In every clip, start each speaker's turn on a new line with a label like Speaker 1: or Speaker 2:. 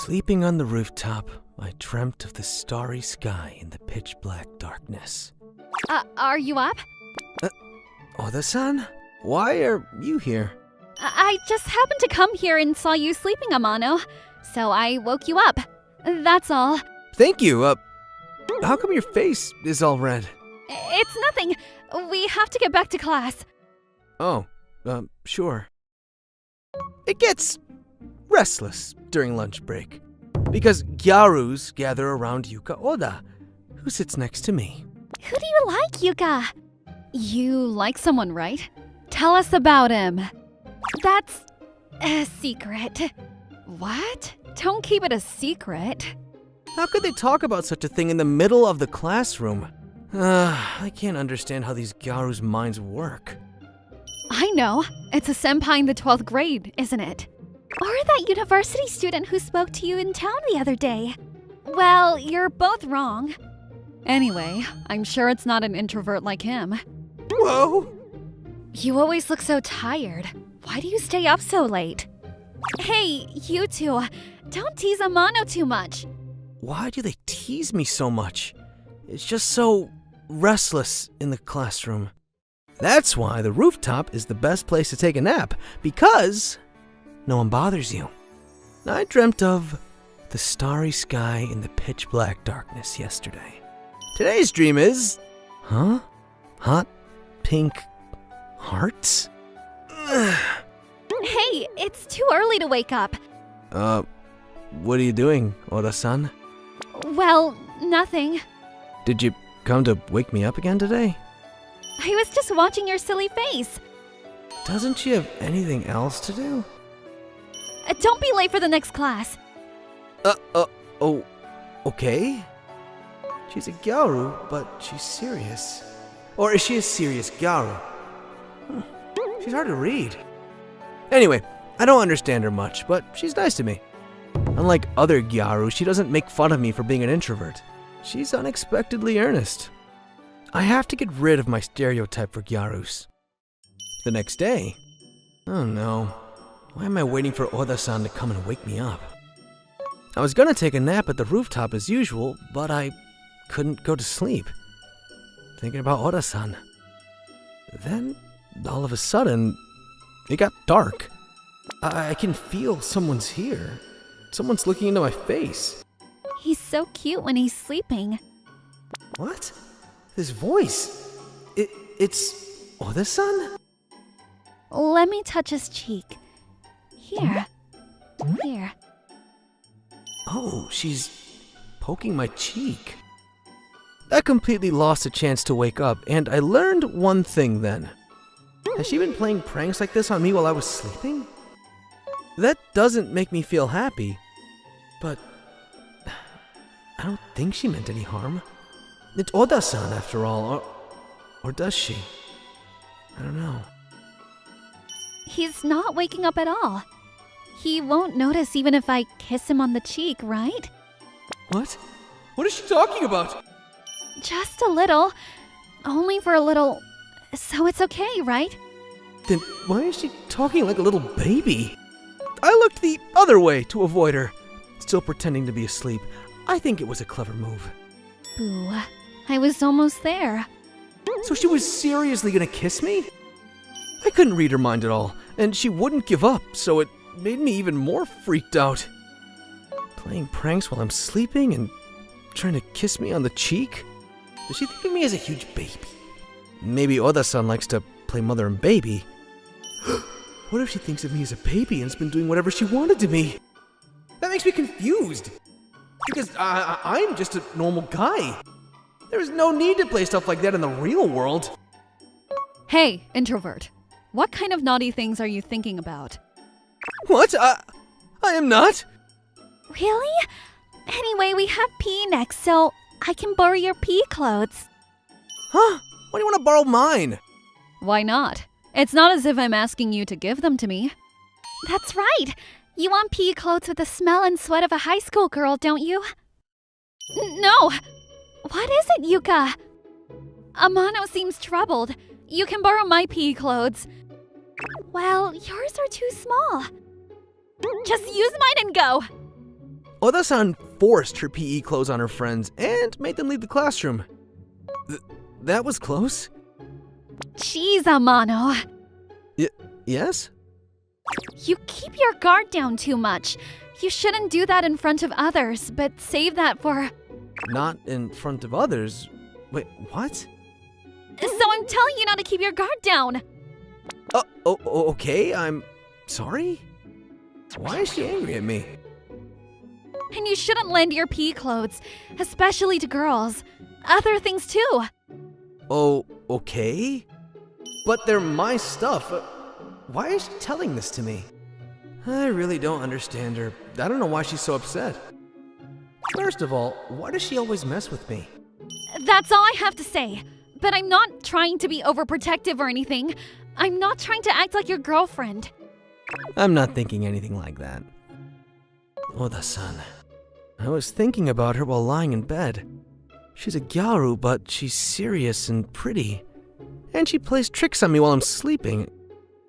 Speaker 1: Sleeping on the rooftop, I dreamt of the starry sky in the pitch-black darkness.
Speaker 2: Are you up?
Speaker 1: Oda-san? Why are you here?
Speaker 2: I just happened to come here and saw you sleeping, Amano. So I woke you up. That's all.
Speaker 1: Thank you. How come your face is all red?
Speaker 2: It's nothing. We have to get back to class.
Speaker 1: Oh, sure. It gets restless during lunch break because gyarus gather around Yuka Oda, who sits next to me.
Speaker 2: Who do you like, Yuka? You like someone, right? Tell us about him. That's a secret. What? Don't keep it a secret.
Speaker 1: How could they talk about such a thing in the middle of the classroom? I can't understand how these gyarus' minds work.
Speaker 2: I know. It's a senpai in the 12th grade, isn't it? Or that university student who spoke to you in town the other day. Well, you're both wrong. Anyway, I'm sure it's not an introvert like him.
Speaker 1: Whoa!
Speaker 2: You always look so tired. Why do you stay up so late? Hey, you two, don't tease Amano too much.
Speaker 1: Why do they tease me so much? It's just so restless in the classroom. That's why the rooftop is the best place to take a nap, because no one bothers you. I dreamt of the starry sky in the pitch-black darkness yesterday. Today's dream is... Hot pink hearts?
Speaker 2: Hey, it's too early to wake up.
Speaker 1: What are you doing, Oda-san?
Speaker 2: Well, nothing.
Speaker 1: Did you come to wake me up again today?
Speaker 2: I was just watching your silly face.
Speaker 1: Doesn't she have anything else to do?
Speaker 2: Don't be late for the next class.
Speaker 1: Oh, okay. She's a gyaru, but she's serious. Or is she a serious gyaru? She's hard to read. Anyway, I don't understand her much, but she's nice to me. Unlike other gyaru, she doesn't make fun of me for being an introvert. She's unexpectedly earnest. I have to get rid of my stereotype for gyarus. The next day... Oh no. Why am I waiting for Oda-san to come and wake me up? I was gonna take a nap at the rooftop as usual, but I couldn't go to sleep. Thinking about Oda-san. Then, all of a sudden, it got dark. I can feel someone's here. Someone's looking into my face.
Speaker 2: He's so cute when he's sleeping.
Speaker 1: What? His voice. It's Oda-san?
Speaker 2: Let me touch his cheek. Here. Here.
Speaker 1: Oh, she's poking my cheek. I completely lost a chance to wake up, and I learned one thing then. Has she been playing pranks like this on me while I was sleeping? That doesn't make me feel happy, but I don't think she meant any harm. It's Oda-san after all, or does she? I don't know.
Speaker 2: He's not waking up at all. He won't notice even if I kiss him on the cheek, right?
Speaker 1: What? What is she talking about?
Speaker 2: Just a little. Only for a little. So it's okay, right?
Speaker 1: Then why is she talking like a little baby? I looked the other way to avoid her, still pretending to be asleep. I think it was a clever move.
Speaker 2: Boo. I was almost there.
Speaker 1: So she was seriously gonna kiss me? I couldn't read her mind at all, and she wouldn't give up, so it made me even more freaked out. Playing pranks while I'm sleeping and trying to kiss me on the cheek? Does she think of me as a huge baby? Maybe Oda-san likes to play mother and baby. What if she thinks of me as a baby and has been doing whatever she wanted to me? That makes me confused. Because I'm just a normal guy. There's no need to play stuff like that in the real world.
Speaker 2: Hey, introvert. What kind of naughty things are you thinking about?
Speaker 1: What? I am not.
Speaker 2: Really? Anyway, we have PE next, so I can borrow your PE clothes.
Speaker 1: Huh? Why do you want to borrow mine?
Speaker 2: Why not? It's not as if I'm asking you to give them to me. That's right. You want PE clothes with the smell and sweat of a high school girl, don't you? No. What is it, Yuka? Amano seems troubled. You can borrow my PE clothes. Well, yours are too small. Just use mine and go.
Speaker 1: Oda-san forced her PE clothes on her friends and made them leave the classroom. That was close.
Speaker 2: Jeez, Amano.
Speaker 1: Yes?
Speaker 2: You keep your guard down too much. You shouldn't do that in front of others, but save that for...
Speaker 1: Not in front of others. Wait, what?
Speaker 2: So I'm telling you not to keep your guard down.
Speaker 1: Okay, I'm sorry? Why is she angry at me?
Speaker 2: And you shouldn't lend your PE clothes, especially to girls. Other things too.
Speaker 1: Oh, okay. But they're my stuff. Why is she telling this to me? I really don't understand her. I don't know why she's so upset. First of all, why does she always mess with me?
Speaker 2: That's all I have to say. But I'm not trying to be overprotective or anything. I'm not trying to act like your girlfriend.
Speaker 1: I'm not thinking anything like that. Oda-san. I was thinking about her while lying in bed. She's a gyaru, but she's serious and pretty. And she plays tricks on me while I'm sleeping.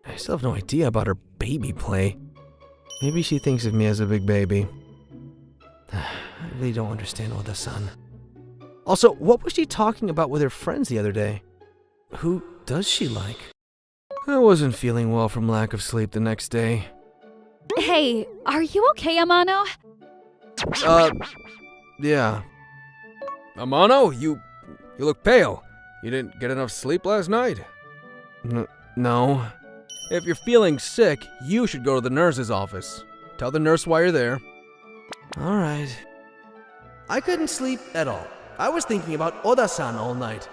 Speaker 1: I still have no idea about her baby play. Maybe she thinks of me as a big baby. I really don't understand Oda-san. Also, what was she talking about with her friends the other day? Who does she like? I wasn't feeling well from lack of sleep the next day.
Speaker 2: Hey, are you okay, Amano?
Speaker 1: Yeah. Amano, you look pale. You didn't get enough sleep last night? No. If you're feeling sick, you should go to the nurse's office. Tell the nurse why you're there. All right. I couldn't sleep at all. I was thinking about Oda-san all night.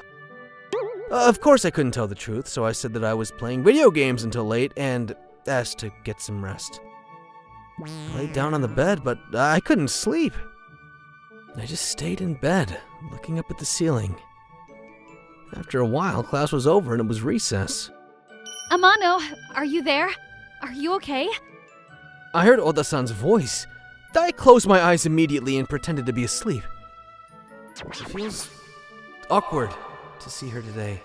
Speaker 1: Of course I couldn't tell the truth, so I said that I was playing video games until late and asked to get some rest. I laid down on the bed, but I couldn't sleep. I just stayed in bed, looking up at the ceiling. After a while, class was over and it was recess.
Speaker 2: Amano, are you there? Are you okay?
Speaker 1: I heard Oda-san's voice. I closed my eyes immediately and pretended to be asleep. It feels awkward to see her today.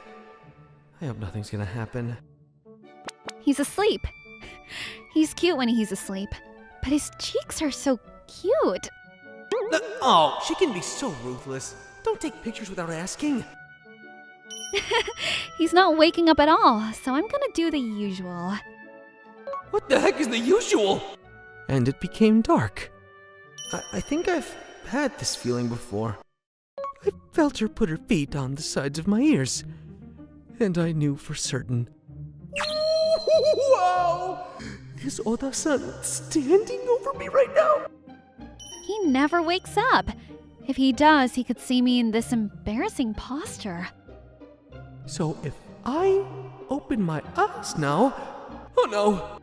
Speaker 1: I hope nothing's gonna happen.
Speaker 2: He's asleep. He's cute when he's asleep, but his cheeks are so cute.
Speaker 1: Oh, she can be so ruthless. Don't take pictures without asking.
Speaker 2: He's not waking up at all, so I'm gonna do the usual.
Speaker 1: What the heck is the usual? And it became dark. I think I've had this feeling before. I felt her put her feet on the sides of my ears, and I knew for certain. Wow! Is Oda-san standing over me right now?
Speaker 2: He never wakes up. If he does, he could see me in this embarrassing posture.
Speaker 1: So if I open my eyes now... Oh no!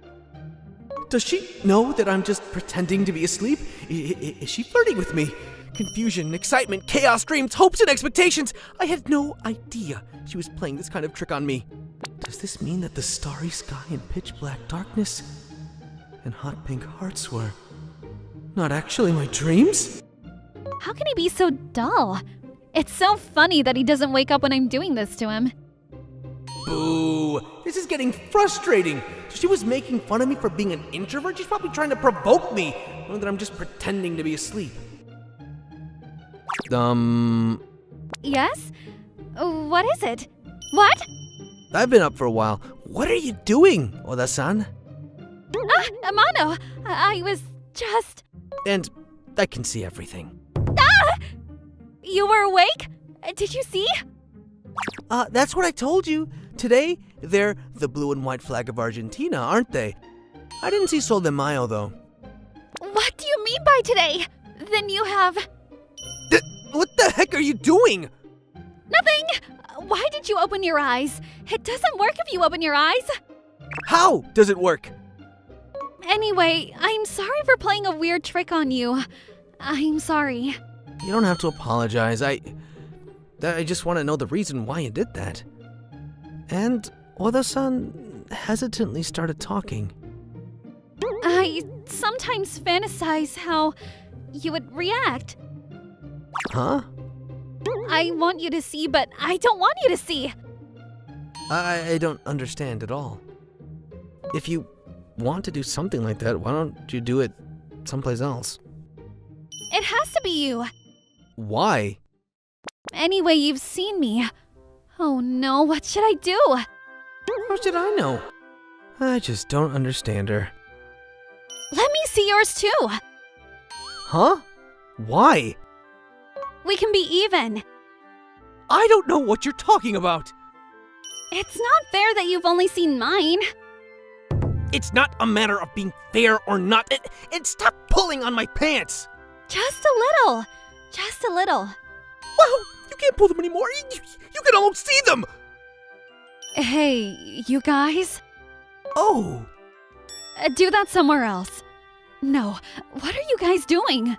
Speaker 1: Does she know that I'm just pretending to be asleep? Is she flirting with me? Confusion, excitement, chaos, dreams, hopes, and expectations. I had no idea she was playing this kind of trick on me. Does this mean that the starry sky and pitch black darkness and hot pink hearts were not actually my dreams?
Speaker 2: How can he be so dull? It's so funny that he doesn't wake up when I'm doing this to him.
Speaker 1: Boo! This is getting frustrating. So she was making fun of me for being an introvert? She's probably trying to provoke me, knowing that I'm just pretending to be asleep.
Speaker 2: Yes? What is it? What?
Speaker 1: I've been up for a while. What are you doing, Oda-san?
Speaker 2: Amano, I was just...
Speaker 1: And I can see everything.
Speaker 2: You were awake? Did you see?
Speaker 1: That's what I told you. Today, they're the blue and white flag of Argentina, aren't they? I didn't see Sol de Mayo, though.
Speaker 2: What do you mean by today? Then you have...
Speaker 1: What the heck are you doing?
Speaker 2: Nothing! Why did you open your eyes? It doesn't work if you open your eyes.
Speaker 1: How does it work?
Speaker 2: Anyway, I'm sorry for playing a weird trick on you. I'm sorry.
Speaker 1: You don't have to apologize. I just want to know the reason why you did that. And Oda-san hesitantly started talking.
Speaker 2: I sometimes fantasize how you would react.
Speaker 1: Huh?
Speaker 2: I want you to see, but I don't want you to see.
Speaker 1: I don't understand at all. If you want to do something like that, why don't you do it someplace else?
Speaker 2: It has to be you.
Speaker 1: Why?
Speaker 2: Anyway, you've seen me. Oh no, what should I do?
Speaker 1: How should I know? I just don't understand her.
Speaker 2: Let me see yours too.
Speaker 1: Huh? Why?
Speaker 2: We can be even.
Speaker 1: I don't know what you're talking about.
Speaker 2: It's not fair that you've only seen mine.
Speaker 1: It's not a matter of being fair or not. And stop pulling on my pants.
Speaker 2: Just a little. Just a little.
Speaker 1: Well, you can't pull them anymore. You can almost see them.
Speaker 2: Hey, you guys?
Speaker 1: Oh.
Speaker 2: Do that somewhere else. No, what are you guys doing?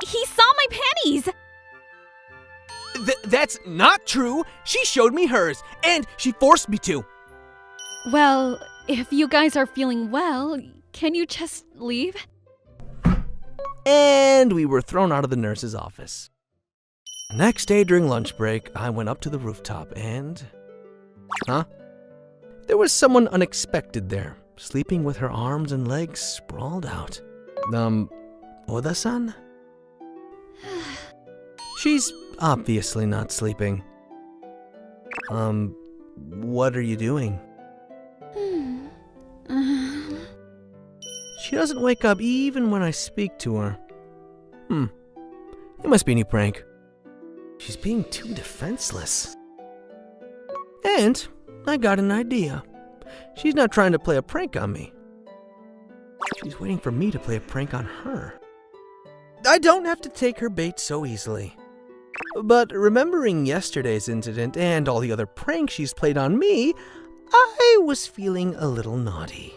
Speaker 2: He saw my panties!
Speaker 1: That's not true. She showed me hers, and she forced me to.
Speaker 2: Well, if you guys are feeling well, can you just leave?
Speaker 1: And we were thrown out of the nurse's office. Next day during lunch break, I went up to the rooftop and... Huh? There was someone unexpected there, sleeping with her arms and legs sprawled out. Oda-san? She's obviously not sleeping. What are you doing? She doesn't wake up even when I speak to her. It must be a new prank. She's being too defenseless. And I got an idea. She's not trying to play a prank on me. She's waiting for me to play a prank on her. I don't have to take her bait so easily. But remembering yesterday's incident and all the other pranks she's played on me, I was feeling a little naughty.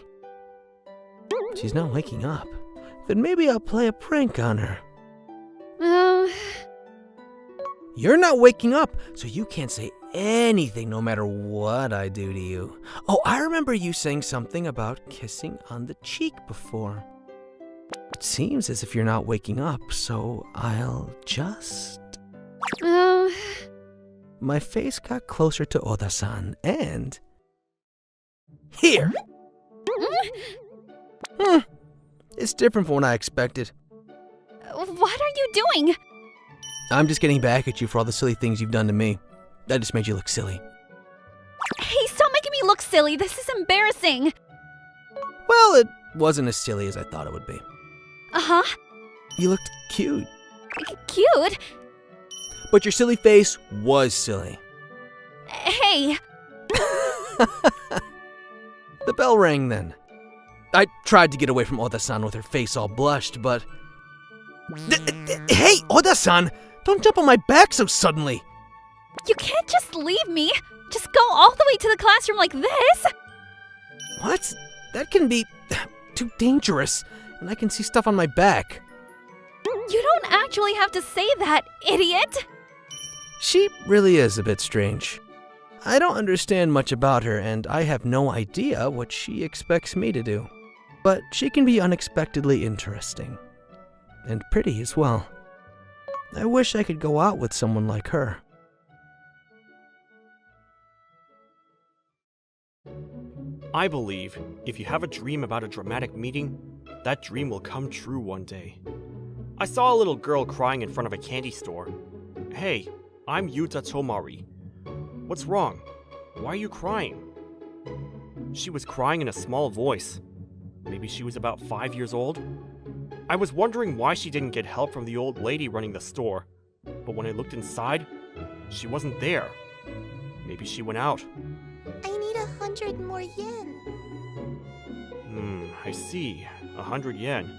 Speaker 1: She's not waking up. Then maybe I'll play a prank on her. You're not waking up, so you can't say anything no matter what I do to you. Oh, I remember you saying something about kissing on the cheek before. It seems as if you're not waking up, so I'll just... My face got closer to Oda-san, and... Here! It's different from what I expected.
Speaker 2: What are you doing?
Speaker 1: I'm just getting back at you for all the silly things you've done to me. That just made you look silly.
Speaker 2: Hey, stop making me look silly. This is embarrassing.
Speaker 1: Well, it wasn't as silly as I thought it would be.
Speaker 2: Uh-huh.
Speaker 1: You looked cute.
Speaker 2: Cute?
Speaker 1: But your silly face was silly.
Speaker 2: Hey.
Speaker 1: The bell rang then. I tried to get away from Oda-san with her face all blushed, but... Hey, Oda-san! Don't jump on my back so suddenly!
Speaker 2: You can't just leave me. Just go all the way to the classroom like this.
Speaker 1: What? That can be too dangerous, and I can see stuff on my back.
Speaker 2: You don't actually have to say that, idiot.
Speaker 1: She really is a bit strange. I don't understand much about her, and I have no idea what she expects me to do. But she can be unexpectedly interesting. And pretty as well. I wish I could go out with someone like her.
Speaker 3: I believe if you have a dream about a dramatic meeting, that dream will come true one day. I saw a little girl crying in front of a candy store. Hey, I'm Yuta Tomari. What's wrong? Why are you crying? She was crying in a small voice. Maybe she was about 5 years old? I was wondering why she didn't get help from the old lady running the store. But when I looked inside, she wasn't there. Maybe she went out.
Speaker 4: I need 100 more yen.
Speaker 3: I see. 100 yen.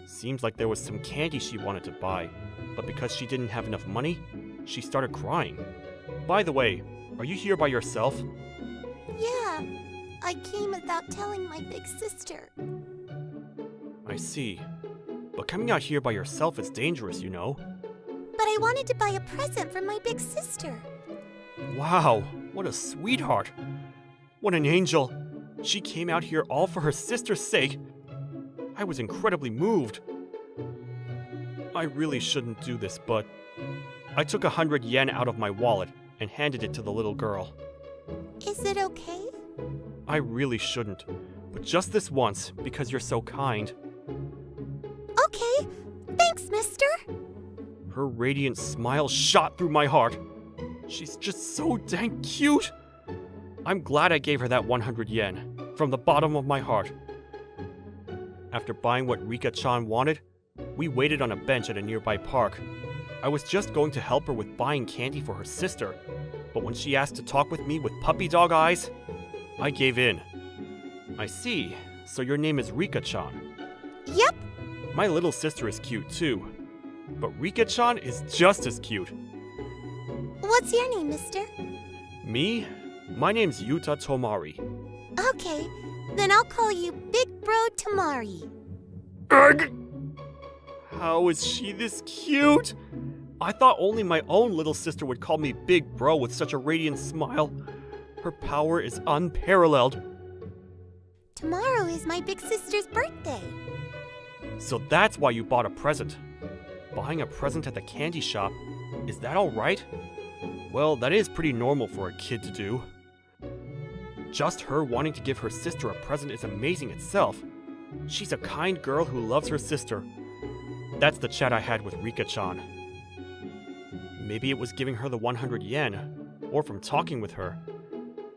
Speaker 3: Seems like there was some candy she wanted to buy, but because she didn't have enough money, she started crying. By the way, are you here by yourself?
Speaker 4: Yeah, I came without telling my big sister.
Speaker 3: I see. But coming out here by yourself is dangerous, you know.
Speaker 4: But I wanted to buy a present for my big sister.
Speaker 3: Wow, what a sweetheart. What an angel. She came out here all for her sister's sake. I was incredibly moved. I really shouldn't do this, but I took 100 yen out of my wallet and handed it to the little girl.
Speaker 4: Is it okay?
Speaker 3: I really shouldn't, but just this once because you're so kind.
Speaker 4: Okay, thank Thanks, mister.
Speaker 3: Her radiant smile shot through my heart. She's just so dang cute. I'm glad I gave her that 100 yen, from the bottom of my heart. After buying what Rika-chan wanted, we waited on a bench at a nearby park. I was just going to help her with buying candy for her sister, but when she asked to talk with me with puppy dog eyes, I gave in. I see, so your name is Rika-chan.
Speaker 4: Yep.
Speaker 3: My little sister is cute too, but Rika-chan is just as cute.
Speaker 4: What's your name, mister?
Speaker 3: Me? My name's Yuta Tomari.
Speaker 4: Okay, then I'll call you Big Bro Tamari.
Speaker 3: Ugh! How is she this cute? I thought only my own little sister would call me Big Bro with such a radiant smile. Her power is unparalleled.
Speaker 4: Tomorrow is my big sister's birthday.
Speaker 3: So that's why you bought a present. Buying a present at the candy shop, is that alright? Well, that is pretty normal for a kid to do. Just her wanting to give her sister a present is amazing itself. She's a kind girl who loves her sister. That's the chat I had with Rika-chan. Maybe it was giving her the 100 yen, or from talking with her.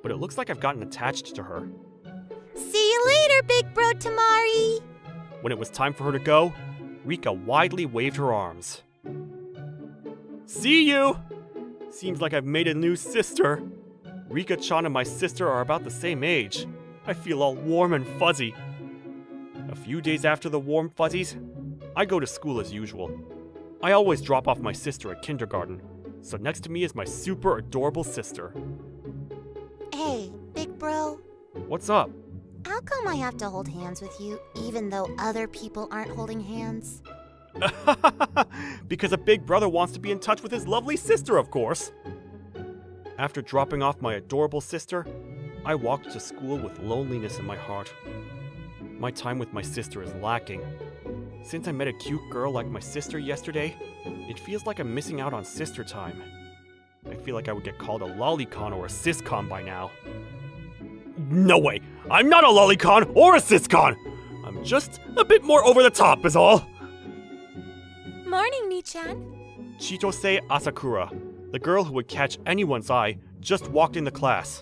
Speaker 3: But it looks like I've gotten attached to her.
Speaker 4: See you later, Big Bro Tamari.
Speaker 3: When it was time for her to go, Rika widely waved her arms. See you! Seems like I've made a new sister. Rika-chan and my sister are about the same age. I feel all warm and fuzzy. A few days after the warm fuzzies, I go to school as usual. I always drop off my sister at kindergarten, so next to me is my super adorable sister.
Speaker 4: Hey, Big Bro.
Speaker 3: What's up?
Speaker 4: How come I have to hold hands with you, even though other people aren't holding hands?
Speaker 3: Because a big brother wants to be in touch with his lovely sister, of course. After dropping off my adorable sister, I walked to school with loneliness in my heart. My time with my sister is lacking. Since I met a cute girl like my sister yesterday, it feels like I'm missing out on sister time. I feel like I would get called a lolicon or a siscon by now. No way! I'm not a lolicon or a siscon! I'm just a bit more over the top is all!
Speaker 4: Morning, Ni-chan.
Speaker 3: Chitose Asakura, the girl who would catch anyone's eye, just walked into class.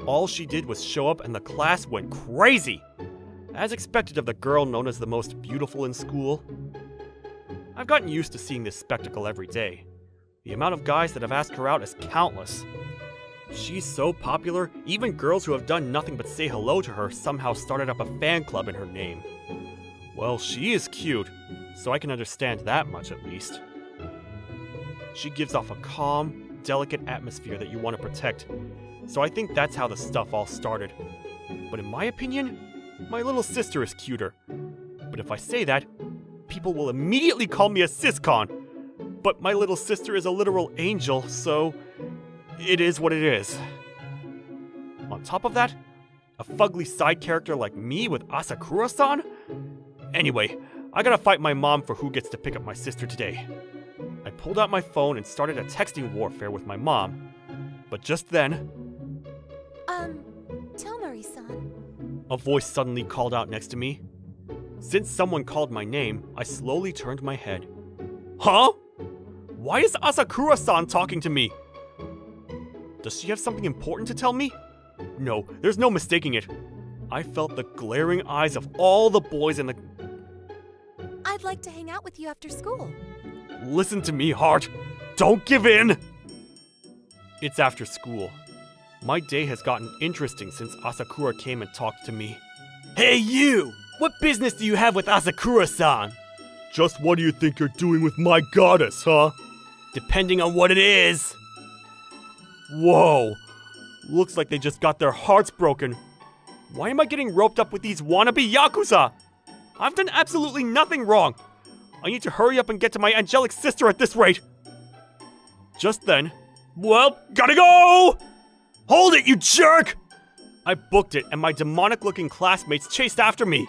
Speaker 3: All she did was show up and the class went crazy! As expected of the girl known as the most beautiful in school. I've gotten used to seeing this spectacle every day. The amount of guys that have asked her out is countless. She's so popular, even girls who have done nothing but say hello to her somehow started up a fan club in her name. Well, she is cute, so I can understand that much at least. She gives off a calm, delicate atmosphere that you want to protect, so I think that's how the stuff all started. But in my opinion, my little sister is cuter. But if I say that, people will immediately call me a siscon. But my little sister is a literal angel, so it is what it is. On top of that, a fugly side character like me with Asakura-san? Anyway, I gotta fight my mom for who gets to pick up my sister today. I pulled out my phone and started a texting warfare with my mom. But just then,
Speaker 4: Tomari-san.
Speaker 3: a voice suddenly called out next to me. Since someone called my name, I slowly turned my head. Huh? Why is Asakura-san talking to me? Does she have something important to tell me? No, there's no mistaking it. I felt the glaring eyes of all the boys in the...
Speaker 4: I'd like to hang out with you after school.
Speaker 3: Listen to me, Heart. Don't give in! It's after school. My day has gotten interesting since Asakura came and talked to me. Hey you! What business do you have with Asakura-san? Just what do you think you're doing with my goddess, huh? Depending on what it is. Whoa. Looks like they just got their hearts broken. Why am I getting roped up with these wannabe Yakuza? I've done absolutely nothing wrong. I need to hurry up and get to my angelic sister at this rate. Just then, well, gotta go! Hold it, you jerk! I booked it and my demonic-looking classmates chased after me.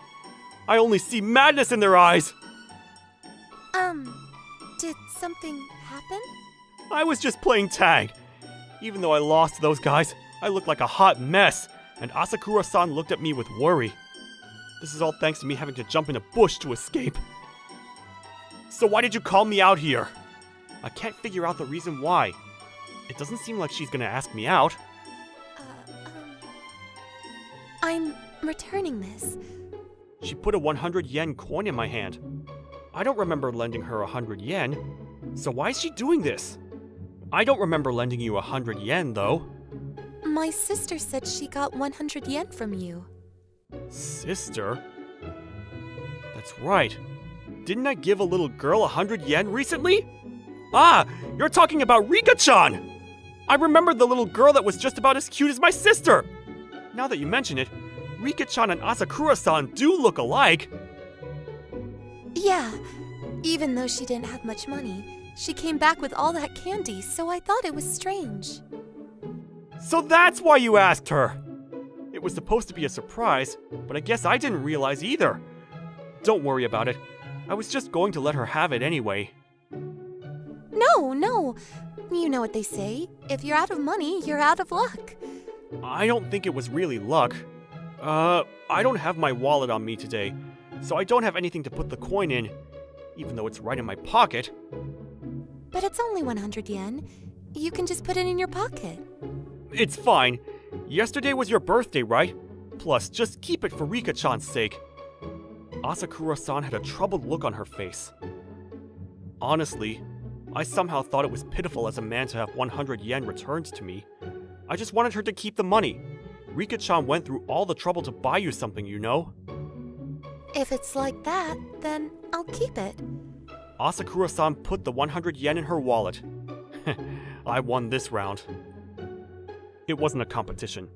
Speaker 3: I only see madness in their eyes.
Speaker 4: Did something happen?
Speaker 3: I was just playing tag. Even though I lost those guys, I looked like a hot mess, and Asakura-san looked at me with worry. This is all thanks to me having to jump in a bush to escape. So why did you call me out here? I can't figure out the reason why. It doesn't seem like she's gonna ask me out.
Speaker 4: I'm returning this.
Speaker 3: She put a 100 yen coin in my hand. I don't remember lending her 100 yen. So why is she doing this? I don't remember lending you 100 yen, though.
Speaker 4: My sister said she got 100 yen from you.
Speaker 3: Sister? That's right. Didn't I give a little girl 100 yen recently? Ah, you're talking about Rika-chan! I remember the little girl that was just about as cute as my sister! Now that you mention it, Rika-chan and Asakura-san do look alike.
Speaker 4: Yeah, even though she didn't have much money, she came back with all that candy, so I thought it was strange.
Speaker 3: So that's why you asked her! It was supposed to be a surprise, but I guess I didn't realize either. Don't worry about it. I was just going to let her have it anyway.
Speaker 4: No. You know what they say. If you're out of money, you're out of luck.
Speaker 3: I don't think it was really luck. I don't have my wallet on me today, so I don't have anything to put the coin in, even though it's right in my pocket.
Speaker 4: But it's only 100 yen. You can just put it in your pocket.
Speaker 3: It's fine. Yesterday was your birthday, right? Plus, just keep it for Rika-chan's sake. Asakura-san had a troubled look on her face. Honestly, I somehow thought it was pitiful as a man to have 100 yen returned to me. I just wanted her to keep the money. Rika-chan went through all the trouble to buy you something, you know?
Speaker 4: If it's like that, then I'll keep it.
Speaker 3: Asakura-san put the 100 yen in her wallet. I won this round. It wasn't a competition,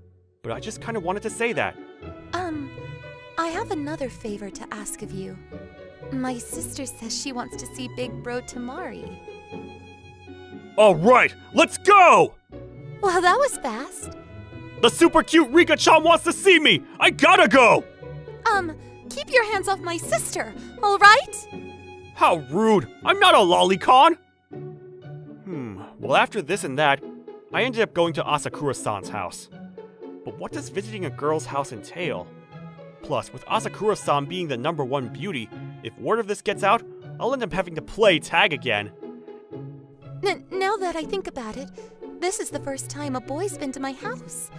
Speaker 3: but I just kind of wanted to say that.
Speaker 4: I have another favor to ask of you. My sister says she wants to see Big Bro Tamari.
Speaker 3: Alright, let's go!
Speaker 4: Well, that was fast.
Speaker 3: The super cute Rika-chan wants to see me! I gotta go!
Speaker 4: Keep your hands off my sister, alright?
Speaker 3: How rude! I'm not a lolicon! Well, after this and that, I ended up going to Asakura-san's house. But what does visiting a girl's house entail? Plus, with Asakura-san being the #1 beauty, if word of this gets out, I'll end up having to play tag again.
Speaker 4: Now that I think about it, this is the first time a boy's been to my house.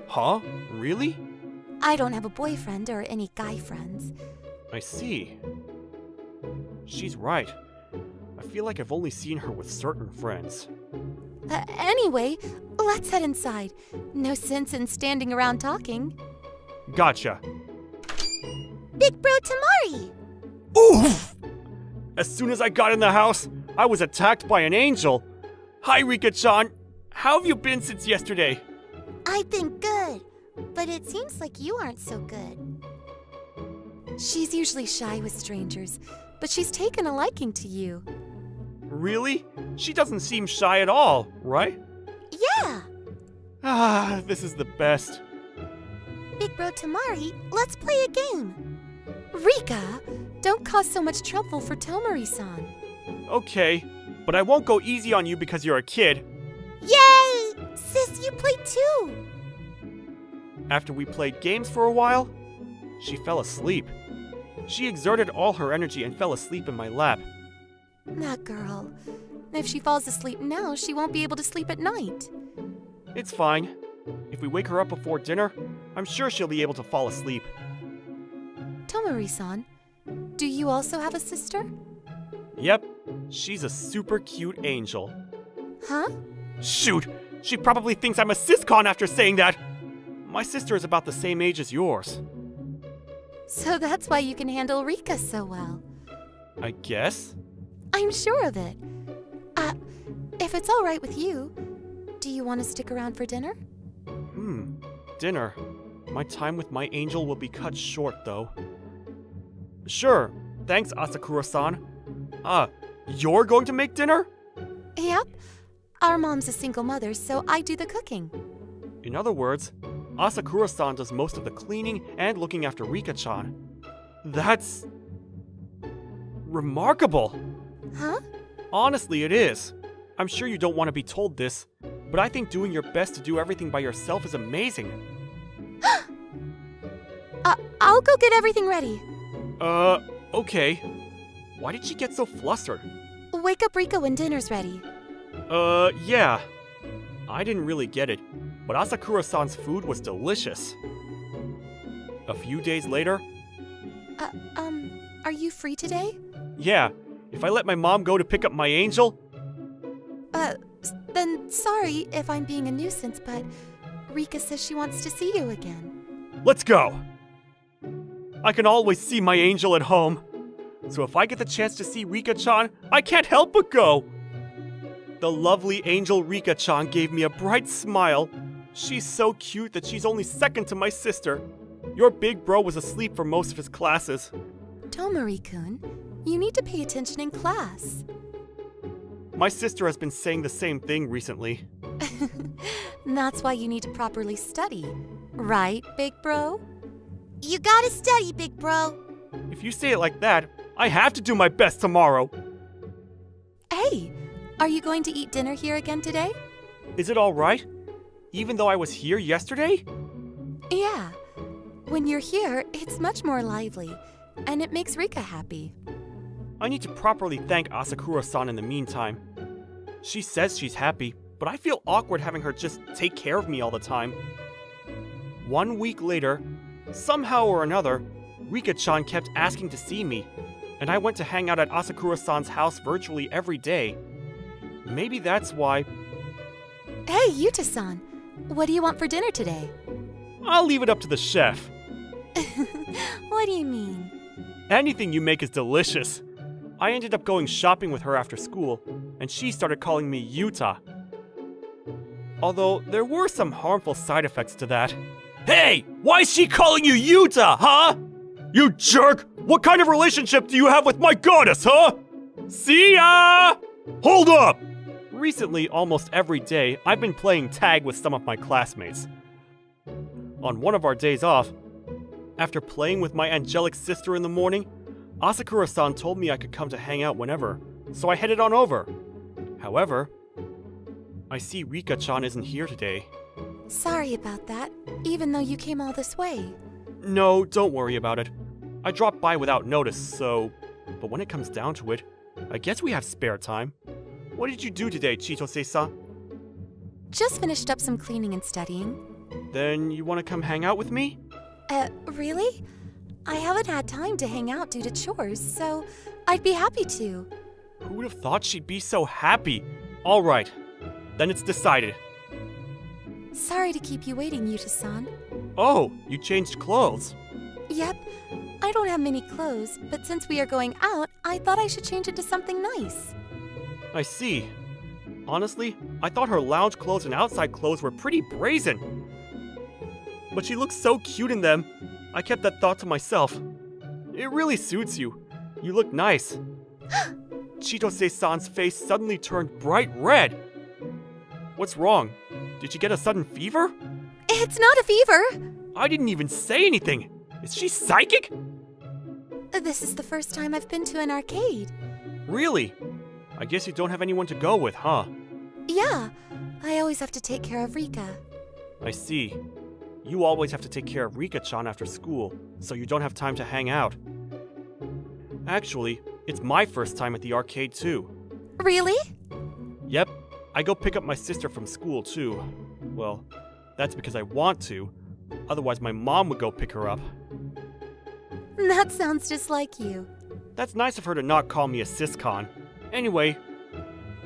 Speaker 3: Huh? Really?
Speaker 4: I don't have a boyfriend or any guy friends.
Speaker 3: I see. She's right. I feel like I've only seen her with certain friends.
Speaker 4: Anyway, let's head inside. No sense in standing around talking.
Speaker 3: Gotcha.
Speaker 4: Big Bro Tamari!
Speaker 3: Oof! As soon as I got in the house, I was attacked by an angel. Hi, Rika-chan. How have you been since yesterday?
Speaker 4: I've been good, but it seems like you aren't so good. She's usually shy with strangers, but she's taken a liking to you.
Speaker 3: Really? She doesn't seem shy at all, right?
Speaker 4: Yeah!
Speaker 3: Ah, this is the best.
Speaker 4: Big Bro Tamari, let's play a game. Rika, don't cause so much trouble for Tomari-san.
Speaker 3: Okay, but I won't go easy on you because you're a kid.
Speaker 4: Yay! Sis, you played too!
Speaker 3: After we played games for a while, she fell asleep. She exerted all her energy and fell asleep in my lap.
Speaker 4: That girl. If she falls asleep now, she won't be able to sleep at night.
Speaker 3: It's fine. If we wake her up before dinner, I'm sure she'll be able to fall asleep.
Speaker 4: Tomari-san, do you also have a sister?
Speaker 3: Yep, she's a super cute angel.
Speaker 4: Huh?
Speaker 3: Shoot, she probably thinks I'm a siscon after saying that. My sister is about the same age as yours.
Speaker 4: So that's why you can handle Rika so well.
Speaker 3: I guess?
Speaker 4: I'm sure of it. If it's all right with you, do you want to stick around for dinner?
Speaker 3: Dinner. My time with my angel will be cut short, though. Sure, thanks, Asakura-san. You're going to make dinner?
Speaker 4: Yep. Our mom's a single mother, so I do the cooking.
Speaker 3: In other words, Asakura-san does most of the cleaning and looking after Rika-chan. That's remarkable.
Speaker 4: Huh?
Speaker 3: Honestly, it is. I'm sure you don't want to be told this, but I think doing your best to do everything by yourself is amazing.
Speaker 4: I'll go get everything ready.
Speaker 3: Okay. Why did she get so flustered?
Speaker 4: Wake up Rika when dinner's ready.
Speaker 3: Yeah. I didn't really get it, but Asakura-san's food was delicious. A few days later,
Speaker 4: Are you free today?
Speaker 3: yeah, if I let my mom go to pick up my angel,
Speaker 4: Then sorry if I'm being a nuisance, but Rika says she wants to see you again.
Speaker 3: let's go. I can always see my angel at home, so if I get the chance to see Rika-chan, I can't help but go. The lovely angel Rika-chan gave me a bright smile. She's so cute that she's only second to my sister. Your big bro was asleep for most of his classes.
Speaker 4: Tomari-kun, you need to pay attention in class.
Speaker 3: My sister has been saying the same thing recently.
Speaker 4: That's why you need to properly study. Right, big bro? You gotta study, big bro.
Speaker 3: If you say it like that, I have to do my best tomorrow.
Speaker 4: Hey, are you going to eat dinner here again today?
Speaker 3: Is it alright? Even though I was here yesterday?
Speaker 4: Yeah. When you're here, it's much more lively, and it makes Rika happy.
Speaker 3: I need to properly thank Asakura-san in the meantime. She says she's happy, but I feel awkward having her just take care of me all the time. 1 week later, somehow or another, Rika-chan kept asking to see me, and I went to hang out at Asakura-san's house virtually every day. Maybe that's why.
Speaker 4: Hey, Yuta-san, what do you want for dinner today?
Speaker 3: I'll leave it up to the chef.
Speaker 4: What do you mean?
Speaker 3: Anything you make is delicious. I ended up going shopping with her after school, and she started calling me Yuta. Although there were some harmful side effects to that. Hey! Why is she calling you Yuta, huh? You jerk! What kind of relationship do you have with my goddess, huh? See ya! Hold up! Recently, almost every day, I've been playing tag with some of my classmates. On one of our days off, after playing with my angelic sister in the morning, Asakura-san told me I could come to hang out whenever, so I headed on over. However, I see Rika-chan isn't here today.
Speaker 4: Sorry about that, even though you came all this way.
Speaker 3: No, don't worry about it. I dropped by without notice, so... But when it comes down to it, I guess we have spare time. What did you do today, Chitose-san?
Speaker 4: Just finished up some cleaning and studying.
Speaker 3: Then you want to come hang out with me?
Speaker 4: Really? I haven't had time to hang out due to chores, so I'd be happy to.
Speaker 3: Who would have thought she'd be so happy? Alright, then it's decided.
Speaker 4: Sorry to keep you waiting, Yuta-san.
Speaker 3: Oh, you changed clothes.
Speaker 4: Yep, I don't have many clothes, but since we are going out, I thought I should change it to something nice.
Speaker 3: I see. Honestly, I thought her lounge clothes and outside clothes were pretty brazen. But she looks so cute in them, I kept that thought to myself. It really suits you. You look nice. Chitose-san's face suddenly turned bright red. What's wrong? Did she get a sudden fever?
Speaker 4: It's not a fever!
Speaker 3: I didn't even say anything. Is she psychic?
Speaker 4: This is the first time I've been to an arcade.
Speaker 3: Really? I guess you don't have anyone to go with, huh?
Speaker 4: Yeah, I always have to take care of Rika.
Speaker 3: I see. You always have to take care of Rika-chan after school, so you don't have time to hang out. Actually, it's my first time at the arcade too.
Speaker 4: Really?
Speaker 3: Yep, I go pick up my sister from school too. Well, that's because I want to. Otherwise my mom would go pick her up.
Speaker 4: That sounds just like you.
Speaker 3: That's nice of her to not call me a siscon. Anyway,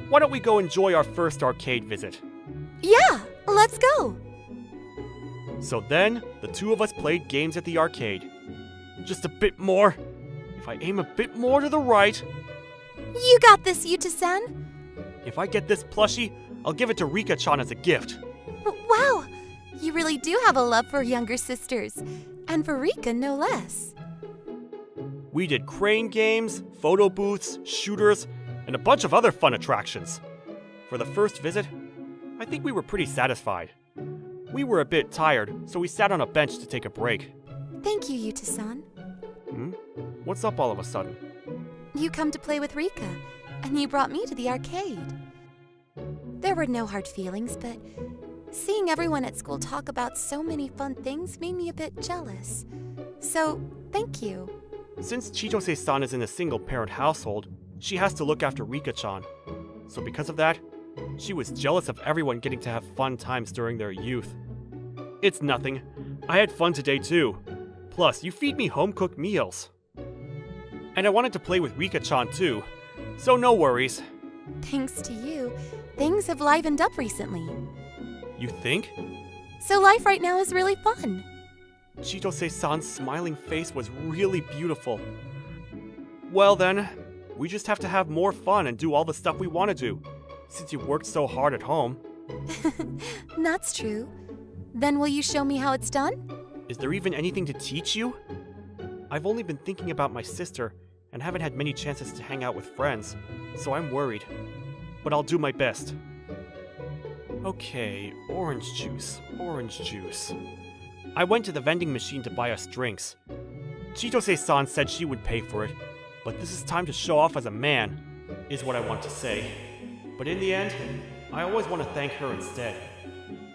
Speaker 3: why don't we go enjoy our first arcade visit?
Speaker 4: Yeah, let's go!
Speaker 3: So then, the two of us played games at the arcade. Just a bit more. If I aim a bit more to the right.
Speaker 4: You got this, Yuta-san.
Speaker 3: If I get this plushie, I'll give it to Rika-chan as a gift.
Speaker 4: Wow, you really do have a love for younger sisters. And for Rika, no less.
Speaker 3: We did crane games, photo booths, shooters, and a bunch of other fun attractions. For the first visit, I think we were pretty satisfied. We were a bit tired, so we sat on a bench to take a break.
Speaker 4: Thank you, Yuta-san.
Speaker 3: What's up all of a sudden?
Speaker 4: You come to play with Rika, and you brought me to the arcade. There were no hard feelings, but seeing everyone at school talk about so many fun things made me a bit jealous. So, thank you.
Speaker 3: Since Chitose-san is in a single-parent household, she has to look after Rika-chan. So because of that, she was jealous of everyone getting to have fun times during their youth. It's nothing. I had fun today too. Plus, you feed me home-cooked meals. And I wanted to play with Rika-chan too, so no worries.
Speaker 4: Thanks to you, things have livened up recently.
Speaker 3: You think?
Speaker 4: So life right now is really fun.
Speaker 3: Chitose-san's smiling face was really beautiful. Well then, we just have to have more fun and do all the stuff we want to do, since you worked so hard at home.
Speaker 4: That's true. Then will you show me how it's done?
Speaker 3: Is there even anything to teach you? I've only been thinking about my sister and haven't had many chances to hang out with friends, so I'm worried. But I'll do my best. Okay, orange juice, orange juice. I went to the vending machine to buy us drinks. Chitose-san said she would pay for it, but this is time to show off as a man, is what I want to say. But in the end, I always want to thank her instead.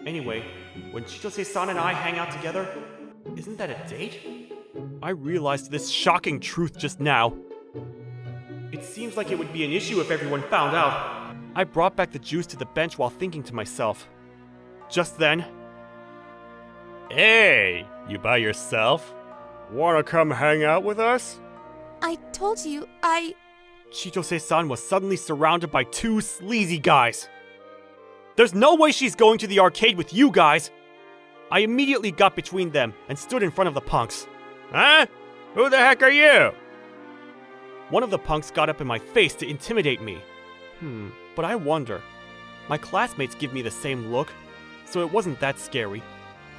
Speaker 3: Anyway, when Chitose-san and I hang out together, isn't that a date? I realized this shocking truth just now. It seems like it would be an issue if everyone found out. I brought back the juice to the bench while thinking to myself. Just then, hey, you by yourself? Wanna come hang out with us?
Speaker 4: I told you,
Speaker 3: Chitose-san was suddenly surrounded by two sleazy guys. There's no way she's going to the arcade with you guys! I immediately got between them and stood in front of the punks. Huh? Who the heck are you? One of the punks got up in my face to intimidate me. But I wonder. My classmates give me the same look, so it wasn't that scary.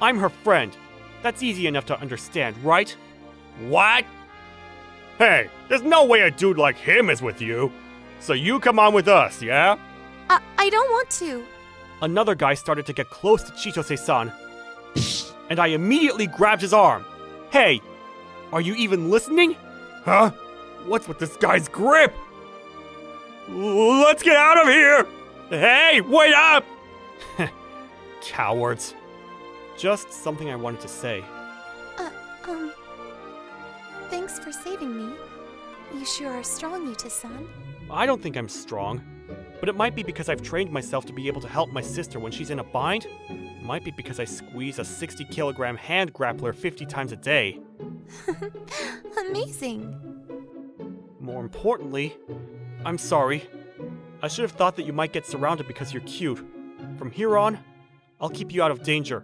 Speaker 3: I'm her friend. That's easy enough to understand, right? What? Hey, there's no way a dude like him is with you. So you come on with us, yeah?
Speaker 4: I don't want to.
Speaker 3: Another guy started to get close to Chitose-san, and I immediately grabbed his arm. Hey, are you even listening? Huh? What's with this guy's grip? Let's get out of here! Hey, wait up! Cowards. Just something I wanted to say.
Speaker 4: Thanks for saving me. You sure are strong, Yuta-san.
Speaker 3: I don't think I'm strong, but it might be because I've trained myself to be able to help my sister when she's in a bind. It might be because I squeeze a 60-kilogram hand grappler 50 times a day.
Speaker 4: Amazing.
Speaker 3: More importantly, I'm sorry. I should have thought that you might get surrounded because you're cute. From here on, I'll keep you out of danger.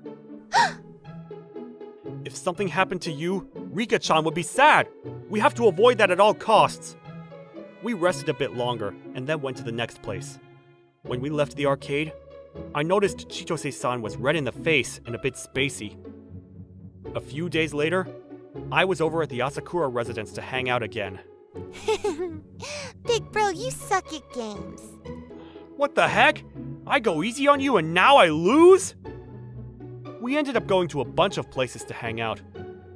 Speaker 3: If something happened to you, Rika-chan would be sad. We have to avoid that at all costs. We rested a bit longer and then went to the next place. When we left the arcade, I noticed Chitose-san was red in the face and a bit spacey. A few days later, I was over at the Asakura residence to hang out again.
Speaker 4: Big bro, you suck at games.
Speaker 3: What the heck? I go easy on you and now I lose? We ended up going to a bunch of places to hang out.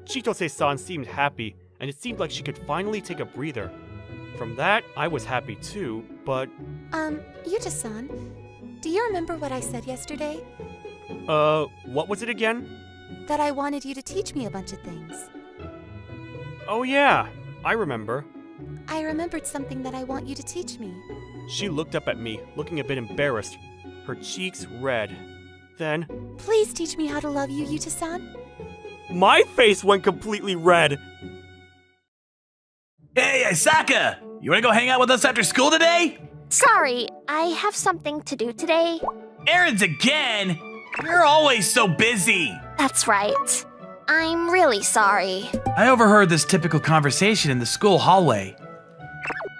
Speaker 3: Chitose-san seemed happy, and it seemed like she could finally take a breather. From that, I was happy too, but...
Speaker 4: Yuta-san, do you remember what I said yesterday?
Speaker 3: What was it again?
Speaker 4: That I wanted you to teach me a bunch of things.
Speaker 3: Oh yeah, I remember.
Speaker 4: I remembered something that I want you to teach me.
Speaker 3: She looked up at me, looking a bit embarrassed, her cheeks red. Then...
Speaker 4: Please teach me how to love you, Yuta-san.
Speaker 3: My face went completely red.
Speaker 5: Hey, Isaka! You wanna go hang out with us after school today?
Speaker 6: Sorry, I have something to do today.
Speaker 5: Errands again? You're always so busy.
Speaker 6: That's right. I'm really sorry.
Speaker 5: I overheard this typical conversation in the school hallway.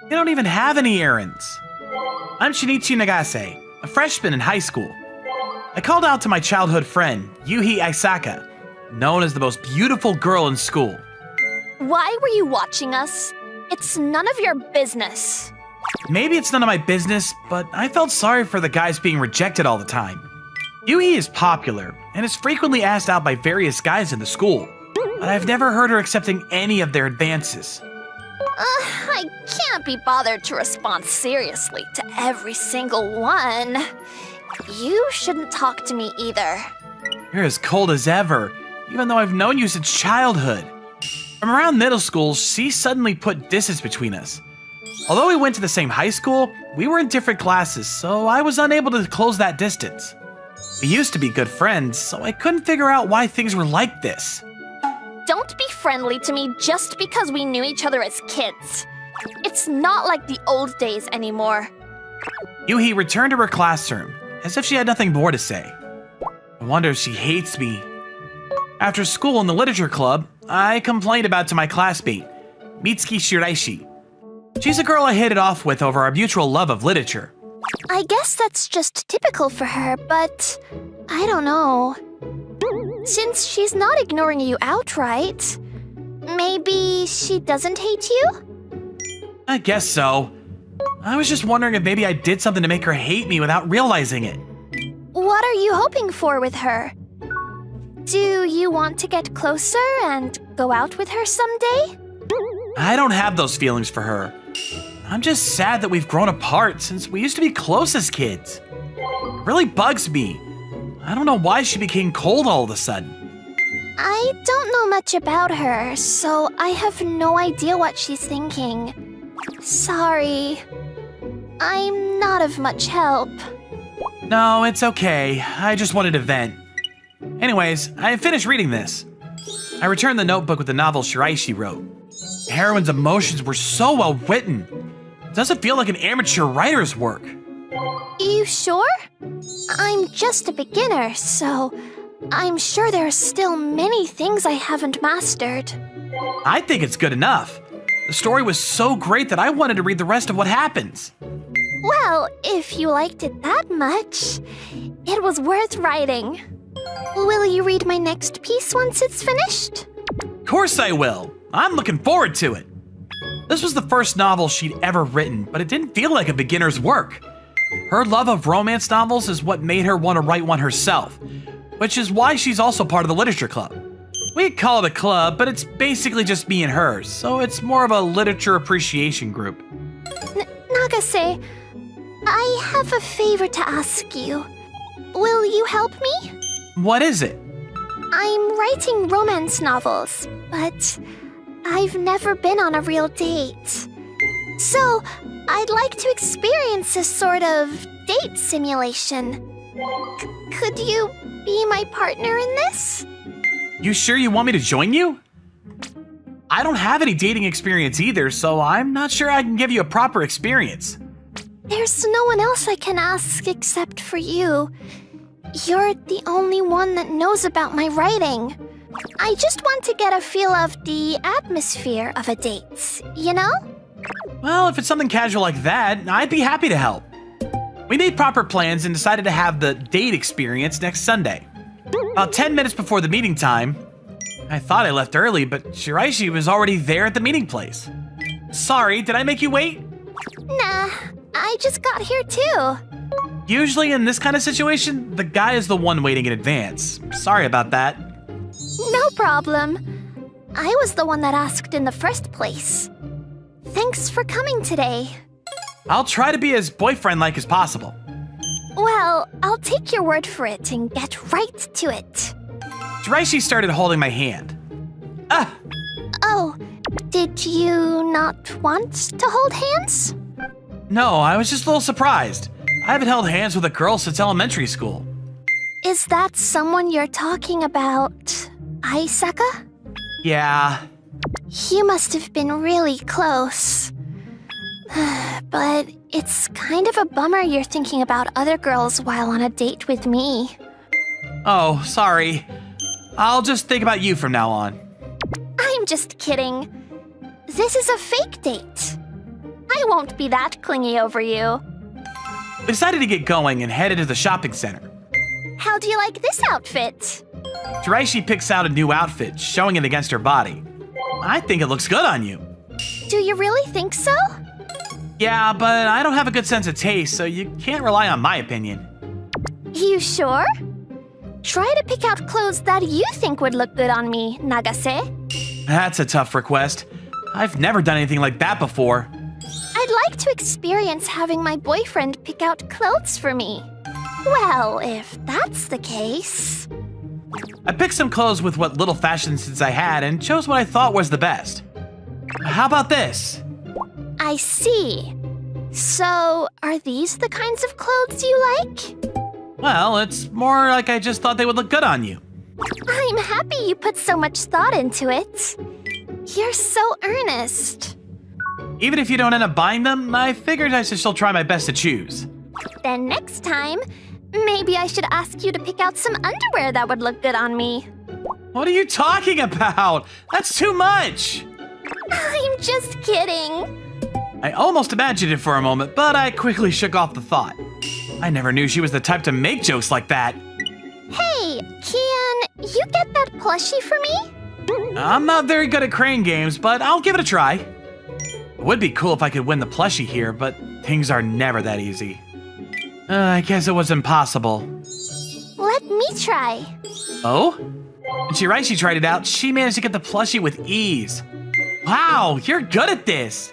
Speaker 5: They don't even have any errands. I'm Shinichi Nagase, a freshman in high school. I called out to my childhood friend, Yuhi Isaka, known as the most beautiful girl in school.
Speaker 6: Why were you watching us? It's none of your business.
Speaker 5: Maybe it's none of my business, but I felt sorry for the guys being rejected all the time. Yuhi is popular and is frequently asked out by various guys in the school, but I've never heard her accepting any of their advances.
Speaker 6: I can't be bothered to respond seriously to every single one. You shouldn't talk to me either.
Speaker 5: You're as cold as ever, even though I've known you since childhood. From around middle school, she suddenly put distance between us. Although we went to the same high school, we were in different classes, so I was unable to close that distance. We used to be good friends, so I couldn't figure out why things were like this.
Speaker 6: Don't be friendly to me just because we knew each other as kids. It's not like the old days anymore.
Speaker 5: Yuhi returned to her classroom, as if she had nothing more to say. I wonder if she hates me. After school in the literature club, I complained about it to my classmate, Mitsuki Shiraishi. She's a girl I hit it off with over our mutual love of literature.
Speaker 6: I guess that's just typical for her, but I don't know. Since she's not ignoring you outright, maybe she doesn't hate you?
Speaker 5: I guess so. I was just wondering if maybe I did something to make her hate me without realizing it.
Speaker 6: What are you hoping for with her? Do you want to get closer and go out with her someday?
Speaker 5: I don't have those feelings for her. I'm just sad that we've grown apart since we used to be close as kids. It really bugs me. I don't know why she became cold all of a sudden.
Speaker 6: I don't know much about her, so I have no idea what she's thinking. Sorry. I'm not of much help.
Speaker 5: No, it's okay. I just wanted to vent. Anyways, I finished reading this. I returned the notebook with the novel Shiraishi wrote. The heroine's emotions were so well written. It doesn't feel like an amateur writer's work.
Speaker 6: You sure? I'm just a beginner, so I'm sure there are still many things I haven't mastered.
Speaker 5: I think it's good enough. The story was so great that I wanted to read the rest of what happens.
Speaker 6: Well, if you liked it that much, it was worth writing. Will you read my next piece once it's finished?
Speaker 5: Of course I will. I'm looking forward to it. This was the first novel she'd ever written, but it didn't feel like a beginner's work. Her love of romance novels is what made her want to write one herself, which is why she's also part of the literature club. We call it a club, but it's basically just me and her, so it's more of a literature appreciation group.
Speaker 6: Nagase, I have a favor to ask you. Will you help me?
Speaker 5: What is it?
Speaker 6: I'm writing romance novels, but I've never been on a real date. So, I'd like to experience a sort of date simulation. Could you be my partner in this?
Speaker 5: You sure you want me to join you? I don't have any dating experience either, so I'm not sure I can give you a proper experience.
Speaker 6: There's no one else I can ask except for you. You're the only one that knows about my writing. I just want to get a feel of the atmosphere of a date, you know?
Speaker 5: Well, if it's something casual like that, I'd be happy to help. We made proper plans and decided to have the date experience next Sunday. About 10 minutes before the meeting time, I thought I left early, but Shiraishi was already there at the meeting place. Sorry, did I make you wait?
Speaker 6: Nah, I just got here too.
Speaker 5: Usually in this kind of situation, the guy is the one waiting in advance. Sorry about that.
Speaker 6: No problem. I was the one that asked in the first place. Thanks for coming today.
Speaker 5: I'll try to be as boyfriend-like as possible.
Speaker 6: Well, I'll take your word for it and get right to it.
Speaker 5: Shiraishi started holding my hand. Ah!
Speaker 6: Oh, did you not want to hold hands?
Speaker 5: No, I was just a little surprised. I haven't held hands with a girl since elementary school.
Speaker 6: Is that someone you're talking about, Aisaka?
Speaker 5: Yeah.
Speaker 6: You must have been really close. But it's kind of a bummer you're thinking about other girls while on a date with me.
Speaker 5: Oh, sorry. I'll just think about you from now on.
Speaker 6: I'm just kidding. This is a fake date. I won't be that clingy over you.
Speaker 5: We decided to get going and headed to the shopping center.
Speaker 6: How do you like this outfit?
Speaker 5: Shiraishi picks out a new outfit, showing it against her body. I think it looks good on you.
Speaker 6: Do you really think so?
Speaker 5: Yeah, but I don't have a good sense of taste, so you can't rely on my opinion.
Speaker 6: You sure? Try to pick out clothes that you think would look good on me, Nagase.
Speaker 5: That's a tough request. I've never done anything like that before.
Speaker 6: I'd like to experience having my boyfriend pick out clothes for me. Well, if that's the case...
Speaker 5: I picked some clothes with what little fashion sense I had and chose what I thought was the best. How about this?
Speaker 6: I see. So, are these the kinds of clothes you like?
Speaker 5: Well, it's more like I just thought they would look good on you.
Speaker 6: I'm happy you put so much thought into it. You're so earnest.
Speaker 5: Even if you don't end up buying them, I figured I should still try my best to choose.
Speaker 6: Then next time, maybe I should ask you to pick out some underwear that would look good on me.
Speaker 5: What are you talking about? That's too much!
Speaker 6: I'm just kidding.
Speaker 5: I almost imagined it for a moment, but I quickly shook off the thought. I never knew she was the type to make jokes like that.
Speaker 6: Hey, can you get that plushie for me?
Speaker 5: I'm not very good at crane games, but I'll give it a try. It would be cool if I could win the plushie here, but things are never that easy. I guess it was impossible.
Speaker 6: Let me try.
Speaker 5: Oh? When Shiraishi tried it out, she managed to get the plushie with ease. Wow, you're good at this!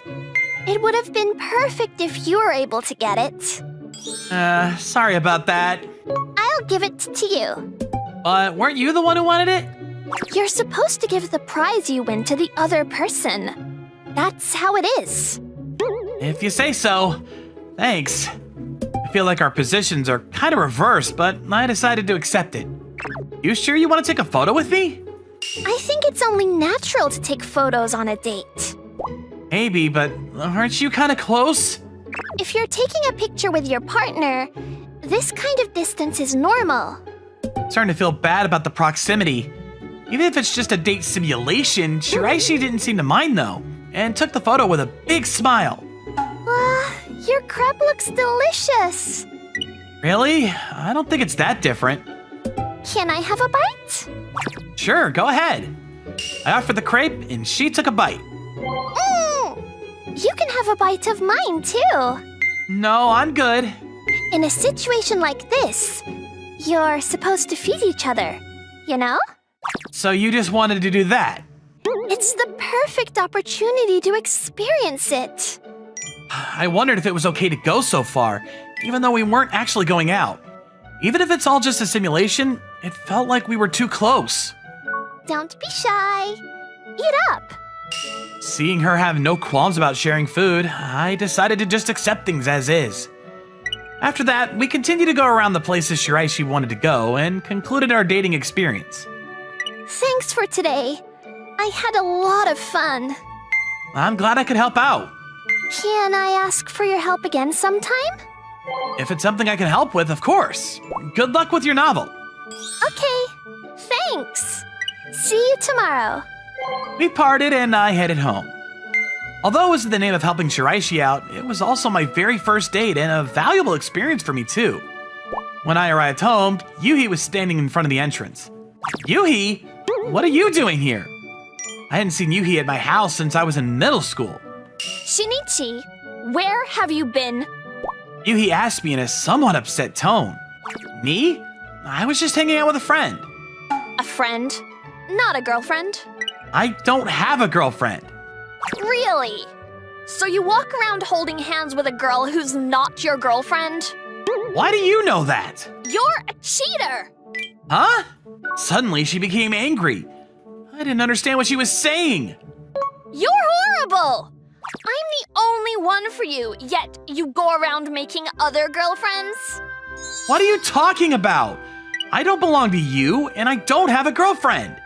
Speaker 6: It would have been perfect if you were able to get it.
Speaker 5: Sorry about that.
Speaker 6: I'll give it to you.
Speaker 5: But weren't you the one who wanted it?
Speaker 6: You're supposed to give the prize you win to the other person. That's how it is.
Speaker 5: If you say so. Thanks. I feel like our positions are kind of reversed, but I decided to accept it. You sure you want to take a photo with me?
Speaker 6: I think it's only natural to take photos on a date.
Speaker 5: Maybe, but aren't you kind of close?
Speaker 6: If you're taking a picture with your partner, this kind of distance is normal.
Speaker 5: I'm starting to feel bad about the proximity. Even if it's just a date simulation, Shiraishi didn't seem to mind though, and took the photo with a big smile.
Speaker 6: Your crepe looks delicious.
Speaker 5: Really? I don't think it's that different.
Speaker 6: Can I have a bite?
Speaker 5: Sure, go ahead. I offered the crepe, and she took a bite.
Speaker 6: You can have a bite of mine, too.
Speaker 5: No, I'm good.
Speaker 6: In a situation like this, you're supposed to feed each other, you know?
Speaker 5: So you just wanted to do that?
Speaker 6: It's the perfect opportunity to experience it.
Speaker 5: I wondered if it was okay to go so far, even though we weren't actually going out. Even if it's all just a simulation, it felt like we were too close.
Speaker 6: Don't be shy. Eat up.
Speaker 5: Seeing her have no qualms about sharing food, I decided to just accept things as is. After that, we continued to go around the places Shiraishi wanted to go and concluded our dating experience.
Speaker 6: Thanks for today. I had a lot of fun.
Speaker 5: I'm glad I could help out.
Speaker 6: Can I ask for your help again sometime?
Speaker 5: If it's something I can help with, of course. Good luck with your novel.
Speaker 6: Okay, thanks. See you tomorrow.
Speaker 5: We parted and I headed home. Although it was in the name of helping Shiraishi out, it was also my very first date and a valuable experience for me too. When I arrived home, Yuhi was standing in front of the entrance. Yuhi? What are you doing here? I hadn't seen Yuhi at my house since I was in middle school.
Speaker 6: Shinichi, where have you been?
Speaker 5: Yuhi asked me in a somewhat upset tone. Me? I was just hanging out with a friend.
Speaker 6: A friend, not a girlfriend.
Speaker 5: I don't have a girlfriend.
Speaker 6: Really? So you walk around holding hands with a girl who's not your girlfriend?
Speaker 5: Why do you know that?
Speaker 6: You're a cheater!
Speaker 5: Huh? Suddenly she became angry. I didn't understand what she was saying.
Speaker 6: You're horrible! I'm the only one for you, yet you go around making other girlfriends?
Speaker 5: What are you talking about? I don't belong to you, and I don't have a girlfriend.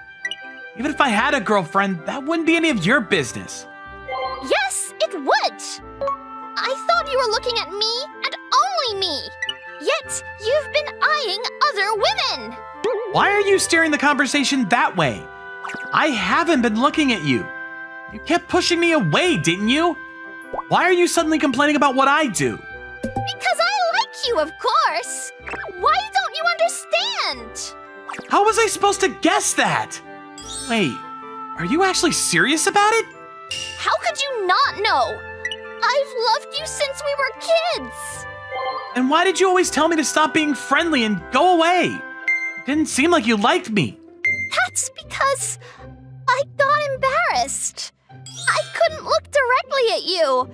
Speaker 5: Even if I had a girlfriend, that wouldn't be any of your business.
Speaker 6: Yes, it would! I thought you were looking at me and only me. Yet you've been eyeing other women.
Speaker 5: Why are you steering the conversation that way? I haven't been looking at you. You kept pushing me away, didn't you? Why are you suddenly complaining about what I do?
Speaker 6: Because I like you, of course. Why don't you understand?
Speaker 5: How was I supposed to guess that? Wait, are you actually serious about it?
Speaker 6: How could you not know? I've loved you since we were kids.
Speaker 5: And why did you always tell me to stop being friendly and go away? It didn't seem like you liked me.
Speaker 6: That's because I got embarrassed. I couldn't look directly at you.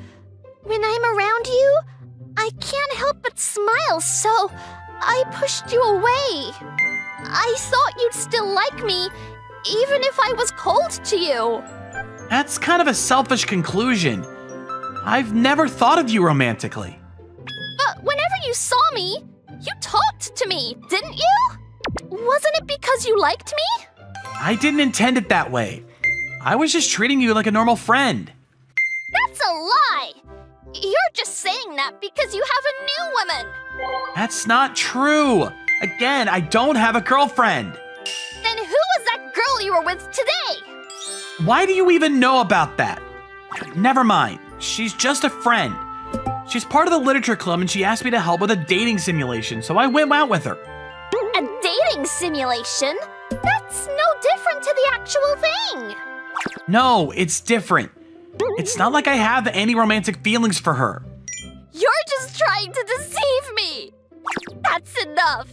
Speaker 6: When I'm around you, I can't help but smile, so I pushed you away. I thought you'd still like me, even if I was cold to you.
Speaker 5: That's kind of a selfish conclusion. I've never thought of you romantically.
Speaker 6: But whenever you saw me, you talked to me, didn't you? Wasn't it because you liked me?
Speaker 5: I didn't intend it that way. I was just treating you like a normal friend.
Speaker 6: That's a lie! You're just saying that because you have a new woman.
Speaker 5: That's not true. Again, I don't have a girlfriend.
Speaker 6: Then who was that girl you were with today?
Speaker 5: Why do you even know about that? Never mind. She's just a friend. She's part of the literature club and she asked me to help with a dating simulation, so I went out with her.
Speaker 6: A dating simulation? That's no different to the actual thing.
Speaker 5: No, it's different. It's not like I have any romantic feelings for her.
Speaker 6: You're just trying to deceive me. That's enough.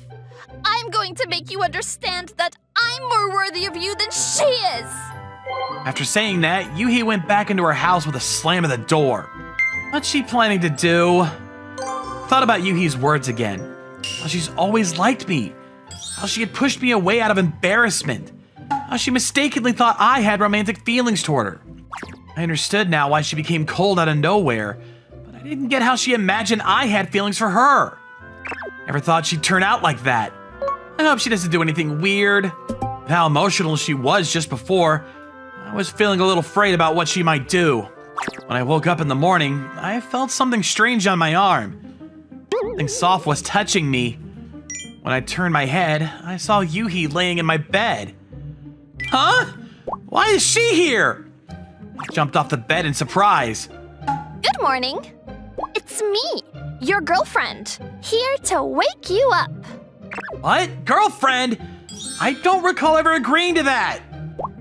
Speaker 6: I'm going to make you understand that I'm more worthy of you than she is.
Speaker 5: After saying that, Yuhi went back into her house with a slam of the door. What's she planning to do? Thought about Yuhi's words again. How she's always liked me. How she had pushed me away out of embarrassment. How she mistakenly thought I had romantic feelings toward her. I understood now why she became cold out of nowhere, but I didn't get how she imagined I had feelings for her. Never thought she'd turn out like that. I hope she doesn't do anything weird. With how emotional she was just before, I was feeling a little afraid about what she might do. When I woke up in the morning, I felt something strange on my arm. Something soft was touching me. When I turned my head, I saw Yuhi laying in my bed. Huh? Why is she here? I jumped off the bed in surprise.
Speaker 6: Good morning. It's me, your girlfriend, here to wake you up.
Speaker 5: What? Girlfriend? I don't recall ever agreeing to that.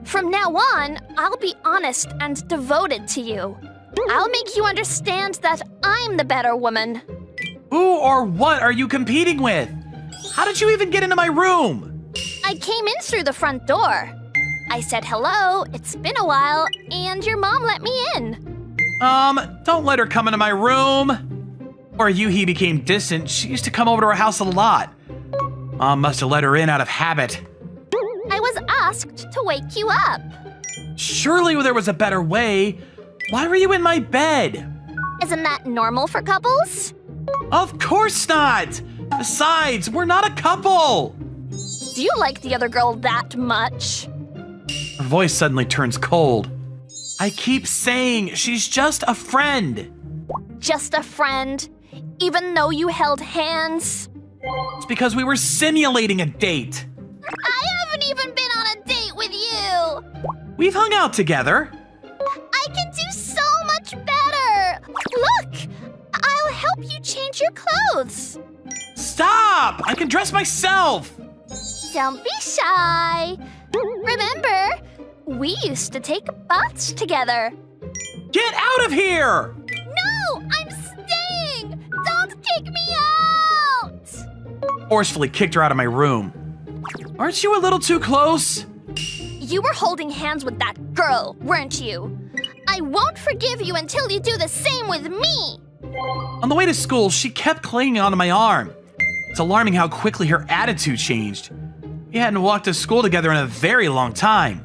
Speaker 6: From now on, I'll be honest and devoted to you. I'll make you understand that I'm the better woman.
Speaker 5: Who or what are you competing with? How did you even get into my room?
Speaker 6: I came in through the front door. I said hello, it's been a while, and your mom let me in.
Speaker 5: Don't let her come into my room. Before Yuhi became distant, she used to come over to our house a lot. Mom must have let her in out of habit.
Speaker 6: I was asked to wake you up.
Speaker 5: Surely there was a better way. Why were you in my bed?
Speaker 6: Isn't that normal for couples?
Speaker 5: Of course not! Besides, we're not a couple!
Speaker 6: Do you like the other girl that much?
Speaker 5: Her voice suddenly turns cold. I keep saying she's just a friend.
Speaker 6: Just a friend? Even though you held hands?
Speaker 5: It's because we were simulating a date.
Speaker 6: I haven't even been on a date with you!
Speaker 5: We've hung out together.
Speaker 6: I can do so much better! Look! I'll help you change your clothes.
Speaker 5: Stop! I can dress myself!
Speaker 6: Don't be shy. Remember, we used to take baths together.
Speaker 5: Get out of here!
Speaker 6: No, I'm staying! Don't kick me out!
Speaker 5: Forcefully kicked her out of my room. Aren't you a little too close?
Speaker 6: You were holding hands with that girl, weren't you? I won't forgive you until you do the same with me.
Speaker 5: On the way to school, she kept clinging onto my arm. It's alarming how quickly her attitude changed. We hadn't walked to school together in a very long time.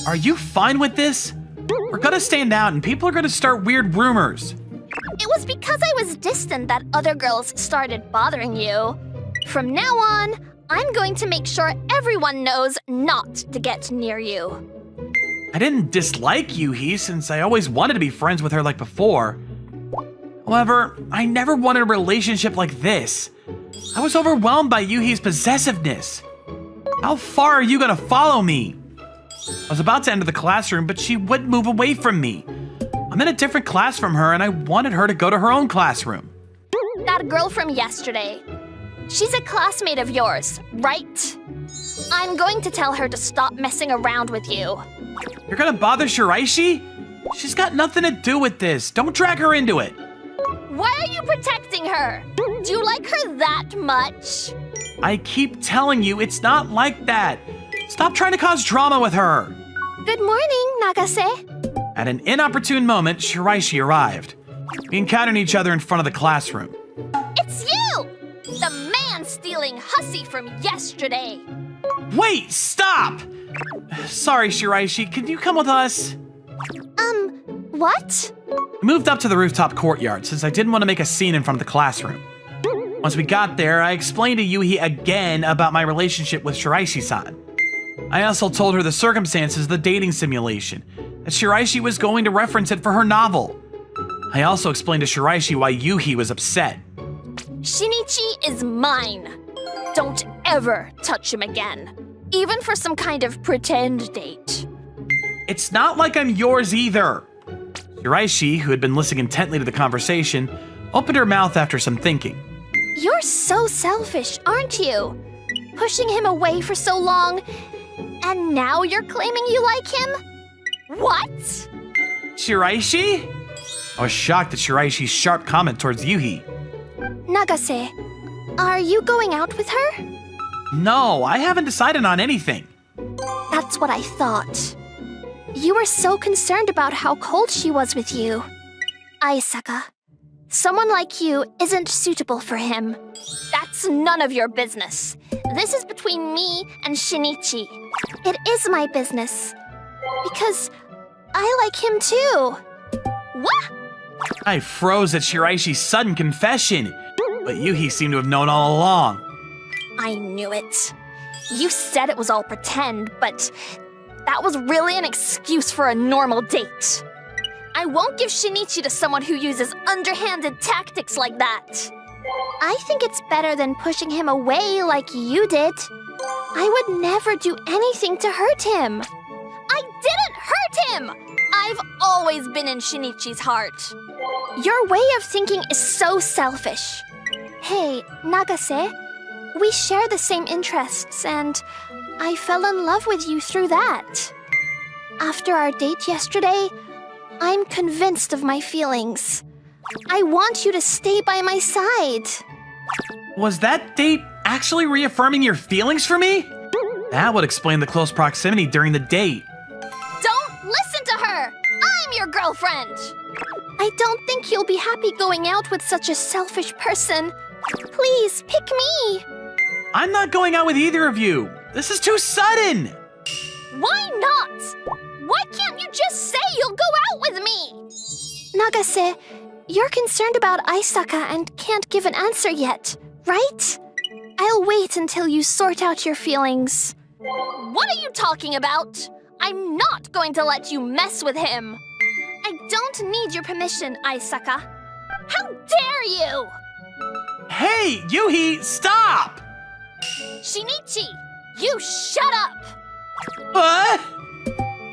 Speaker 5: Are you fine with this? We're gonna stand out and people are gonna start weird rumors.
Speaker 6: It was because I was distant that other girls started bothering you. From now on, I'm going to make sure everyone knows not to get near you.
Speaker 5: I didn't dislike Yuhi since I always wanted to be friends with her like before. However, I never wanted a relationship like this. I was overwhelmed by Yuhi's possessiveness. How far are you gonna follow me? I was about to enter the classroom, but she wouldn't move away from me. I'm in a different class from her, and I wanted her to go to her own classroom.
Speaker 6: That girl from yesterday. She's a classmate of yours, right? I'm going to tell her to stop messing around with you.
Speaker 5: You're gonna bother Shiraishi? She's got nothing to do with this. Don't drag her into it.
Speaker 6: Why are you protecting her? Do you like her that much?
Speaker 5: I keep telling you it's not like that. Stop trying to cause drama with her.
Speaker 6: Good morning, Nagase.
Speaker 5: At an inopportune moment, Shiraishi arrived. We encountered each other in front of the classroom.
Speaker 6: It's you! The man stealing hussy from yesterday.
Speaker 5: Wait, stop! Sorry, Shiraishi, can you come with us?
Speaker 6: What?
Speaker 5: We moved up to the rooftop courtyard since I didn't want to make a scene in front of the classroom. Once we got there, I explained to Yuhi again about my relationship with Shiraishi-san. I also told her the circumstances of the dating simulation, that Shiraishi was going to reference it for her novel. I also explained to Shiraishi why Yuhi was upset.
Speaker 6: Shinichi is mine. Don't ever touch him again, even for some kind of pretend date.
Speaker 5: It's not like I'm yours either. Shiraishi, who had been listening intently to the conversation, opened her mouth after some thinking.
Speaker 6: You're so selfish, aren't you? Pushing him away for so long, and now you're claiming you like him? What?
Speaker 5: Shiraishi? I was shocked at Shiraishi's sharp comment towards Yuhi.
Speaker 6: Nagase, are you going out with her?
Speaker 5: No, I haven't decided on anything.
Speaker 6: That's what I thought. You were so concerned about how cold she was with you. Aisaka, someone like you isn't suitable for him. That's none of your business. This is between me and Shinichi. It is my business. Because I like him too. What?
Speaker 5: I froze at Shiraishi's sudden confession, but Yuhi seemed to have known all along.
Speaker 6: I knew it. You said it was all pretend, but that was really an excuse for a normal date. I won't give Shinichi to someone who uses underhanded tactics like that. I think it's better than pushing him away like you did. I would never do anything to hurt him. I didn't hurt him! I've always been in Shinichi's heart. Your way of thinking is so selfish. Hey, Nagase, we share the same interests, and I fell in love with you through that. After our date yesterday, I'm convinced of my feelings. I want you to stay by my side.
Speaker 5: Was that date actually reaffirming your feelings for me? That would explain the close proximity during the date.
Speaker 6: Don't listen to her! I'm your girlfriend! I don't think you'll be happy going out with such a selfish person. Please, pick me!
Speaker 5: I'm not going out with either of you. This is too sudden!
Speaker 6: Why not? Why can't you just say you'll go out with me? Nagase, you're concerned about Aisaka and can't give an answer yet, right? I'll wait until you sort out your feelings. What are you talking about? I'm not going to let you mess with him. I don't need your permission, Aisaka. How dare you!
Speaker 5: Hey, Yuhi, stop!
Speaker 6: Shinichi, you shut up!
Speaker 5: What?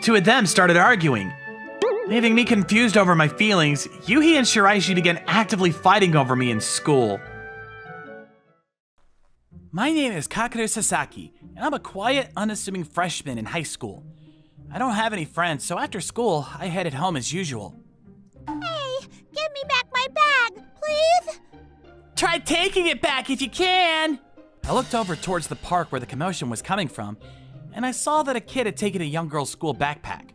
Speaker 5: Two of them started arguing. Leaving me confused over my feelings, Yuhi and Shiraishi began actively fighting over me in school. My name is Kakeru Sasaki, and I'm a quiet, unassuming freshman in high school. I don't have any friends, so after school, I headed home as usual.
Speaker 4: Hey, give me back my bag, please?
Speaker 5: Try taking it back if you can! I looked over towards the park where the commotion was coming from, and I saw that a kid had taken a young girl's school backpack.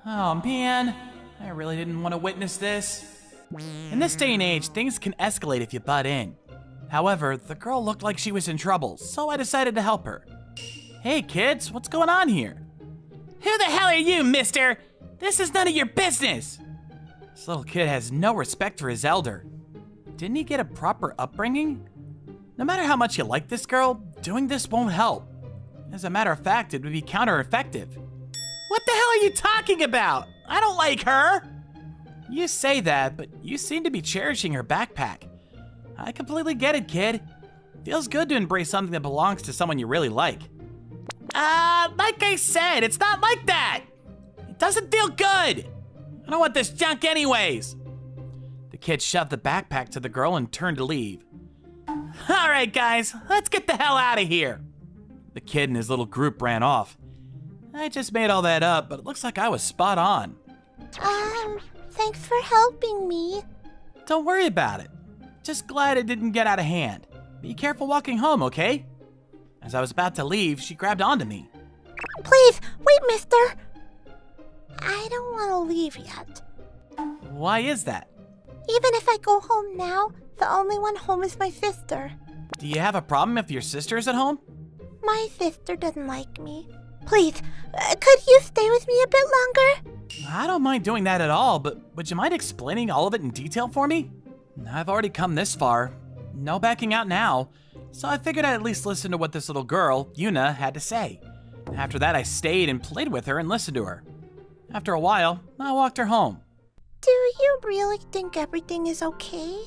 Speaker 5: Oh man, I really didn't want to witness this. In this day and age, things can escalate if you butt in. However, the girl looked like she was in trouble, so I decided to help her. Hey kids, what's going on here? Who the hell are you, mister? This is none of your business! This little kid has no respect for his elder. Didn't he get a proper upbringing? No matter how much you like this girl, doing this won't help. As a matter of fact, it would be counter-effective. What the hell are you talking about? I don't like her! You say that, but you seem to be cherishing her backpack. I completely get it, kid. Feels good to embrace something that belongs to someone you really like. Like I said, it's not like that! It doesn't feel good! I don't want this junk anyways! The kid shoved the backpack to the girl and turned to leave. Alright guys, let's get the hell out of here! The kid and his little group ran off. I just made all that up, but it looks like I was spot on.
Speaker 4: Thanks for helping me.
Speaker 5: Don't worry about it. Just glad it didn't get out of hand. Be careful walking home, okay? As I was about to leave, she grabbed onto me.
Speaker 4: Please, wait, mister. I don't want to leave yet.
Speaker 5: Why is that?
Speaker 4: Even if I go home now, the only one home is my sister.
Speaker 5: Do you have a problem if your sister is at home?
Speaker 4: My sister doesn't like me. Please, could you stay with me a bit longer?
Speaker 5: I don't mind doing that at all, but would you mind explaining all of it in detail for me? I've already come this far. No backing out now. So I figured I'd at least listen to what this little girl, Yuna, had to say. After that, I stayed and played with her and listened to her. After a while, I walked her home.
Speaker 4: Do you really think everything is okay?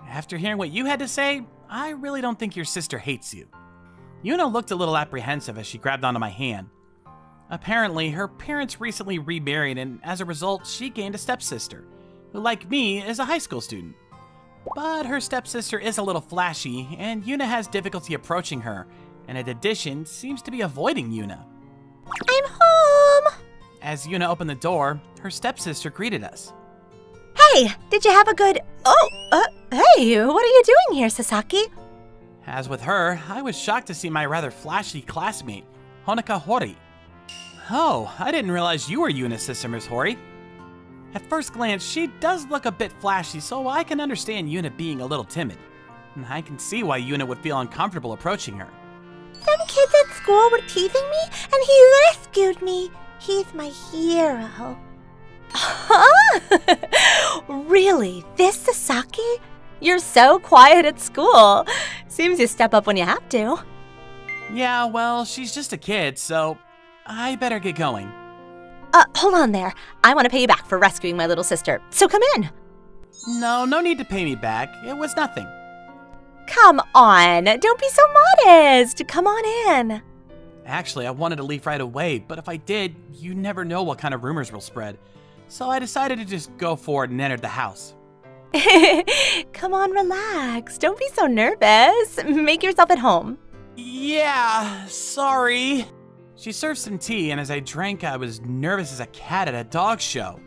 Speaker 5: After hearing what you had to say, I really don't think your sister hates you. Yuna looked a little apprehensive as she grabbed onto my hand. Apparently, her parents recently remarried, and as a result, she gained a stepsister, who, like me, is a high school student. But her stepsister is a little flashy, and Yuna has difficulty approaching her, and in addition, seems to be avoiding Yuna.
Speaker 4: I'm home!
Speaker 5: As Yuna opened the door, her stepsister greeted us.
Speaker 7: Hey, did you have a good... hey, what are you doing here, Sasaki?
Speaker 5: As with her, I was shocked to see my rather flashy classmate, Honoka Hori. Oh, I didn't realize you were Yuna's sister, Miss Hori. At first glance, she does look a bit flashy, so I can understand Yuna being a little timid. And I can see why Yuna would feel uncomfortable approaching her.
Speaker 4: Some kids at school were teasing me, and he rescued me. He's my hero.
Speaker 7: Huh? Really? This Sasaki? You're so quiet at school. Seems you step up when you have to.
Speaker 5: Yeah, well, she's just a kid, so I better get going.
Speaker 7: Hold on there. I want to pay you back for rescuing my little sister, so come in.
Speaker 5: No need to pay me back. It was nothing.
Speaker 7: Come on, don't be so modest. Come on in.
Speaker 5: Actually, I wanted to leave right away, but if I did, you never know what kind of rumors will spread. So I decided to just go for it and entered the house.
Speaker 7: Come on, relax. Don't be so nervous. Make yourself at home.
Speaker 5: Yeah, sorry. She served some tea, and as I drank, I was nervous as a cat at a dog show.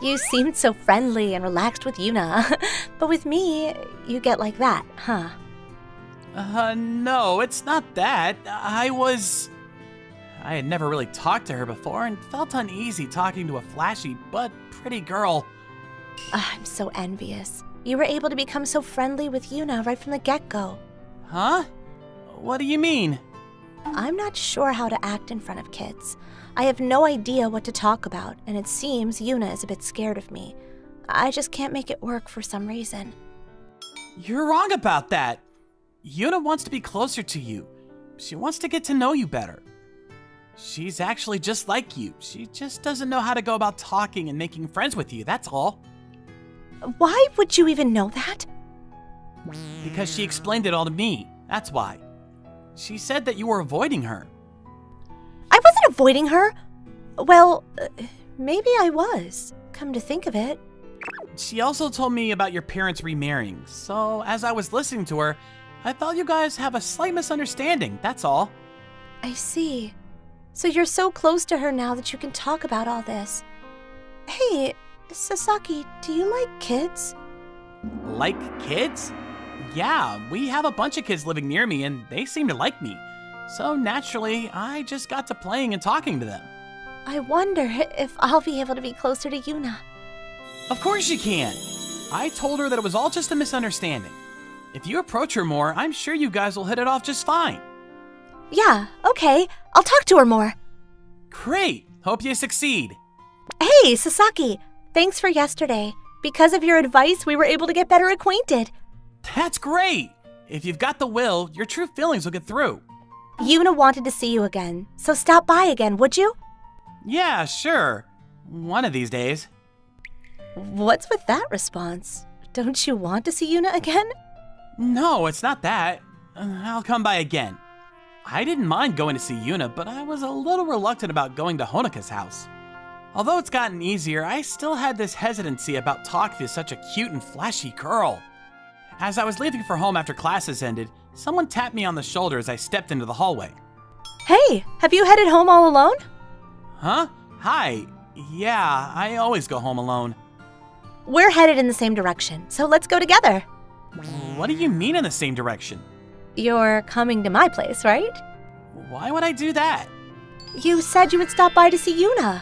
Speaker 7: You seemed so friendly and relaxed with Yuna, but with me, you get like that, huh?
Speaker 5: No, it's not that. I had never really talked to her before and felt uneasy talking to a flashy but pretty girl.
Speaker 7: I'm so envious. You were able to become so friendly with Yuna right from the get-go.
Speaker 5: Huh? What do you mean?
Speaker 7: I'm not sure how to act in front of kids. I have no idea what to talk about, and it seems Yuna is a bit scared of me. I just can't make it work for some reason.
Speaker 5: You're wrong about that. Yuna wants to be closer to you. She wants to get to know you better. She's actually just like you. She just doesn't know how to go about talking and making friends with you, that's all.
Speaker 7: Why would you even know that?
Speaker 5: Because she explained it all to me, that's why. She said that you were avoiding her.
Speaker 7: I wasn't avoiding her. Well, maybe I was, come to think of it.
Speaker 5: She also told me about your parents remarrying, so as I was listening to her, I thought you guys have a slight misunderstanding, that's all.
Speaker 7: I see. So you're so close to her now that you can talk about all this. Hey, Sasaki, do you like kids?
Speaker 5: Like kids? Yeah, we have a bunch of kids living near me and they seem to like me. So naturally, I just got to playing and talking to them.
Speaker 7: I wonder if I'll be able to be closer to Yuna.
Speaker 5: Of course you can. I told her that it was all just a misunderstanding. If you approach her more, I'm sure you guys will hit it off just fine.
Speaker 7: Yeah, okay. I'll talk to her more.
Speaker 5: Great. Hope you succeed.
Speaker 7: Hey, Sasaki. Thanks for yesterday. Because of your advice, we were able to get better acquainted.
Speaker 5: That's great. If you've got the will, your true feelings will get through.
Speaker 7: Yuna wanted to see you again, so stop by again, would you?
Speaker 5: Yeah, sure. One of these days.
Speaker 7: What's with that response? Don't you want to see Yuna again?
Speaker 5: No, it's not that. I'll come by again. I didn't mind going to see Yuna, but I was a little reluctant about going to Honoka's house. Although it's gotten easier, I still had this hesitancy about talking to such a cute and flashy girl. As I was leaving for home after classes ended, someone tapped me on the shoulder as I stepped into the hallway.
Speaker 7: Hey, have you headed home all alone?
Speaker 5: Huh? Hi. Yeah, I always go home alone.
Speaker 7: We're headed in the same direction, so let's go together.
Speaker 5: What do you mean in the same direction?
Speaker 7: You're coming to my place, right?
Speaker 5: Why would I do that?
Speaker 7: You said you would stop by to see Yuna.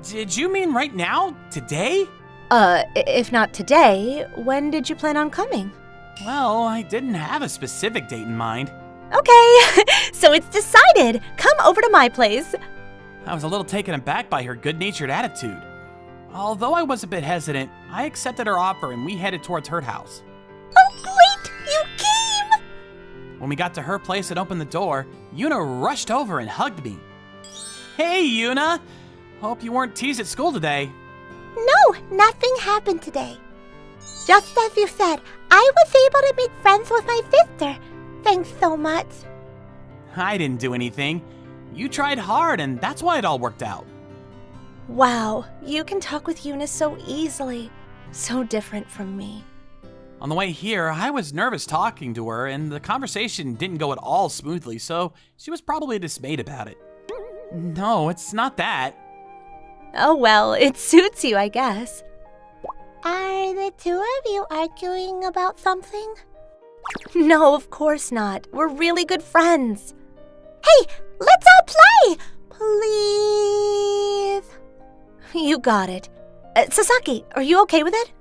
Speaker 5: Did you mean right now? Today?
Speaker 7: If not today, when did you plan on coming?
Speaker 5: Well, I didn't have a specific date in mind.
Speaker 7: Okay, so it's decided. Come over to my place.
Speaker 5: I was a little taken aback by her good-natured attitude. Although I was a bit hesitant, I accepted her offer and we headed towards her house.
Speaker 7: Oh, great! You came!
Speaker 5: When we got to her place and opened the door, Yuna rushed over and hugged me. Hey, Yuna! Hope you weren't teased at school today.
Speaker 4: No, nothing happened today. Just as you said, I was able to make friends with my sister. Thanks so much.
Speaker 5: I didn't do anything. You tried hard and that's why it all worked out.
Speaker 7: Wow, you can talk with Yuna so easily. So different from me.
Speaker 5: On the way here, I was nervous talking to her and the conversation didn't go at all smoothly, so she was probably dismayed about it. No, it's not that.
Speaker 7: Oh well, it suits you, I guess.
Speaker 4: Are the two of you arguing about something?
Speaker 7: No, of course not. We're really good friends.
Speaker 4: Hey, let's all play! Please.
Speaker 7: You got it. Sasaki, are you okay with it?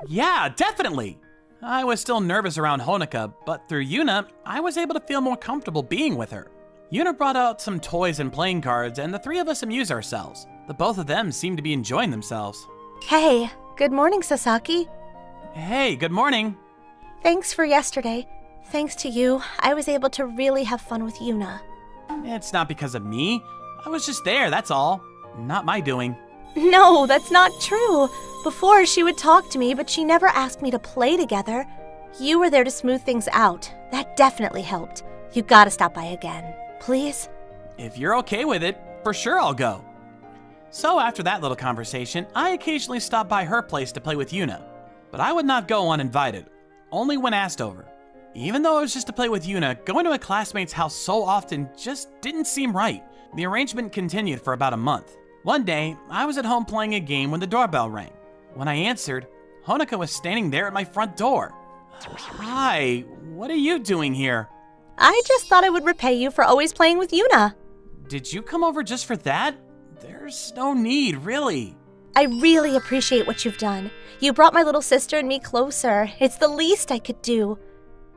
Speaker 5: Yeah, definitely. I was still nervous around Honoka, but through Yuna, I was able to feel more comfortable being with her. Yuna brought out some toys and playing cards, and the three of us amused ourselves. The both of them seemed to be enjoying themselves.
Speaker 7: Hey, good morning, Sasaki.
Speaker 5: Hey, good morning.
Speaker 7: Thanks for yesterday. Thanks to you, I was able to really have fun with Yuna.
Speaker 5: It's not because of me. I was just there, that's all. Not my doing.
Speaker 7: No, that's not true. Before, she would talk to me, but she never asked me to play together. You were there to smooth things out. That definitely helped. You gotta stop by again. Please?
Speaker 5: If you're okay with it, for sure I'll go. So after that little conversation, I occasionally stopped by her place to play with Yuna. But I would not go uninvited, only when asked over. Even though it was just to play with Yuna, going to a classmate's house so often just didn't seem right. The arrangement continued for about a month. One day, I was at home playing a game when the doorbell rang. When I answered, Honoka was standing there at my front door. Hi, what are you doing here?
Speaker 7: I just thought I would repay you for always playing with Yuna.
Speaker 5: Did you come over just for that? There's no need, really.
Speaker 7: I really appreciate what you've done. You brought my little sister and me closer. It's the least I could do.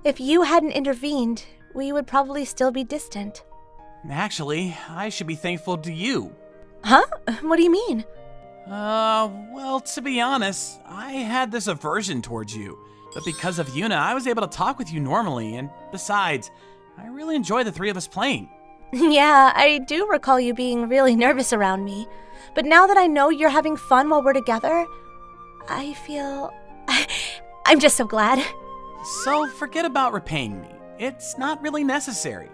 Speaker 7: If you hadn't intervened, we would probably still be distant.
Speaker 5: Actually, I should be thankful to you.
Speaker 7: Huh? What do you mean?
Speaker 5: Well, to be honest, I had this aversion towards you. But because of Yuna, I was able to talk with you normally, and besides, I really enjoy the three of us playing.
Speaker 7: Yeah, I do recall you being really nervous around me. But now that I know you're having fun while we're together, I feel... I'm just so glad.
Speaker 5: So forget about repaying me. It's not really necessary.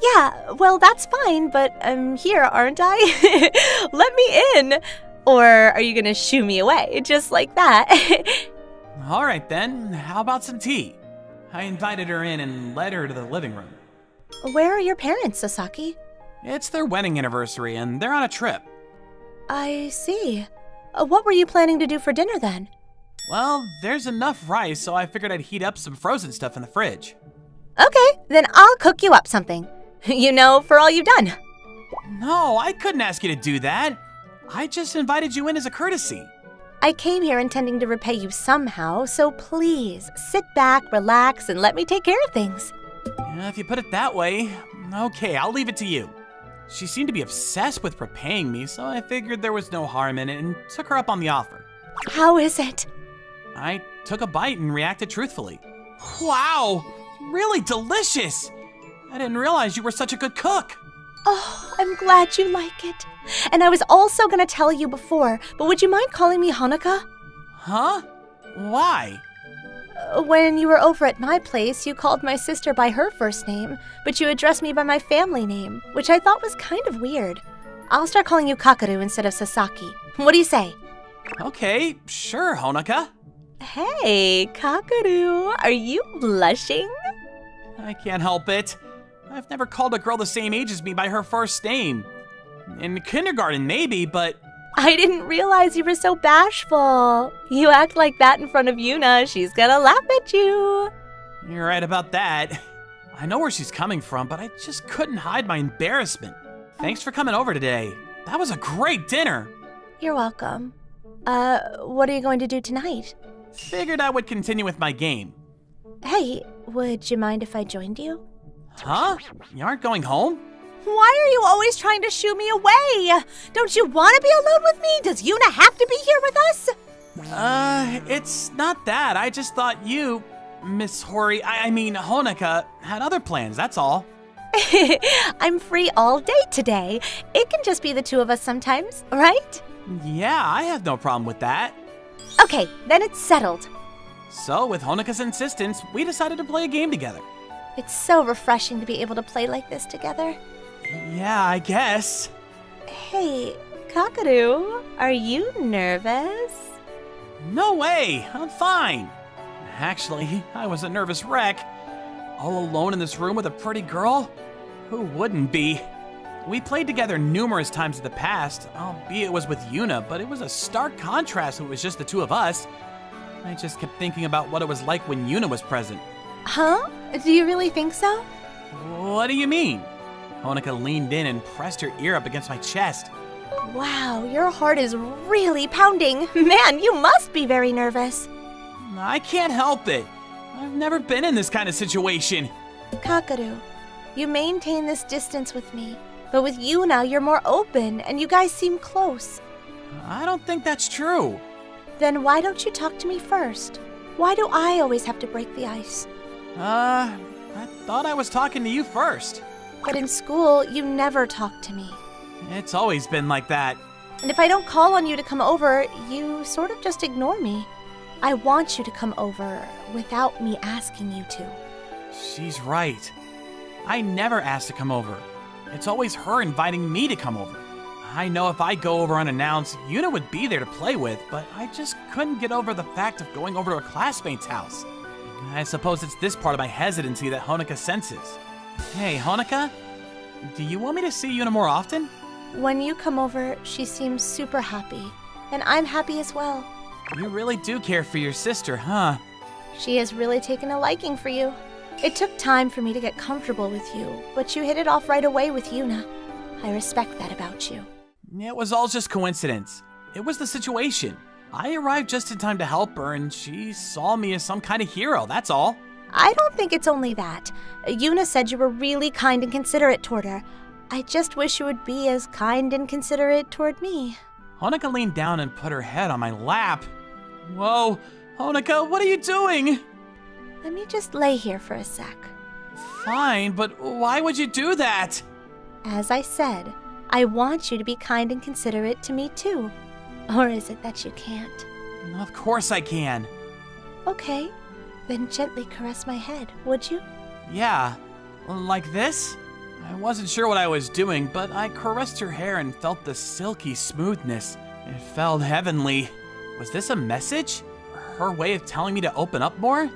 Speaker 7: Yeah, well, that's fine, but I'm here, aren't I? Let me in! Or are you gonna shoo me away, just like that?
Speaker 5: All right then, how about some tea? I invited her in and led her to the living room.
Speaker 7: Where are your parents, Sasaki?
Speaker 5: It's their wedding anniversary and they're on a trip.
Speaker 7: I see. What were you planning to do for dinner then?
Speaker 5: Well, there's enough rice, so I figured I'd heat up some frozen stuff in the fridge.
Speaker 7: Okay, then I'll cook you up something. You know, for all you've done.
Speaker 5: No, I couldn't ask you to do that. I just invited you in as a courtesy.
Speaker 7: I came here intending to repay you somehow, so please, sit back, relax, and let me take care of things.
Speaker 5: If you put it that way, okay, I'll leave it to you. She seemed to be obsessed with repaying me, so I figured there was no harm in it and took her up on the offer.
Speaker 7: How is it?
Speaker 5: I took a bite and reacted truthfully. Wow, really delicious! I didn't realize you were such a good cook.
Speaker 7: Oh, I'm glad you like it. And I was also gonna tell you before, but would you mind calling me Honoka?
Speaker 5: Huh? Why?
Speaker 7: When you were over at my place, you called my sister by her first name, but you addressed me by my family name, which I thought was kind of weird. I'll start calling you Kakaru instead of Sasaki. What do you say?
Speaker 5: Okay, sure, Honoka.
Speaker 7: Hey, Kakaru, are you blushing?
Speaker 5: I can't help it. I've never called a girl the same age as me by her first name. In kindergarten, maybe, but...
Speaker 7: I didn't realize you were so bashful. You act like that in front of Yuna, she's gonna laugh at you.
Speaker 5: You're right about that. I know where she's coming from, but I just couldn't hide my embarrassment. Thanks for coming over today. That was a great dinner.
Speaker 7: You're welcome. What are you going to do tonight?
Speaker 5: Figured I would continue with my game.
Speaker 7: Hey, would you mind if I joined you?
Speaker 5: Huh? You aren't going home?
Speaker 7: Why are you always trying to shoo me away? Don't you want to be alone with me? Does Yuna have to be here with us?
Speaker 5: It's not that. I just thought you, Miss Hori, I mean Honoka, had other plans, that's all.
Speaker 7: I'm free all day today. It can just be the two of us sometimes, right?
Speaker 5: Yeah, I have no problem with that.
Speaker 7: Okay, then it's settled.
Speaker 5: So, with Honoka's insistence, we decided to play a game together.
Speaker 7: It's so refreshing to be able to play like this together.
Speaker 5: Yeah, I guess.
Speaker 7: Hey, Kakaru, are you nervous?
Speaker 5: No way, I'm fine. Actually, I was a nervous wreck. All alone in this room with a pretty girl? Who wouldn't be? We played together numerous times in the past, albeit it was with Yuna, but it was a stark contrast when it was just the two of us. I just kept thinking about what it was like when Yuna was present.
Speaker 7: Huh? Do you really think so?
Speaker 5: What do you mean? Honoka leaned in and pressed her ear up against my chest.
Speaker 7: Wow, your heart is really pounding. Man, you must be very nervous.
Speaker 5: I can't help it. I've never been in this kind of situation.
Speaker 7: Kakaru, you maintain this distance with me, but with Yuna, you're more open, and you guys seem close.
Speaker 5: I don't think that's true.
Speaker 7: Then why don't you talk to me first? Why do I always have to break the ice?
Speaker 5: I thought I was talking to you first.
Speaker 7: But in school, you never talk to me.
Speaker 5: It's always been like that.
Speaker 7: And if I don't call on you to come over, you sort of just ignore me. I want you to come over without me asking you to.
Speaker 5: She's right. I never asked to come over. It's always her inviting me to come over. I know if I go over unannounced, Yuna would be there to play with, but I just couldn't get over the fact of going over to a classmate's house. I suppose it's this part of my hesitancy that Honoka senses. Hey, Honoka, do you want me to see Yuna more often?
Speaker 7: When you come over, she seems super happy, and I'm happy as well.
Speaker 5: You really do care for your sister, huh?
Speaker 7: She has really taken a liking for you. It took time for me to get comfortable with you, but you hit it off right away with Yuna. I respect that about you.
Speaker 5: It was all just coincidence. It was the situation. I arrived just in time to help her, and she saw me as some kind of hero, that's all.
Speaker 7: I don't think it's only that. Yuna said you were really kind and considerate toward her. I just wish you would be as kind and considerate toward me.
Speaker 5: Honoka leaned down and put her head on my lap. Whoa, Honoka, what are you doing?
Speaker 7: Let me just lay here for a sec.
Speaker 5: Fine, but why would you do that?
Speaker 7: As I said, I want you to be kind and considerate to me too. Or is it that you can't?
Speaker 5: Of course I can.
Speaker 7: Okay, then gently caress my head, would you?
Speaker 5: Yeah, like this? I wasn't sure what I was doing, but I caressed her hair and felt the silky smoothness. It felt heavenly. Was this a message? Her way of telling me to open up more?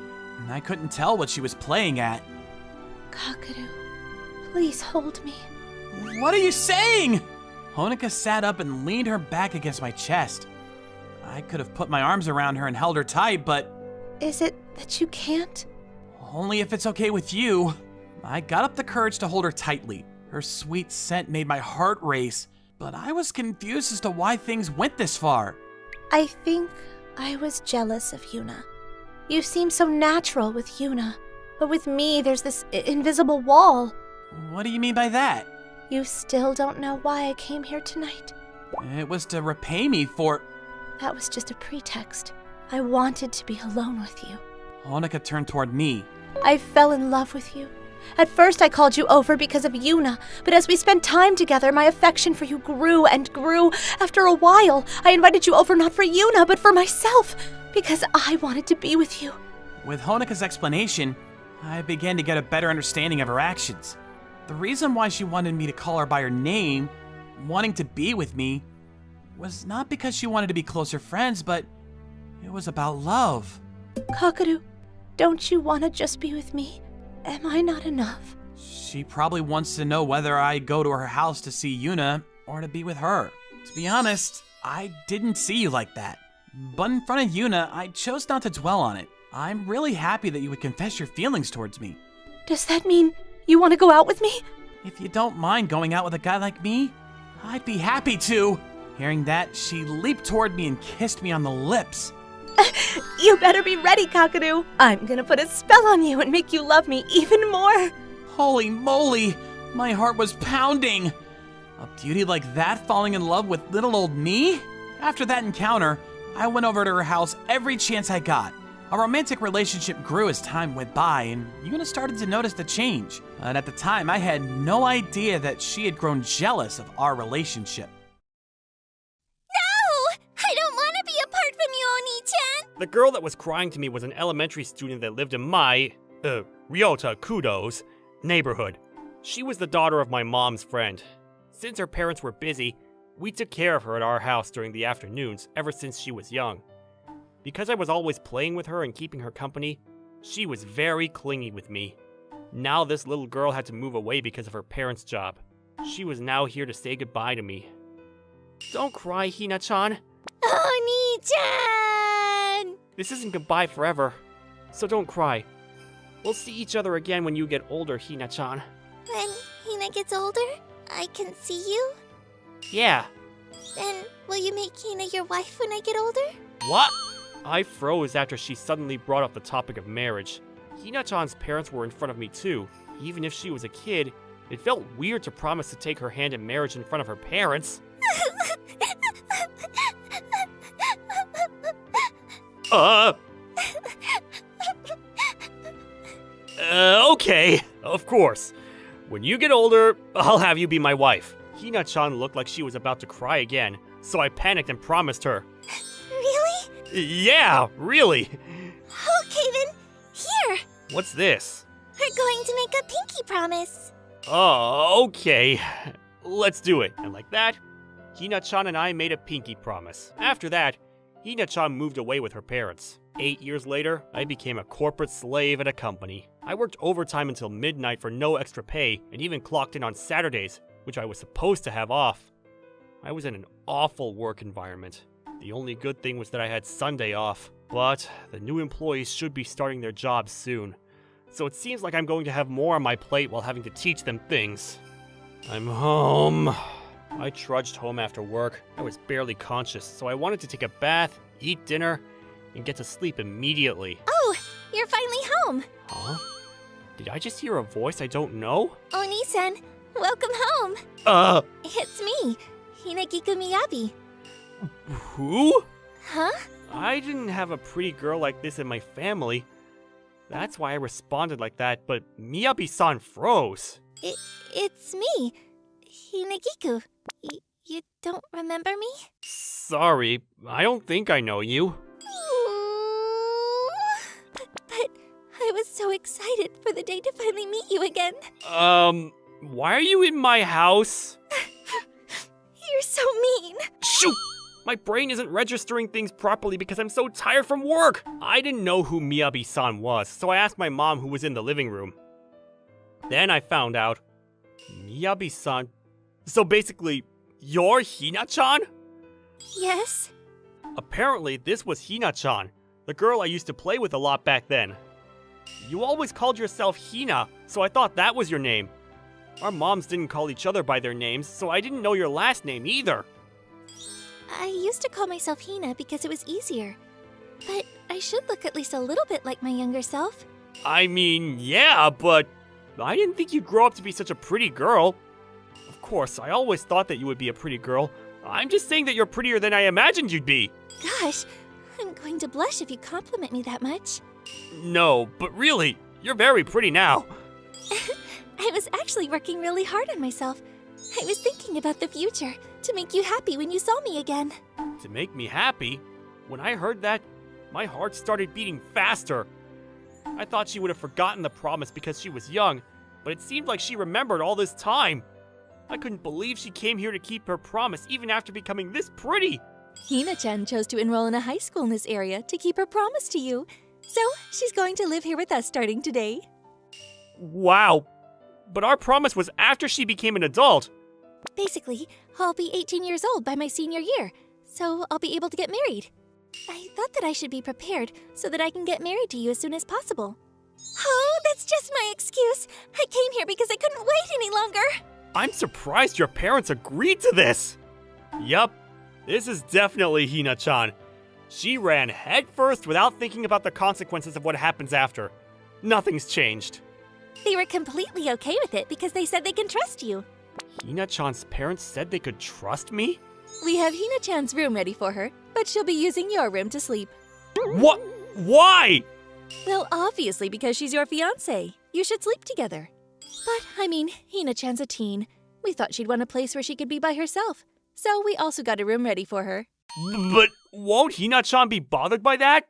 Speaker 5: I couldn't tell what she was playing at.
Speaker 7: Kakaru, please hold me.
Speaker 5: What are you saying? Honoka sat up and leaned her back against my chest. I could have put my arms around her and held her tight, but...
Speaker 7: Is it that you can't?
Speaker 5: Only if it's okay with you. I got up the courage to hold her tightly. Her sweet scent made my heart race, but I was confused as to why things went this far.
Speaker 7: I think I was jealous of Yuna. You seem so natural with Yuna, but with me there's this invisible wall.
Speaker 5: What do you mean by that?
Speaker 7: You still don't know why I came here tonight?
Speaker 5: It was to repay me for...
Speaker 7: That was just a pretext. I wanted to be alone with you.
Speaker 5: Honoka turned toward me.
Speaker 7: I fell in love with you. At first I called you over because of Yuna, but as we spent time together, my affection for you grew and grew. After a while, I invited you over not for Yuna, but for myself, because I wanted to be with you.
Speaker 5: With Honoka's explanation, I began to get a better understanding of her actions. The reason why she wanted me to call her by her name, wanting to be with me, was not because she wanted to be closer friends, but it was about love.
Speaker 7: Kakaru, don't you want to just be with me? Am I not enough?
Speaker 5: She probably wants to know whether I go to her house to see Yuna or to be with her. To be honest, I didn't see you like that. But in front of Yuna, I chose not to dwell on it. I'm really happy that you would confess your feelings towards me.
Speaker 7: Does that mean you want to go out with me?
Speaker 5: If you don't mind going out with a guy like me, I'd be happy to. Hearing that, she leaped toward me and kissed me on the lips.
Speaker 7: You better be ready, Kakaru. I'm gonna put a spell on you and make you love me even more.
Speaker 5: Holy moly! My heart was pounding! A beauty like that falling in love with little old me? After that encounter, I went over to her house every chance I got. Our romantic relationship grew as time went by, and Yuna started to notice the change. And at the time, I had no idea that she had grown jealous of our relationship.
Speaker 6: No! I don't want to be apart from you, Oni-chan!
Speaker 3: The girl that was crying to me was an elementary student that lived in my, Ryota Kudo's, neighborhood. She was the daughter of my mom's friend. Since her parents were busy, we took care of her at our house during the afternoons ever since she was young. Because I was always playing with her and keeping her company, she was very clingy with me. Now this little girl had to move away because of her parents' job. She was now here to say goodbye to me. Don't cry, Hina-chan.
Speaker 6: Oni-chan!
Speaker 3: This isn't goodbye forever, so don't cry. We'll see each other again when you get older, Hina-chan.
Speaker 6: When Hina gets older, I can see you?
Speaker 3: Yeah.
Speaker 6: Then will you make Hina your wife when I get older?
Speaker 3: What? I froze after she suddenly brought up the topic of marriage. Hina-chan's parents were in front of me too. Even if she was a kid, it felt weird to promise to take her hand in marriage in front of her parents. Okay, of course. When you get older, I'll have you be my wife. Hina-chan looked like she was about to cry again, so I panicked and promised her.
Speaker 6: Really?
Speaker 3: Yeah, really.
Speaker 6: Okay then, here!
Speaker 3: What's this?
Speaker 6: We're going to make a pinky promise.
Speaker 3: Oh, okay. Let's do it. And like that, Hina-chan and I made a pinky promise. After that, Hina-chan moved away with her parents. 8 years later, I became a corporate slave at a company. I worked overtime until midnight for no extra pay, and even clocked in on Saturdays, which I was supposed to have off. I was in an awful work environment. The only good thing was that I had Sunday off, but the new employees should be starting their jobs soon. So it seems like I'm going to have more on my plate while having to teach them things. I'm home. I trudged home after work. I was barely conscious, so I wanted to take a bath, eat dinner, and get to sleep immediately.
Speaker 6: Oh, you're finally home.
Speaker 3: Huh? Did I just hear a voice I don't know?
Speaker 6: Oni-san, welcome home. It's me, Hinagiku Miyabi.
Speaker 3: Who?
Speaker 6: Huh?
Speaker 3: I didn't have a pretty girl like this in my family. That's why I responded like that, but Miyabi-san froze.
Speaker 6: It's me, Hinagiku. You don't remember me?
Speaker 3: Sorry, I don't think I know you.
Speaker 6: But I was so excited for the day to finally meet you again.
Speaker 3: Why are you in my house?
Speaker 6: You're so mean.
Speaker 3: Shoot! My brain isn't registering things properly because I'm so tired from work. I didn't know who Miyabi-san was, so I asked my mom who was in the living room. Then I found out. Miyabi-san. So basically, you're Hina-chan?
Speaker 6: Yes?
Speaker 3: Apparently, this was Hina-chan, the girl I used to play with a lot back then. You always called yourself Hina, so I thought that was your name. Our moms didn't call each other by their names, so I didn't know your last name either.
Speaker 6: I used to call myself Hina because it was easier. But I should look at least a little bit like my younger self.
Speaker 3: I mean, yeah, but I didn't think you'd grow up to be such a pretty girl. Of course, I always thought that you would be a pretty girl. I'm just saying that you're prettier than I imagined you'd be.
Speaker 6: Gosh, I'm going to blush if you compliment me that much.
Speaker 3: No, but really, you're very pretty now.
Speaker 6: I was actually working really hard on myself. I was thinking about the future, to make you happy when you saw me again.
Speaker 3: To make me happy? When I heard that, my heart started beating faster. I thought she would have forgotten the promise because she was young, but it seemed like she remembered all this time. I couldn't believe she came here to keep her promise even after becoming this pretty.
Speaker 6: Hina-chan chose to enroll in a high school in this area to keep her promise to you. So, she's going to live here with us starting today.
Speaker 3: Wow. But our promise was after she became an adult.
Speaker 6: Basically, I'll be 18 years old by my senior year, so I'll be able to get married. I thought that I should be prepared so that I can get married to you as soon as possible. Oh, that's just my excuse. I came here because I couldn't wait any longer.
Speaker 3: I'm surprised your parents agreed to this. Yup, this is definitely Hina-chan. She ran headfirst without thinking about the consequences of what happens after. Nothing's changed.
Speaker 8: They were completely okay with it because they said they can trust you.
Speaker 3: Hina-chan's parents said they could trust me?
Speaker 8: We have Hina-chan's room ready for her, but she'll be using your room to sleep.
Speaker 3: What? Why?
Speaker 8: Well, obviously because she's your fiancé. You should sleep together. But, I mean, Hina-chan's a teen. We thought she'd want a place where she could be by herself. So we also got a room ready for her.
Speaker 3: But won't Hina-chan be bothered by that?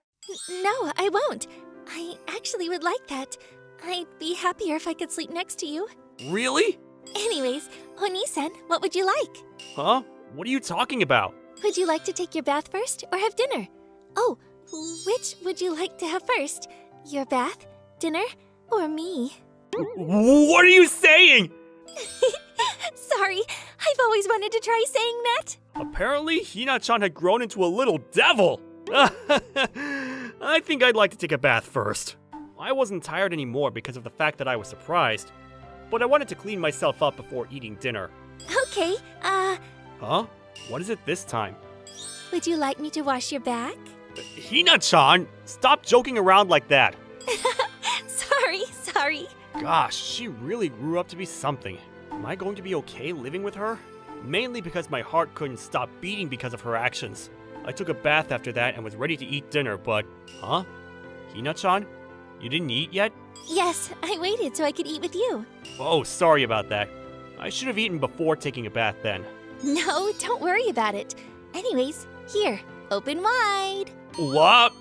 Speaker 8: No, I won't. I actually would like that. I'd be happier if I could sleep next to you.
Speaker 3: Really?
Speaker 8: Anyways, Oni-san, what would you like?
Speaker 3: Huh? What are you talking about?
Speaker 8: Would you like to take your bath first or have dinner? Oh, which would you like to have first? Your bath, dinner, or me?
Speaker 3: What are you saying?
Speaker 8: Sorry, I've always wanted to try saying that.
Speaker 3: Apparently, Hina-chan had grown into a little devil. I think I'd like to take a bath first. I wasn't tired anymore because of the fact that I was surprised, but I wanted to clean myself up before eating dinner.
Speaker 8: Okay,
Speaker 3: Huh? What is it this time?
Speaker 8: would you like me to wash your back?
Speaker 3: Hina-chan, stop joking around like that.
Speaker 8: Sorry.
Speaker 3: Gosh, she really grew up to be something. Am I going to be okay living with her? Mainly because my heart couldn't stop beating because of her actions. I took a bath after that and was ready to eat dinner, but... Huh? Hina-chan? You didn't eat yet?
Speaker 8: Yes, I waited so I could eat with you.
Speaker 3: Oh, sorry about that. I should have eaten before taking a bath then.
Speaker 8: No, don't worry about it. Anyways, here, open wide.
Speaker 3: What?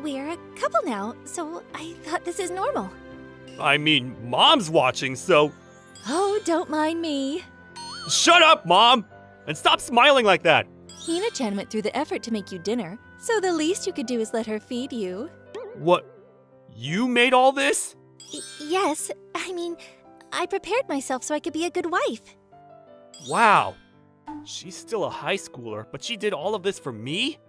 Speaker 8: We're a couple now, so I thought this is normal.
Speaker 3: I mean, Mom's watching, so...
Speaker 8: Oh, don't mind me.
Speaker 3: Shut up, Mom! And stop smiling like that!
Speaker 8: Hina-chan went through the effort to make you dinner, so the least you could do is let her feed you.
Speaker 3: What? You made all this?
Speaker 8: Yes, I mean, I prepared myself so I could be a good wife.
Speaker 3: Wow. She's still a high schooler, but she did all of this for me?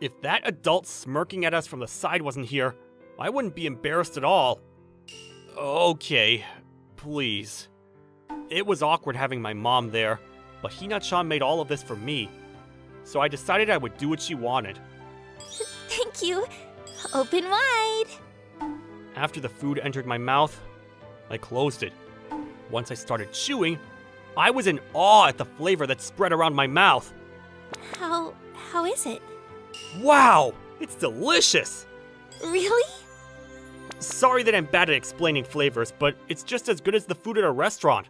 Speaker 3: If that adult smirking at us from the side wasn't here, I wouldn't be embarrassed at all. Okay, please. It was awkward having my mom there, but Hina-chan made all of this for me. So I decided I would do what she wanted.
Speaker 8: Thank you. Open wide.
Speaker 3: After the food entered my mouth, I closed it. Once I started chewing, I was in awe at the flavor that spread around my mouth.
Speaker 8: How is it?
Speaker 3: Wow, it's delicious!
Speaker 8: Really?
Speaker 3: Sorry that I'm bad at explaining flavors, but it's just as good as the food at a restaurant.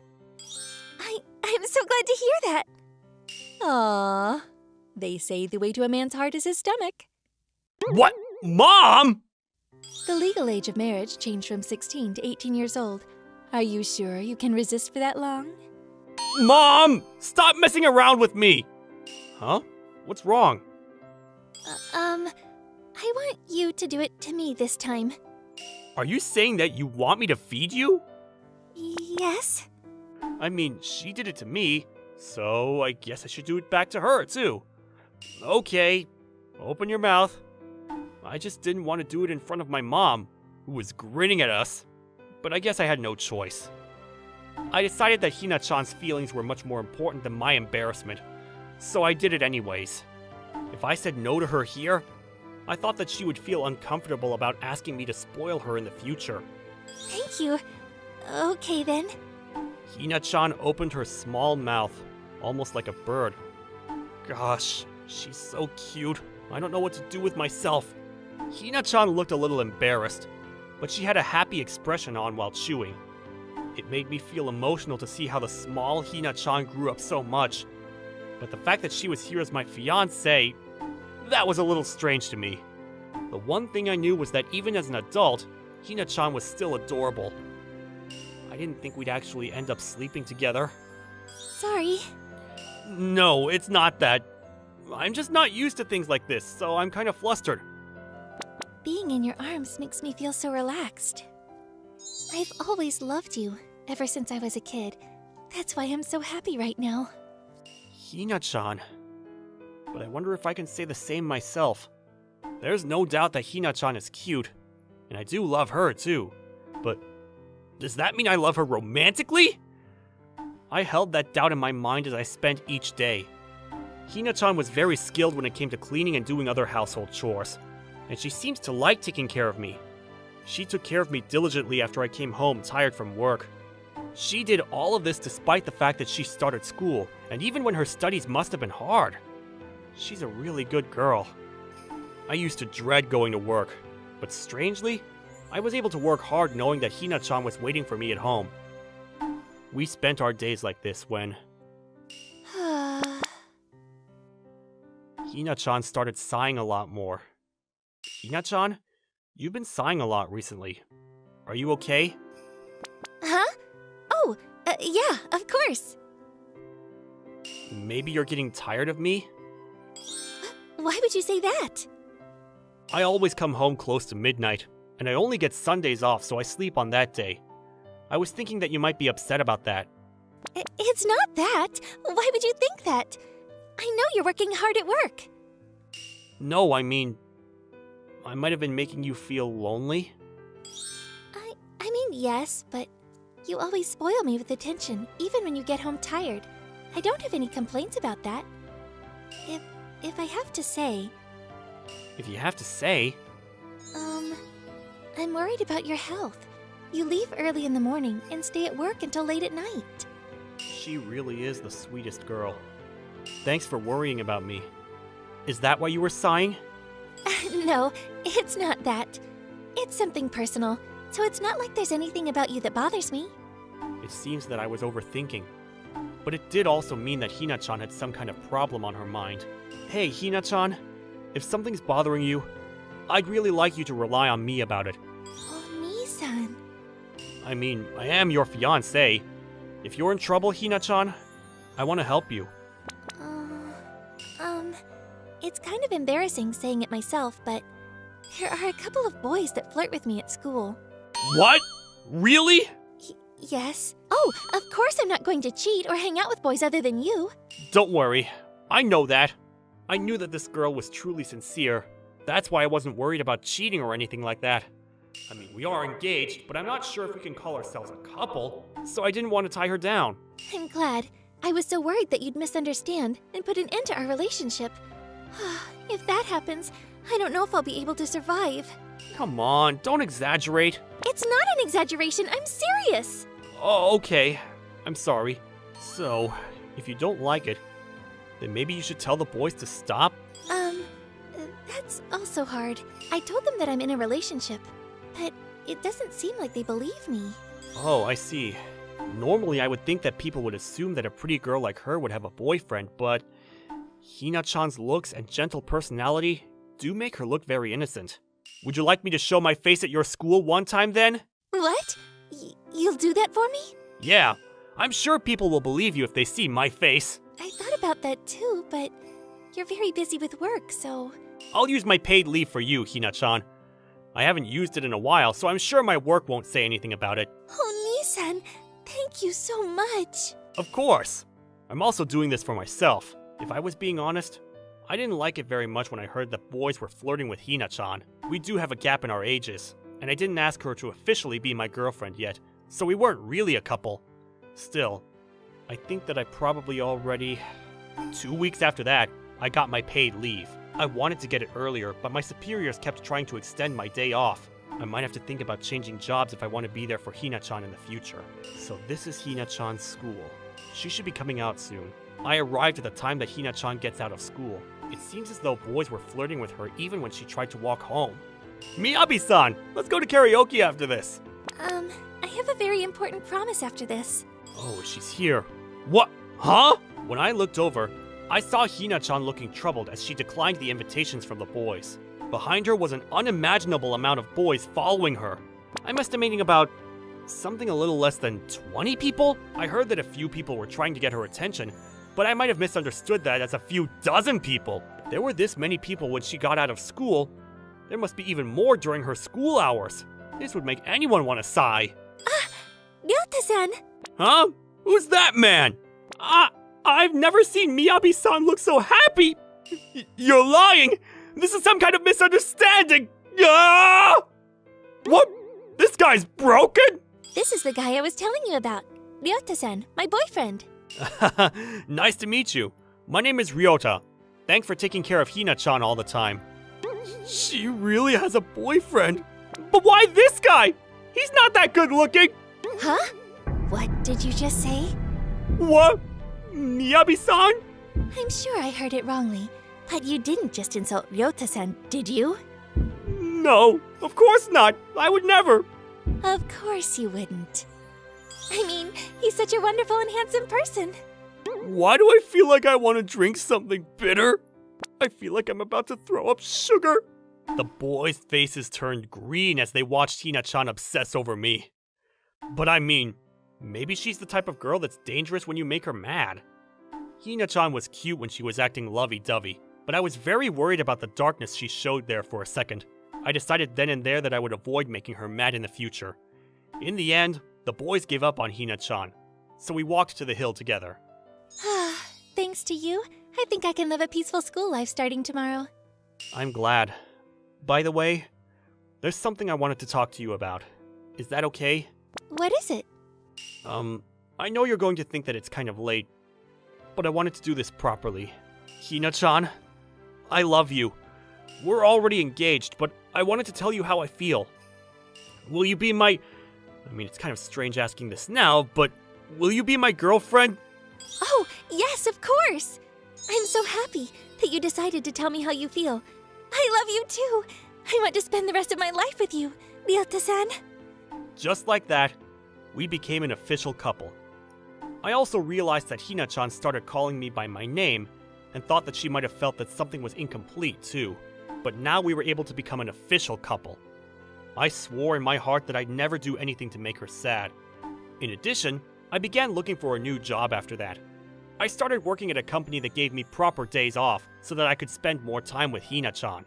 Speaker 8: I'm so glad to hear that. Aww. They say the way to a man's heart is his stomach.
Speaker 3: What? Mom?
Speaker 8: The legal age of marriage changed from 16 to 18 years old. Are you sure you can resist for that long?
Speaker 3: Mom! Stop messing around with me! Huh? What's wrong?
Speaker 8: I want you to do it to me this time.
Speaker 3: Are you saying that you want me to feed you?
Speaker 8: Yes?
Speaker 3: I mean, she did it to me, so I guess I should do it back to her, too. Okay, open your mouth. I just didn't want to do it in front of my mom, who was grinning at us. But I guess I had no choice. I decided that Hina-chan's feelings were much more important than my embarrassment, so I did it anyways. If I said no to her here, I thought that she would feel uncomfortable about asking me to spoil her in the future.
Speaker 8: Thank you. Okay then.
Speaker 3: Hina-chan opened her small mouth, almost like a bird. Gosh, she's so cute. I don't know what to do with myself. Hina-chan looked a little embarrassed, but she had a happy expression on while chewing. It made me feel emotional to see how the small Hina-chan grew up so much. But the fact that she was here as my fiancé, that was a little strange to me. The one thing I knew was that even as an adult, Hina-chan was still adorable. I didn't think we'd actually end up sleeping together.
Speaker 8: Sorry.
Speaker 3: No, it's not that. I'm just not used to things like this, so I'm kind of flustered.
Speaker 8: Being in your arms makes me feel so relaxed. I've always loved you, ever since I was a kid. That's why I'm so happy right now.
Speaker 3: Hina-chan. But I wonder if I can say the same myself. There's no doubt that Hina-chan is cute, and I do love her too. But does that mean I love her romantically? I held that doubt in my mind as I spent each day. Hina-chan was very skilled when it came to cleaning and doing other household chores, and she seems to like taking care of me. She took care of me diligently after I came home tired from work. She did all of this despite the fact that she started school, and even when her studies must have been hard. She's a really good girl. I used to dread going to work, but strangely, I was able to work hard knowing that Hina-chan was waiting for me at home. We spent our days like this when Hina-chan started sighing a lot more. Hina-chan, you've been sighing a lot recently. Are you okay?
Speaker 8: Huh? Oh, yeah, of course.
Speaker 3: Maybe you're getting tired of me?
Speaker 8: Why would you say that?
Speaker 3: I always come home close to midnight, and I only get Sundays off, so I sleep on that day. I was thinking that you might be upset about that.
Speaker 8: It's not that. Why would you think that? I know you're working hard at work.
Speaker 3: No, I mean, I might have been making you feel lonely.
Speaker 8: I mean, yes, but you always spoil me with attention, even when you get home tired. I don't have any complaints about that. If I have to say...
Speaker 3: If you have to say...
Speaker 8: I'm worried about your health. You leave early in the morning and stay at work until late at night.
Speaker 3: She really is the sweetest girl. Thanks for worrying about me. Is that why you were sighing?
Speaker 8: No, it's not that. It's something personal, so it's not like there's anything about you that bothers me.
Speaker 3: It seems that I was overthinking. But it did also mean that Hina-chan had some kind of problem on her mind. Hey, Hina-chan, if something's bothering you, I'd really like you to rely on me about it.
Speaker 8: Oh, me-san.
Speaker 3: I mean, I am your fiancé. If you're in trouble, Hina-chan, I want to help you.
Speaker 8: It's kind of embarrassing saying it myself, but there are a couple of boys that flirt with me at school.
Speaker 3: What? Really?
Speaker 8: Yes. Oh, of course I'm not going to cheat or hang out with boys other than you.
Speaker 3: Don't worry. I know that. I knew that this girl was truly sincere. That's why I wasn't worried about cheating or anything like that. I mean, we are engaged, but I'm not sure if we can call ourselves a couple, so I didn't want to tie her down.
Speaker 8: I'm glad. I was so worried that you'd misunderstand and put an end to our relationship. If that happens, I don't know if I'll be able to survive.
Speaker 3: Come on, don't exaggerate.
Speaker 8: It's not an exaggeration, I'm serious.
Speaker 3: Oh, okay. I'm sorry. So, if you don't like it, then maybe you should tell the boys to stop?
Speaker 8: That's also hard. I told them that I'm in a relationship, but it doesn't seem like they believe me.
Speaker 3: Oh, I see. Normally I would think that people would assume that a pretty girl like her would have a boyfriend, but Hina-chan's looks and gentle personality do make her look very innocent. Would you like me to show my face at your school one time then?
Speaker 8: What? You'll do that for me?
Speaker 3: Yeah, I'm sure people will believe you if they see my face.
Speaker 8: I thought about that too, but you're very busy with work, so...
Speaker 3: I'll use my paid leave for you, Hina-chan. I haven't used it in a while, so I'm sure my work won't say anything about it.
Speaker 8: Oh, Nissan, thank you so much.
Speaker 3: Of course. I'm also doing this for myself. If I was being honest, I didn't like it very much when I heard that boys were flirting with Hina-chan. We do have a gap in our ages, and I didn't ask her to officially be my girlfriend yet, so we weren't really a couple. Still, I think that I probably already... 2 weeks after that, I got my paid leave. I wanted to get it earlier, but my superiors kept trying to extend my day off. I might have to think about changing jobs if I want to be there for Hina-chan in the future. So this is Hina-chan's school. She should be coming out soon. I arrived at the time that Hina-chan gets out of school. It seems as though boys were flirting with her even when she tried to walk home. Miyabi-san, let's go to karaoke after this.
Speaker 8: I have a very important promise after this.
Speaker 3: Oh, she's here. What? Huh? When I looked over, I saw Hina-chan looking troubled as she declined the invitations from the boys. Behind her was an unimaginable amount of boys following her. I'm estimating about something a little less than 20 people? I heard that a few people were trying to get her attention, but I might have misunderstood that as a few dozen people. If there were this many people when she got out of school, there must be even more during her school hours. This would make anyone want to sigh.
Speaker 8: Ryota-san!
Speaker 3: Huh? Who's that man? I've never seen Miyabi-san look so happy! You're lying! This is some kind of misunderstanding! Ah! What? This guy's broken?
Speaker 8: This is the guy I was telling you about. Ryota-san, my boyfriend.
Speaker 3: Nice to meet you. My name is Ryota. Thanks for taking care of Hina-chan all the time. She really has a boyfriend. But why this guy? He's not that good looking!
Speaker 4: Huh? What did you just say?
Speaker 3: What? Miyabi-san?
Speaker 8: I'm sure I heard it wrongly, but you didn't just insult Ryota-san, did you?
Speaker 3: No, of course not. I would never.
Speaker 8: Of course you wouldn't. I mean, he's such a wonderful and handsome person.
Speaker 3: Why do I feel like I want to drink something bitter? I feel like I'm about to throw up sugar. The boys' faces turned green as they watched Hina-chan obsess over me. But I mean, maybe she's the type of girl that's dangerous when you make her mad. Hina-chan was cute when she was acting lovey-dovey, but I was very worried about the darkness she showed there for a second. I decided then and there that I would avoid making her mad in the future. In the end, the boys gave up on Hina-chan, so we walked to the hill together.
Speaker 8: Thanks to you, I think I can live a peaceful school life starting tomorrow.
Speaker 3: I'm glad. By the way, there's something I wanted to talk to you about. Is that okay?
Speaker 8: What is it?
Speaker 3: I know you're going to think that it's kind of late, but I wanted to do this properly. Hina-chan, I love you. We're already engaged, but I wanted to tell you how I feel. Will you be my... I mean, it's kind of strange asking this now, but will you be my girlfriend?
Speaker 8: Oh, yes, of course! I'm so happy that you decided to tell me how you feel. I love you too! I want to spend the rest of my life with you, Ryota-san.
Speaker 3: Just like that, we became an official couple. I also realized that Hina-chan started calling me by my name, and thought that she might have felt that something was incomplete too. But now we were able to become an official couple. I swore in my heart that I'd never do anything to make her sad. In addition, I began looking for a new job after that. I started working at a company that gave me proper days off so that I could spend more time with Hina-chan.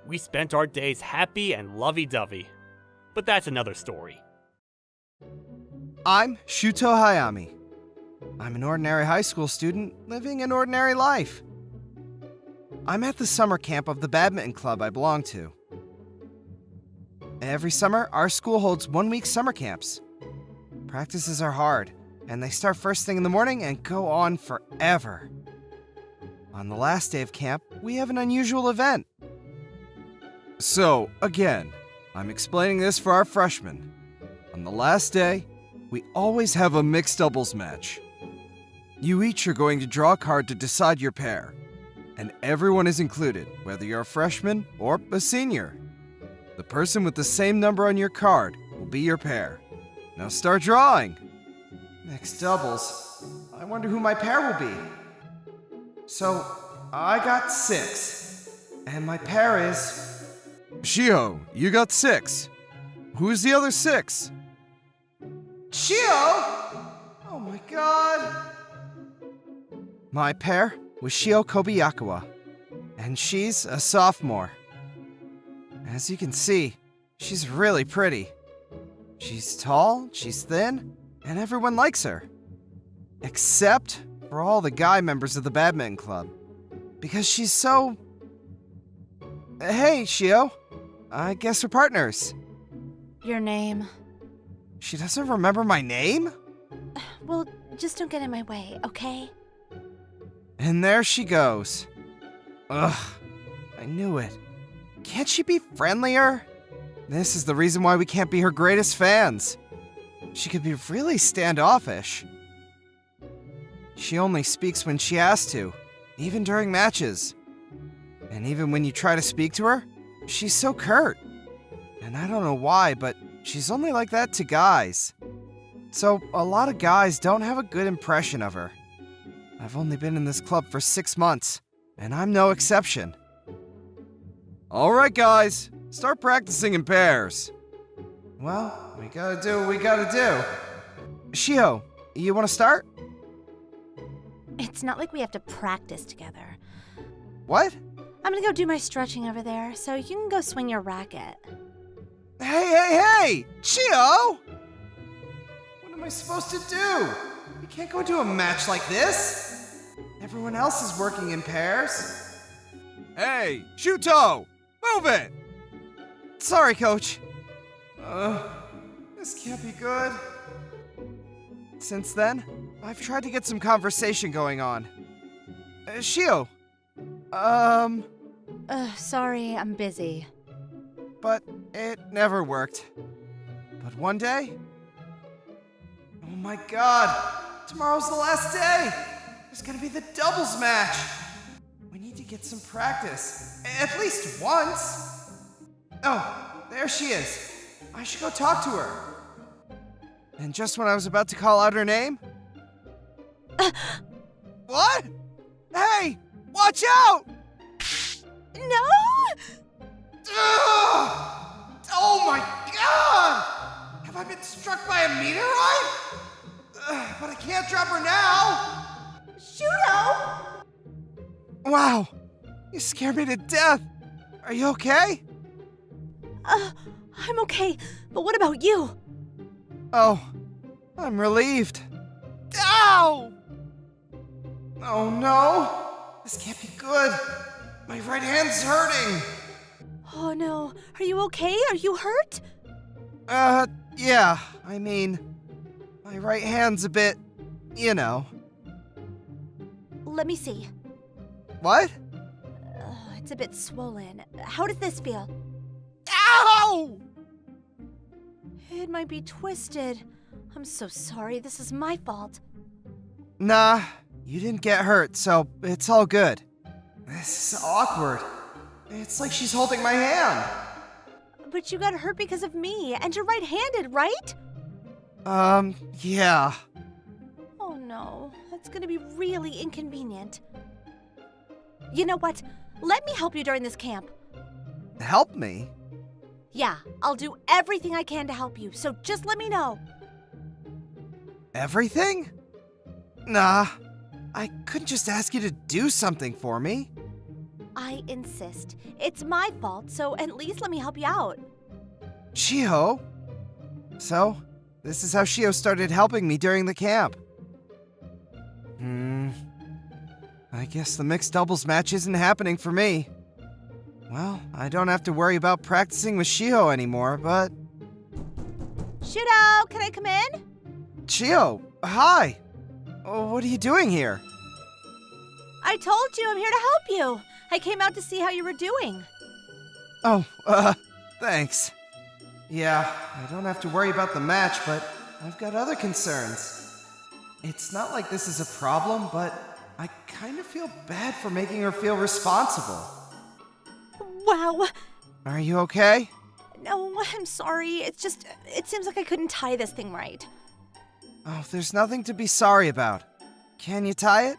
Speaker 3: We spent our days happy and lovey-dovey. But that's another story.
Speaker 1: I'm Shuto Hayami. I'm an ordinary high school student living an ordinary life. I'm at the summer camp of the badminton club I belong to. Every summer, our school holds 1-week summer camps. Practices are hard, and they start first thing in the morning and go on forever. On the last day of camp, we have an unusual event. So, again, I'm explaining this for our freshmen. On the last day, we always have a mixed doubles match. You each are going to draw a card to decide your pair, and everyone is included, whether you're a freshman or a senior. The person with the same number on your card will be your pair. Now start drawing. Mixed doubles. I wonder who my pair will be. So, I got 6, and my pair is... Shio, you got 6. Who's the other 6? Shio! Oh my god! My pair was Shio Kobayakawa, and she's a sophomore. As you can see, she's really pretty. She's tall, she's thin, and everyone likes her. Except for all the guy members of the badminton club. Because she's so... Hey, Shio. I guess we're partners.
Speaker 7: Your name.
Speaker 1: She doesn't remember my name?
Speaker 7: Well, just don't get in my way, okay?
Speaker 1: And there she goes. Ugh, I knew it. Can't she be friendlier? This is the reason why we can't be her greatest fans. She could be really standoffish. She only speaks when she has to, even during matches. And even when you try to speak to her, she's so curt. And I don't know why, but she's only like that to guys. So a lot of guys don't have a good impression of her. I've only been in this club for 6 months, and I'm no exception. Alright guys, start practicing in pairs. Well, we gotta do what we gotta do. Shio, you wanna start?
Speaker 7: It's not like we have to practice together.
Speaker 1: What?
Speaker 7: I'm gonna go do my stretching over there, so you can go swing your racket.
Speaker 1: Hey! Shio! What am I supposed to do? We can't go to a match like this. Everyone else is working in pairs. Hey, Shuto! Move it! Sorry, coach. This can't be good. Since then, I've tried to get some conversation going on.
Speaker 7: Sorry, I'm busy.
Speaker 1: But It never worked. But one day... Oh my god! Tomorrow's the last day! There's gonna be the doubles match! We need to get some practice. At least once! Oh, there she is. I should go talk to her. And just when I was about to call out her name... What? Hey! Watch out!
Speaker 7: No!
Speaker 1: Ugh! Oh my god! Have I been struck by a meteorite? But I can't drop her now!
Speaker 7: Shudo!
Speaker 1: Wow! You scared me to death! Are you okay?
Speaker 7: I'm okay, but what about you?
Speaker 1: Oh, I'm relieved. Ow! Oh no! This can't be good! My right hand's hurting!
Speaker 7: Oh no, are you okay? Are you hurt?
Speaker 1: Yeah. I mean, my right hand's a bit, you know.
Speaker 7: Let me see.
Speaker 1: What?
Speaker 7: It's a bit swollen. How does this feel?
Speaker 1: Ow!
Speaker 7: It might be twisted. I'm so sorry, this is my fault.
Speaker 1: Nah, you didn't get hurt, so it's all good. This is awkward. It's like she's holding my hand.
Speaker 7: But you got hurt because of me, and you're right-handed, right?
Speaker 1: Yeah.
Speaker 7: Oh no, that's gonna be really inconvenient. You know what? Let me help you during this camp.
Speaker 1: Help me?
Speaker 7: Yeah, I'll do everything I can to help you, so just let me know.
Speaker 1: Everything? Nah, I couldn't just ask you to do something for me.
Speaker 7: I insist. It's my fault, so at least let me help you out.
Speaker 1: Shiho? So, this is how Shiho started helping me during the camp. I guess the mixed doubles match isn't happening for me. Well, I don't have to worry about practicing with Shiho anymore, but...
Speaker 7: Shudo, can I come in?
Speaker 1: Shiho, hi! What are you doing here?
Speaker 7: I told you I'm here to help you. I came out to see how you were doing.
Speaker 1: Oh, thanks. Yeah, I don't have to worry about the match, but I've got other concerns. It's not like this is a problem, but I kind of feel bad for making her feel responsible.
Speaker 7: Wow.
Speaker 1: Are you okay?
Speaker 7: No, I'm sorry. It seems like I couldn't tie this thing right.
Speaker 1: Oh, there's nothing to be sorry about. Can you tie it?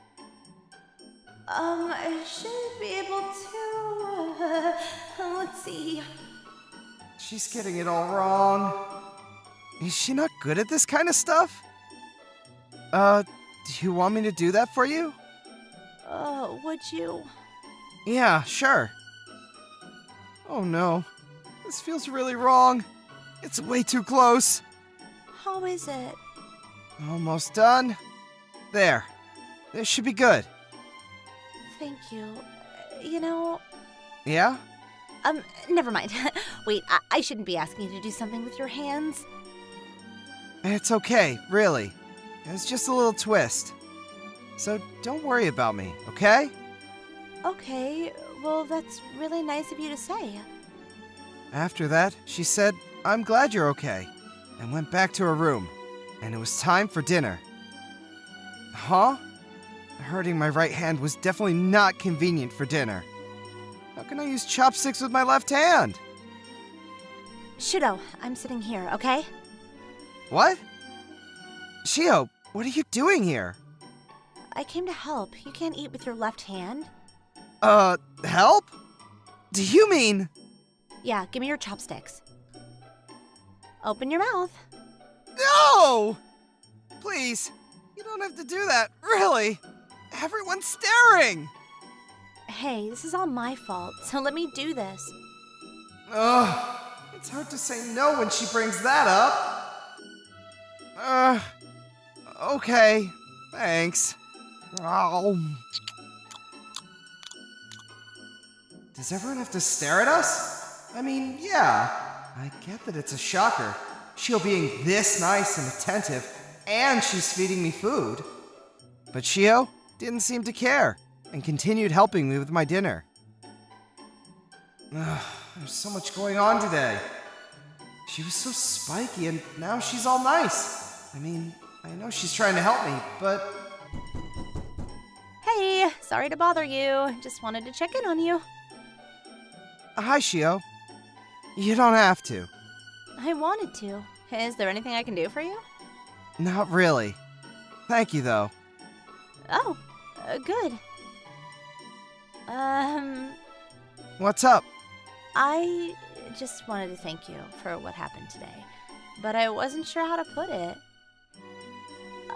Speaker 7: I should be able to. Let's see.
Speaker 1: She's getting it all wrong. Is she not good at this kind of stuff? Do you want me to do that for you?
Speaker 7: Would you?
Speaker 1: Yeah, sure. Oh no. This feels really wrong. It's way too close.
Speaker 7: How is it?
Speaker 1: Almost done. There. This should be good.
Speaker 7: Thank you. You know...
Speaker 1: Yeah?
Speaker 7: Never mind. Wait, I shouldn't be asking you to do something with your hands.
Speaker 1: It's okay, really. It's just a little twist. So don't worry about me, okay?
Speaker 7: Okay, well, that's really nice of you to say.
Speaker 1: After that, she said, "I'm glad you're okay," and went back to her room. And it was time for dinner. Huh? Hurting my right hand was definitely not convenient for dinner. How can I use chopsticks with my left hand?
Speaker 7: Shudo, I'm sitting here, okay?
Speaker 1: What? Shio, what are you doing here?
Speaker 7: I came to help. You can't eat with your left hand.
Speaker 1: Help? Do you mean...
Speaker 7: Yeah, give me your chopsticks. Open your mouth.
Speaker 1: No! Please, you don't have to do that, really. Everyone's staring.
Speaker 7: Hey, this is all my fault, so let me do this.
Speaker 1: Ugh, it's hard to say no when she brings that up. Okay, thanks. Does everyone have to stare at us? I mean, yeah, I get that it's a shocker. Shio being this nice and attentive, and she's feeding me food. But Shio didn't seem to care, and continued helping me with my dinner. Ugh, there's so much going on today. She was so spiky, and now she's all nice. I mean, I know she's trying to help me, but...
Speaker 7: Hey, sorry to bother you. Just wanted to check in on you.
Speaker 1: Hi, Shio. You don't have to.
Speaker 7: I wanted to. Is there anything I can do for you?
Speaker 1: Not really. Thank you, though.
Speaker 7: Oh, good.
Speaker 1: What's up?
Speaker 7: I just wanted to thank you for what happened today, but I wasn't sure how to put it.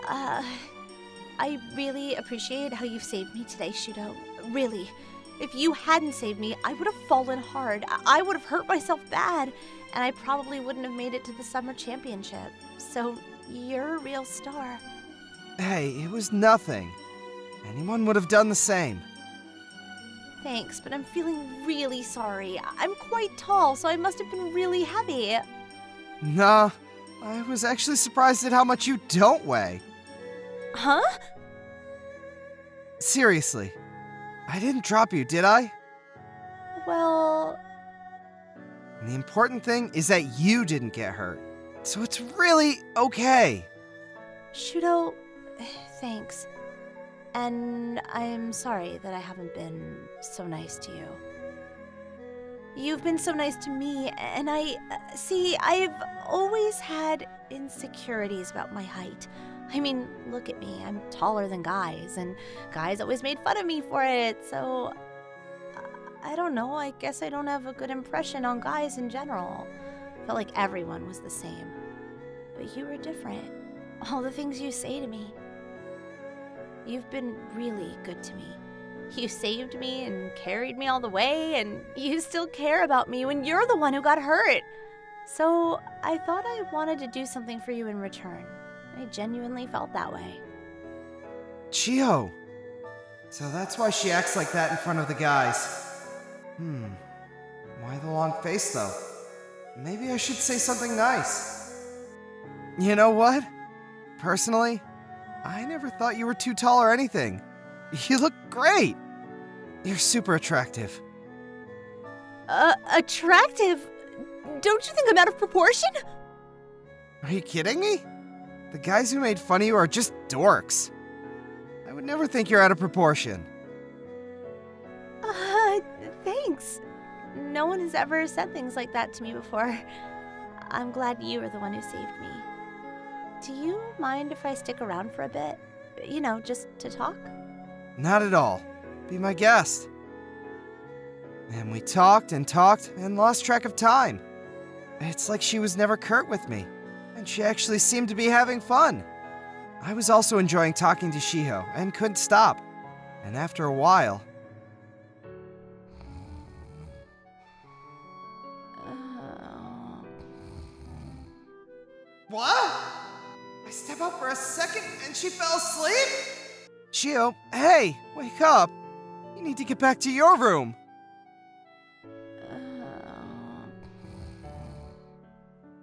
Speaker 7: I really appreciate how you've saved me today, Shudo. Really. If you hadn't saved me, I would have fallen hard. I would have hurt myself bad, and I probably wouldn't have made it to the summer championship. So, you're a real star.
Speaker 1: Hey, it was nothing. Anyone would have done the same.
Speaker 7: Thanks, but I'm feeling really sorry. I'm quite tall, so I must have been really heavy.
Speaker 1: Nah, I was actually surprised at how much you don't weigh.
Speaker 7: Huh?
Speaker 1: Seriously, I didn't drop you, did I?
Speaker 7: Well...
Speaker 1: And the important thing is that you didn't get hurt. So it's really okay.
Speaker 7: Shudo, thanks. And I'm sorry that I haven't been so nice to you. You've been so nice to me, and I've always had insecurities about my height. I mean, look at me. I'm taller than guys, and guys always made fun of me for it, so... I don't know. I guess I don't have a good impression on guys in general. Felt like everyone was the same. But you were different. All the things you say to me. You've been really good to me. You saved me and carried me all the way, and you still care about me when you're the one who got hurt. So I thought I wanted to do something for you in return. I genuinely felt that way.
Speaker 1: Chio. So that's why she acts like that in front of the guys. Why the long face, though? Maybe I should say something nice. You know what? Personally, I never thought you were too tall or anything. You look great. You're super attractive.
Speaker 7: Attractive? Don't you think I'm out of proportion?
Speaker 1: Are you kidding me? The guys who made fun of you are just dorks. I would never think you're out of proportion.
Speaker 7: Thanks. No one has ever said things like that to me before. I'm glad you are the one who saved me. Do you mind if I stick around for a bit? You know, just to talk?
Speaker 1: Not at all. Be my guest. And we talked and lost track of time. It's like she was never curt with me, and she actually seemed to be having fun. I was also enjoying talking to Shiho and couldn't stop. And after a while... What? I step up for a second and she fell asleep? Chio, hey, wake up. You need to get back to your room.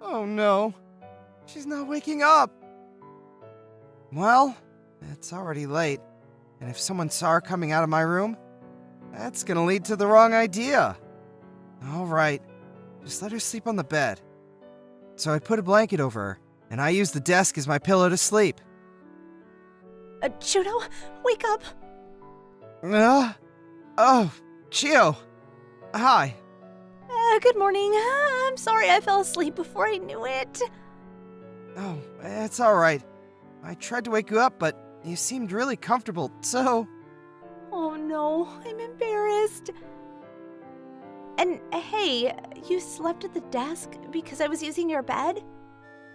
Speaker 1: Oh no, she's not waking up. Well, it's already late, and if someone saw her coming out of my room, that's gonna lead to the wrong idea. All right, just let her sleep on the bed. So I put a blanket over her, and I used the desk as my pillow to sleep.
Speaker 7: Judo, wake up!
Speaker 1: Oh, Chio. Hi.
Speaker 7: Good morning. I'm sorry I fell asleep before I knew it.
Speaker 1: Oh, it's all right. I tried to wake you up, but you seemed really comfortable, so...
Speaker 7: Oh no, I'm embarrassed. And hey, you slept at the desk because I was using your bed?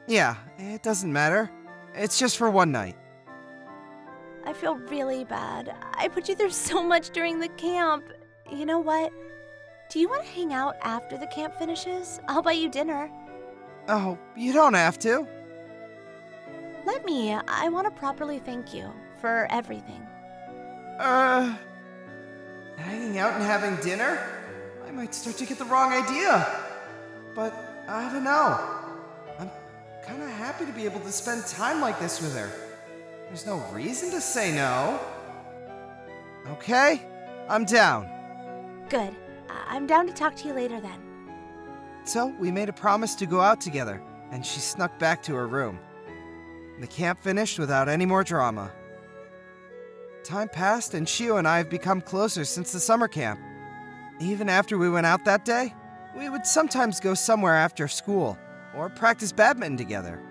Speaker 1: Yeah, it doesn't matter. It's just for one night.
Speaker 7: I feel really bad. I put you through so much during the camp. You know what? Do you want to hang out after the camp finishes? I'll buy you dinner.
Speaker 1: Oh, you don't have to.
Speaker 7: Let me. I want to properly thank you for everything.
Speaker 1: Hanging out and having dinner? I might start to get the wrong idea. But I don't know. I'm kind of happy to be able to spend time like this with her. There's no reason to say no. Okay, I'm down.
Speaker 7: Good. I'm down to talk to you later then.
Speaker 9: So we made a promise to go out together, and she snuck back to her room. The camp finished without any more drama. Time passed, and Shio and I have become closer since the summer camp. Even after we went out that day, we would sometimes go somewhere after school, or practice badminton together.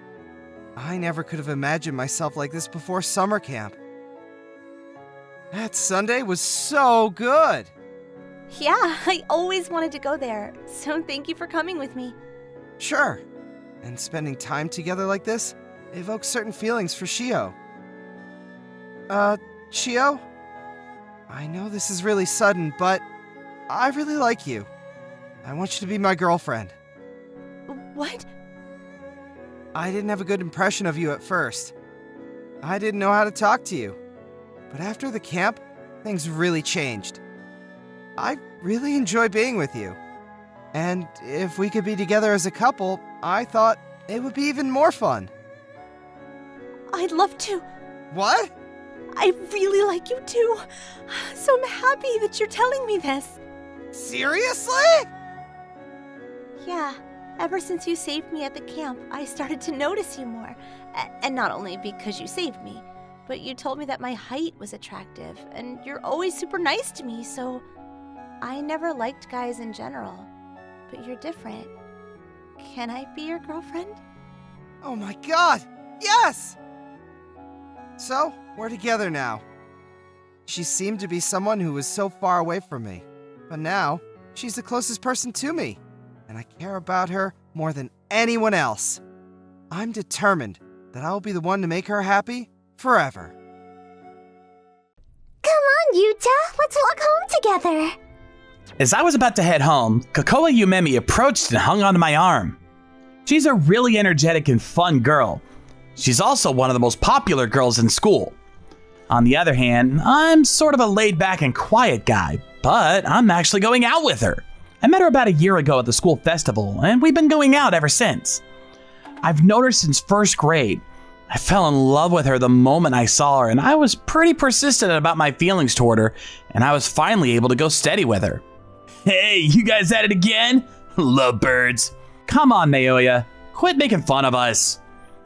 Speaker 9: I never could have imagined myself like this before summer camp. That Sunday was so good!
Speaker 7: Yeah, I always wanted to go there, so thank you for coming with me.
Speaker 9: Sure. And spending time together like this evokes certain feelings for Shio. Shio? I know this is really sudden, but I really like you. I want you to be my girlfriend.
Speaker 7: What?
Speaker 9: I didn't have a good impression of you at first. I didn't know how to talk to you. But after the camp, things really changed. I really enjoy being with you. And if we could be together as a couple, I thought it would be even more fun.
Speaker 7: I'd love to.
Speaker 9: What?
Speaker 7: I really like you too. So I'm happy that you're telling me this.
Speaker 9: Seriously?
Speaker 7: Yeah, ever since you saved me at the camp, I started to notice you more. And not only because you saved me, but you told me that my height was attractive, and you're always super nice to me, so I never liked guys in general. But you're different. Can I be your girlfriend?
Speaker 9: Oh my god! Yes! So, we're together now. She seemed to be someone who was so far away from me. But now, she's the closest person to me. And I care about her more than anyone else. I'm determined that I will be the one to make her happy forever.
Speaker 6: Come on, Yuta, let's walk home together.
Speaker 5: As I was about to head home, Kokoa Yumemi approached and hung onto my arm. She's a really energetic and fun girl. She's also one of the most popular girls in school. On the other hand, I'm sort of a laid-back and quiet guy, but I'm actually going out with her. I met her about a year ago at the school festival, and we've been going out ever since. I've known her since first grade. I fell in love with her the moment I saw her, and I was pretty persistent about my feelings toward her, and I was finally able to go steady with her. Hey, you guys at it again? Love birds. Come on, Naoya. Quit making fun of us.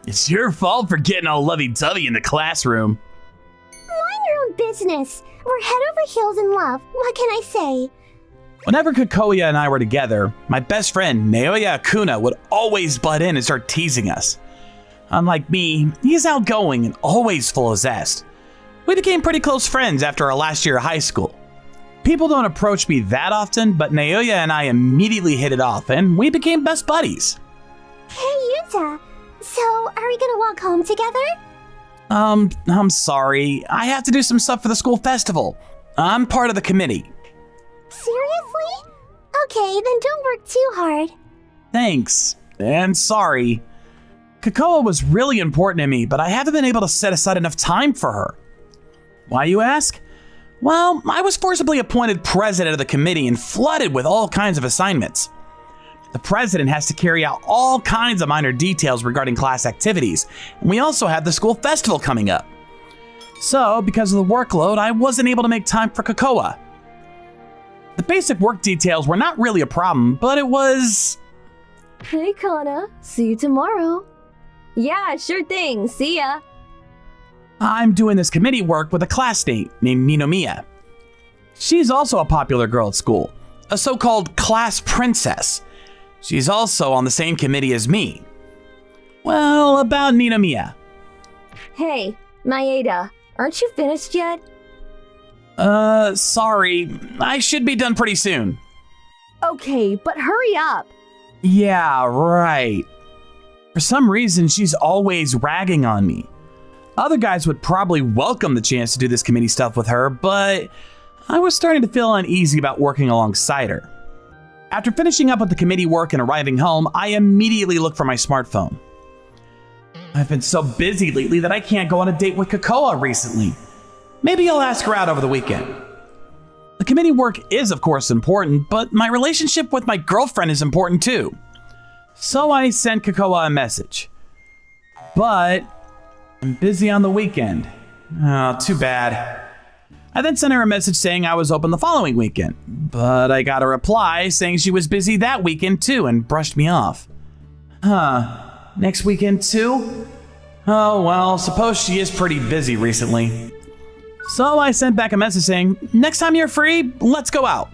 Speaker 5: It's your fault for getting all lovey-dovey in the classroom.
Speaker 6: Mind your own business. We're head over heels in love. What can I say?
Speaker 5: Whenever Kokoya and I were together, my best friend, Naoya Akuna, would always butt in and start teasing us. Unlike me, he's outgoing and always full of zest. We became pretty close friends after our last year of high school. People don't approach me that often, but Naoya and I immediately hit it off, and we became best buddies.
Speaker 6: Hey, Yuta. So, are we gonna walk home together?
Speaker 5: I'm sorry. I have to do some stuff for the school festival. I'm part of the committee.
Speaker 6: Seriously? Okay, then don't work too hard.
Speaker 5: Thanks. And sorry. Kokoa was really important to me, but I haven't been able to set aside enough time for her. Why, you ask? Well, I was forcibly appointed president of the committee and flooded with all kinds of assignments. The president has to carry out all kinds of minor details regarding class activities, and we also have the school festival coming up. So, because of the workload, I wasn't able to make time for Kokoa. The basic work details were not really a problem, but it was...
Speaker 10: Hey, Kana. See you tomorrow. Yeah, sure thing. See ya.
Speaker 5: I'm doing this committee work with a classmate named Ninomiya. She's also a popular girl at school, a so-called class princess. She's also on the same committee as me. Well, about Ninomiya.
Speaker 10: Hey, Maeda, aren't you finished yet?
Speaker 5: Sorry. I should be done pretty soon.
Speaker 10: Okay, but hurry up.
Speaker 5: Yeah, right. For some reason, she's always ragging on me. Other guys would probably welcome the chance to do this committee stuff with her, but I was starting to feel uneasy about working alongside her. After finishing up with the committee work and arriving home, I immediately looked for my smartphone. I've been so busy lately that I can't go on a date with Kokoa recently. Maybe I'll ask her out over the weekend. The committee work is, of course, important, but my relationship with my girlfriend is important too. So I sent Kokoa a message. But I'm busy on the weekend. Oh, too bad. I then sent her a message saying I was open the following weekend, but I got a reply saying she was busy that weekend too and brushed me off. Next weekend too? Oh well, suppose she is pretty busy recently. So I sent back a message saying, next time you're free, let's go out.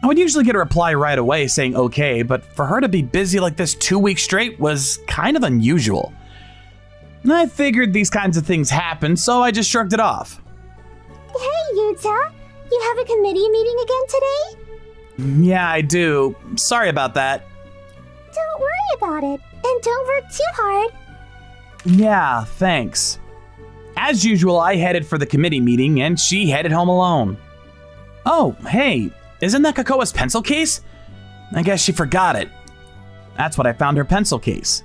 Speaker 5: I would usually get a reply right away saying okay, but for her to be busy like this 2 weeks straight was kind of unusual. I figured these kinds of things happen, so I just shrugged it off.
Speaker 6: Hey, Yuta! You have a committee meeting again today?
Speaker 5: Yeah, I do. Sorry about that.
Speaker 6: Don't worry about it, and don't work too hard.
Speaker 5: Yeah, thanks. As usual, I headed for the committee meeting, and she headed home alone. Oh, hey, isn't that Kokoa's pencil case? I guess she forgot it. That's what I found her pencil case.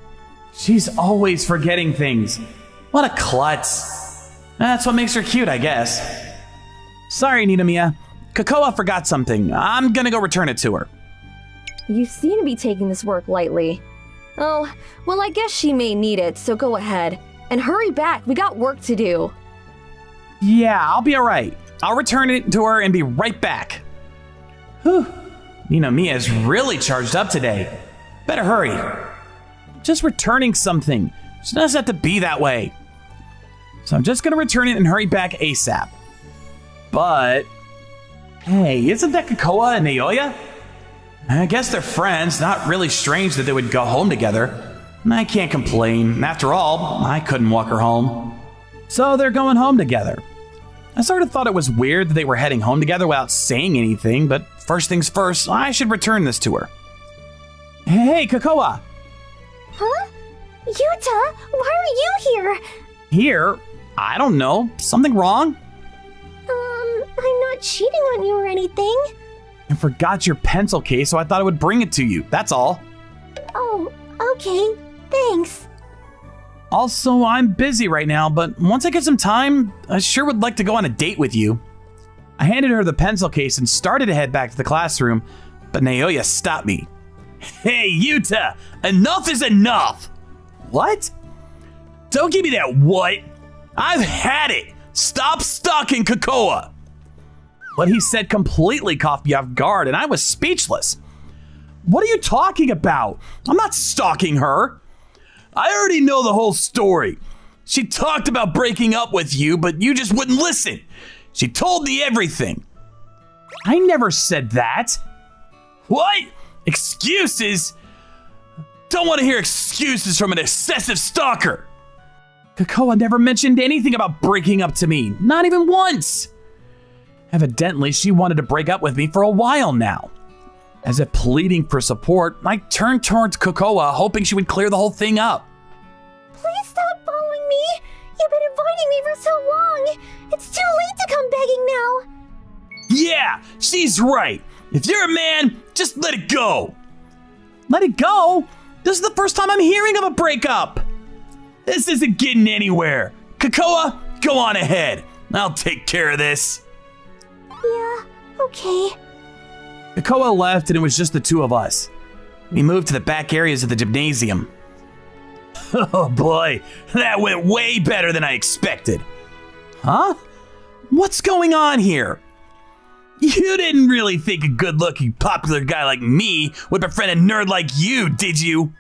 Speaker 5: She's always forgetting things. What a klutz. That's what makes her cute, I guess. Sorry, Ninomiya. Kokoa forgot something. I'm gonna go return it to her.
Speaker 10: You seem to be taking this work lightly. Oh, well, I guess she may need it, so go ahead. And hurry back, we got work to do.
Speaker 5: Yeah, I'll be alright. I'll return it to her and be right back. Whew. Ninomiya's really charged up today. Better hurry. Just returning something. She doesn't have to be that way. So I'm just gonna return it and hurry back ASAP. But, hey, isn't that Kokoa and Naoya? I guess they're friends, not really strange that they would go home together. I can't complain. After all, I couldn't walk her home. So they're going home together. I sort of thought it was weird that they were heading home together without saying anything, but first things first, I should return this to her. Hey, Kokoa!
Speaker 6: Huh? Yuta, why are you here?
Speaker 5: Here? I don't know. Something wrong?
Speaker 6: I'm not cheating on you or anything.
Speaker 5: I forgot your pencil case, so I thought I would bring it to you. That's all.
Speaker 6: Oh, okay. Thanks.
Speaker 5: Also, I'm busy right now, but once I get some time, I sure would like to go on a date with you. I handed her the pencil case and started to head back to the classroom, but Naoya stopped me. Hey, Yuta! Enough is enough! What? Don't give me that what! I've had it! Stop stalking Kokoa! What he said completely caught me off guard, and I was speechless. What are you talking about? I'm not stalking her. I already know the whole story. She talked about breaking up with you, but you just wouldn't listen. She told me everything. I never said that. What? Excuses? Don't want to hear excuses from an excessive stalker. Kokoa never mentioned anything about breaking up to me, not even once. Evidently, she wanted to break up with me for a while now. As if pleading for support, I turned towards Kokoa, hoping she would clear the whole thing up.
Speaker 6: Please stop following me. You've been avoiding me for so long. It's too late to come begging now.
Speaker 5: Yeah, she's right. If you're a man, just let it go. Let it go? This is the first time I'm hearing of a breakup. This isn't getting anywhere. Kokoa, go on ahead. I'll take care of this.
Speaker 6: Yeah, okay.
Speaker 5: Kokoa left and it was just the two of us. We moved to the back areas of the gymnasium. Oh boy, that went way better than I expected. Huh? What's going on here? You didn't really think a good-looking, popular guy like me would befriend a nerd like you, did you?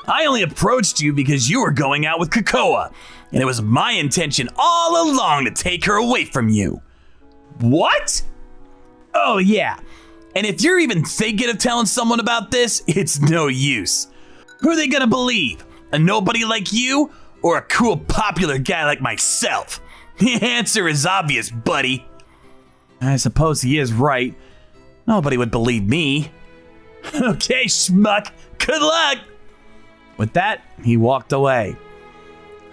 Speaker 5: I only approached you because you were going out with Kokoa, and it was my intention all along to take her away from you. What? Oh yeah, and if you're even thinking of telling someone about this, it's no use. Who are they gonna believe? A nobody like you, or a cool, popular guy like myself? The answer is obvious, buddy. I suppose he is right. Nobody would believe me. Okay, schmuck, good luck. With that, he walked away.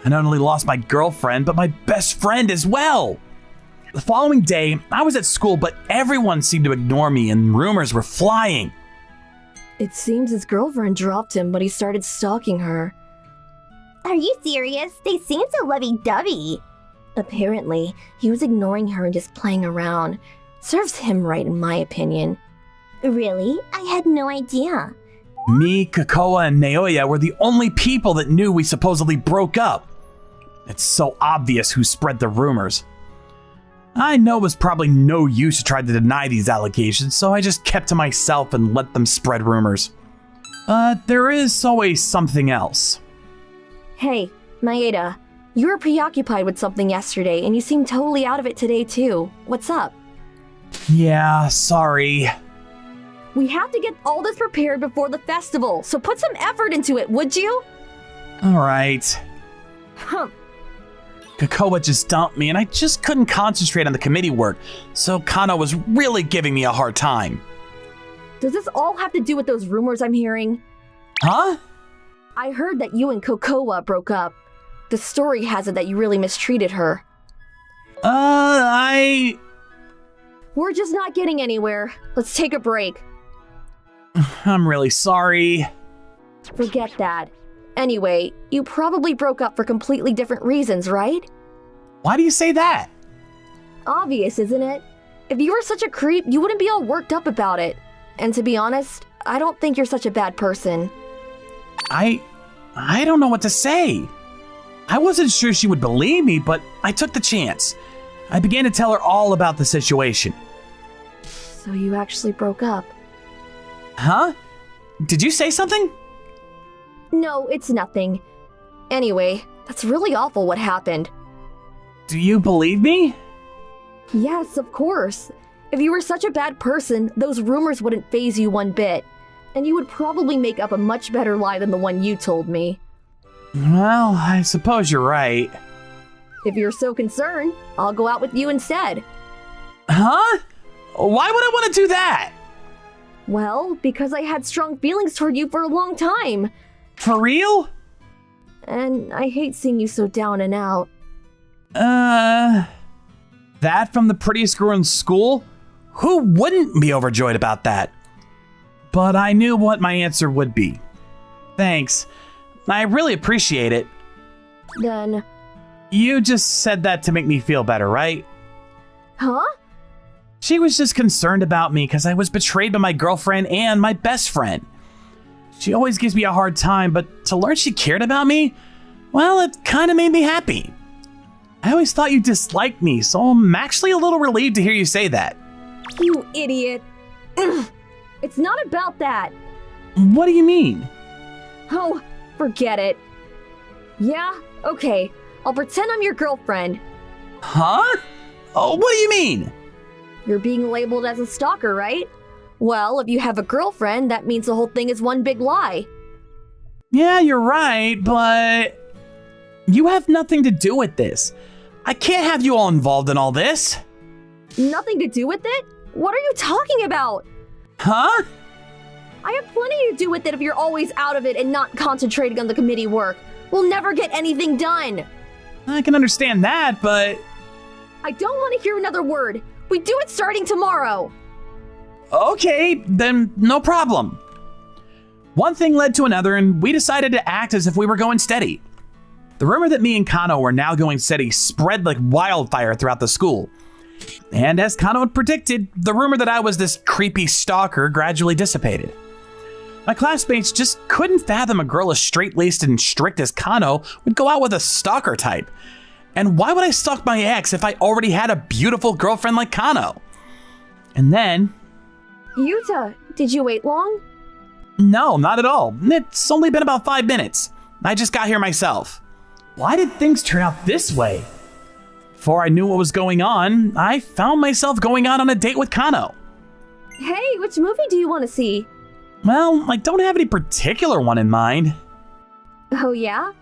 Speaker 5: I not only lost my girlfriend, but my best friend as well. The following day, I was at school, but everyone seemed to ignore me and rumors were flying.
Speaker 10: It seems his girlfriend dropped him, but he started stalking her.
Speaker 6: Are you serious? They seem so lovey-dovey.
Speaker 10: Apparently, he was ignoring her and just playing around. Serves him right, in my opinion.
Speaker 6: Really? I had no idea.
Speaker 5: Me, Kokoa, and Naoya were the only people that knew we supposedly broke up. It's so obvious who spread the rumors. I know it was probably no use to try to deny these allegations, so I just kept to myself and let them spread rumors. There is always something else.
Speaker 10: Hey, Maeda, you were preoccupied with something yesterday and you seem totally out of it today too. What's up?
Speaker 5: Yeah, sorry.
Speaker 10: We have to get all this prepared before the festival, so put some effort into it, would you?
Speaker 5: Alright.
Speaker 10: Huh.
Speaker 5: Kokoa just dumped me and I just couldn't concentrate on the committee work, so Kano was really giving me a hard time.
Speaker 10: Does this all have to do with those rumors I'm hearing?
Speaker 5: Huh?
Speaker 10: I heard that you and Kokoa broke up. The story has it that you really mistreated her. We're just not getting anywhere. Let's take a break.
Speaker 5: I'm really sorry.
Speaker 10: Forget that. Anyway, you probably broke up for completely different reasons, right?
Speaker 5: Why do you say that?
Speaker 10: Obvious, isn't it? If you were such a creep, you wouldn't be all worked up about it. And to be honest, I don't think you're such a bad person.
Speaker 5: I don't know what to say. I wasn't sure she would believe me, but I took the chance. I began to tell her all about the situation.
Speaker 10: So you actually broke up?
Speaker 5: Huh? Did you say something?
Speaker 10: No, it's nothing. Anyway, that's really awful what happened.
Speaker 5: Do you believe me?
Speaker 10: Yes, of course. If you were such a bad person, those rumors wouldn't faze you one bit. And you would probably make up a much better lie than the one you told me.
Speaker 5: Well, I suppose you're right.
Speaker 10: If you're so concerned, I'll go out with you instead.
Speaker 5: Huh? Why would I want to do that?
Speaker 10: Well, because I had strong feelings toward you for a long time.
Speaker 5: For real?
Speaker 10: And I hate seeing you so down and out.
Speaker 5: That from the prettiest girl in school? Who wouldn't be overjoyed about that? But I knew what my answer would be. Thanks. I really appreciate it.
Speaker 10: Then...
Speaker 5: You just said that to make me feel better, right?
Speaker 10: Huh?
Speaker 5: She was just concerned about me because I was betrayed by my girlfriend and my best friend. She always gives me a hard time, but to learn she cared about me, well, it kind of made me happy. I always thought you disliked me, so I'm actually a little relieved to hear you say that.
Speaker 10: You idiot. It's not about that.
Speaker 5: What do you mean?
Speaker 10: Oh, forget it. Yeah, okay. I'll pretend I'm your girlfriend.
Speaker 5: Huh? Oh, what do you mean?
Speaker 10: You're being labeled as a stalker, right? Well, if you have a girlfriend, that means the whole thing is one big lie.
Speaker 5: Yeah, you're right, but... You have nothing to do with this. I can't have you all involved in all this.
Speaker 10: Nothing to do with it? What are you talking about?
Speaker 5: Huh?
Speaker 10: I have plenty to do with it if you're always out of it and not concentrating on the committee work. We'll never get anything done.
Speaker 5: I can understand that, but...
Speaker 10: I don't want to hear another word. We do it starting tomorrow.
Speaker 5: Okay, then no problem. One thing led to another, and we decided to act as if we were going steady. The rumor that me and Kano were now going steady spread like wildfire throughout the school. And as Kano had predicted, the rumor that I was this creepy stalker gradually dissipated. My classmates just couldn't fathom a girl as straight-laced and strict as Kano would go out with a stalker type. And why would I stalk my ex if I already had a beautiful girlfriend like Kano? And then...
Speaker 10: Yuta, did you wait long?
Speaker 5: No, not at all. It's only been about 5 minutes. I just got here myself. Why did things turn out this way? Before I knew what was going on, I found myself going out on a date with Kano.
Speaker 10: Hey, which movie do you want to see?
Speaker 5: Well, I don't have any particular one in mind.
Speaker 10: Oh yeah?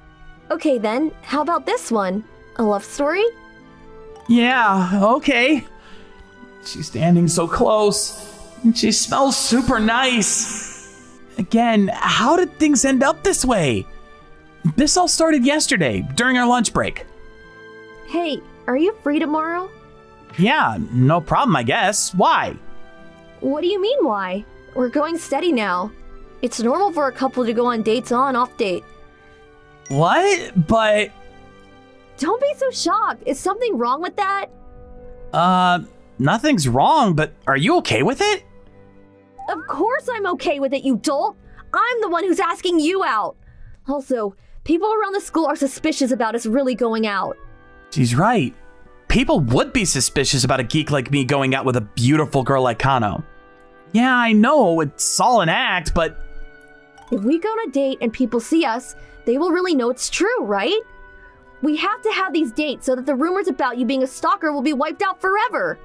Speaker 10: Okay then, how about this one? A love story?
Speaker 5: Yeah, okay. She's standing so close, and she smells super nice. Again, how did things end up this way? This all started yesterday, during our lunch break.
Speaker 10: Hey, are you free tomorrow?
Speaker 5: Yeah, no problem, I guess. Why?
Speaker 10: What do you mean, why? We're going steady now. It's normal for a couple to go on dates on-off date.
Speaker 5: What? But...
Speaker 10: Don't be so shocked. Is something wrong with that?
Speaker 5: Nothing's wrong, but are you okay with it?
Speaker 10: Of course I'm okay with it, you dolt. I'm the one who's asking you out. Also, people around the school are suspicious about us really going out.
Speaker 5: She's right. people would be suspicious about a geek like me going out with a beautiful girl like Kano. Yeah, I know, it's all an act, but...
Speaker 10: If we go on a date and people see us, they will really know it's true, right? We have to have these dates so that the rumors about you being a stalker will be wiped out forever.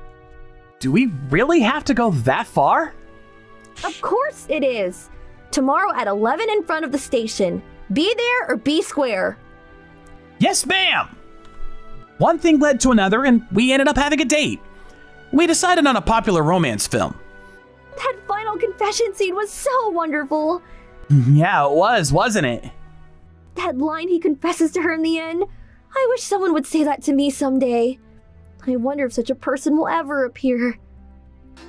Speaker 5: Do we really have to go that far?
Speaker 10: Of course it is. Tomorrow at 11 in front of the station. Be there or be square.
Speaker 5: Yes, ma'am! One thing led to another, and we ended up having a date. We decided on a popular romance film.
Speaker 10: That final confession scene was so wonderful.
Speaker 5: Yeah, it was, wasn't it?
Speaker 10: That line he confesses to her in the end. I wish someone would say that to me someday. I wonder if such a person will ever appear.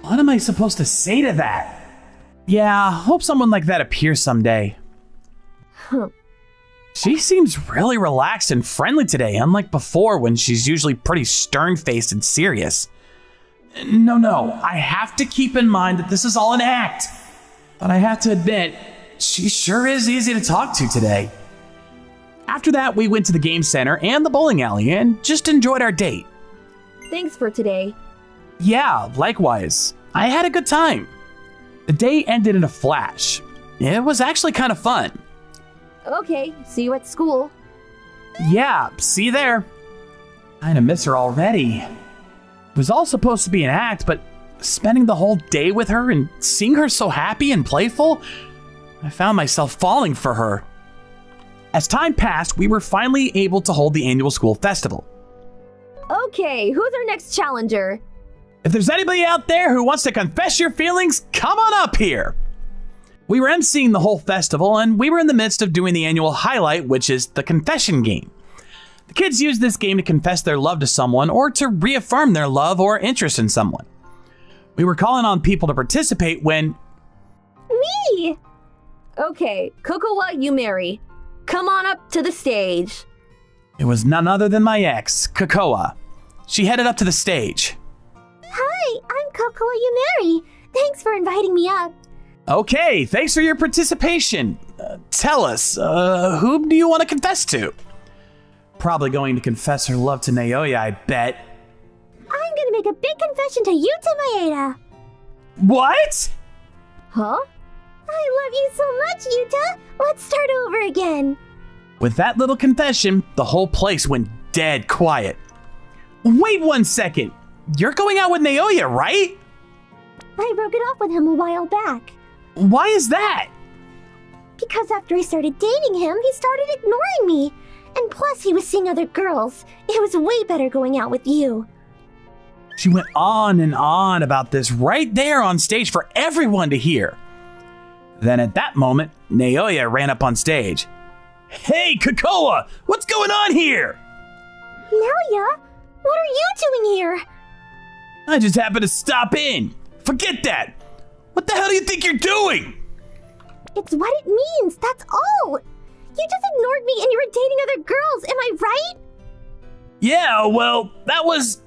Speaker 5: What am I supposed to say to that? Yeah, hope someone like that appears someday.
Speaker 10: Huh.
Speaker 5: She seems really relaxed and friendly today, unlike before when she's usually pretty stern-faced and serious. No, I have to keep in mind that this is all an act. But I have to admit, she sure is easy to talk to today. After that, we went to the game center and the bowling alley and just enjoyed our date.
Speaker 10: Thanks for today.
Speaker 5: Yeah, likewise. I had a good time. The day ended in a flash. It was actually kind of fun.
Speaker 10: Okay, see you at school.
Speaker 5: Yeah, see you there. Kinda miss her already. It was all supposed to be an act, but spending the whole day with her and seeing her so happy and playful, I found myself falling for her. As time passed, we were finally able to hold the annual school festival.
Speaker 10: Okay, who's our next challenger?
Speaker 5: If there's anybody out there who wants to confess your feelings, come on up here. We were emceeing the whole festival, and we were in the midst of doing the annual highlight, which is the confession game. The kids use this game to confess their love to someone or to reaffirm their love or interest in someone. We were calling on people to participate when...
Speaker 10: Me! Okay, Kokowa Yumeri. Come on up to the stage.
Speaker 5: It was none other than my ex, Kokoa. She headed up to the stage.
Speaker 6: Hi, I'm Kokoa Yumeri. Thanks for inviting me up.
Speaker 5: Okay, thanks for your participation. Tell us, whom do you want to confess to? Probably going to confess her love to Naoya, I bet.
Speaker 6: I'm gonna make a big confession to Yuta Maeda.
Speaker 5: What?
Speaker 10: Huh?
Speaker 6: I love you so much, Yuta. Let's start over again.
Speaker 5: With that little confession, the whole place went dead quiet. Wait 1 second. You're going out with Naoya, right?
Speaker 6: I broke it off with him a while back.
Speaker 5: Why is that?
Speaker 6: Because after I started dating him, he started ignoring me. And plus, he was seeing other girls. It was way better going out with you.
Speaker 5: She went on and on about this right there on stage for everyone to hear. Then at that moment, Naoya ran up on stage. Hey, Kokoa! What's going on here?
Speaker 6: Naoya, what are you doing here?
Speaker 5: I just happened to stop in. Forget that. What the hell do you think you're doing?
Speaker 6: It's what it means, that's all. You just ignored me and you were dating other girls, am I right?
Speaker 5: Yeah, well, that was...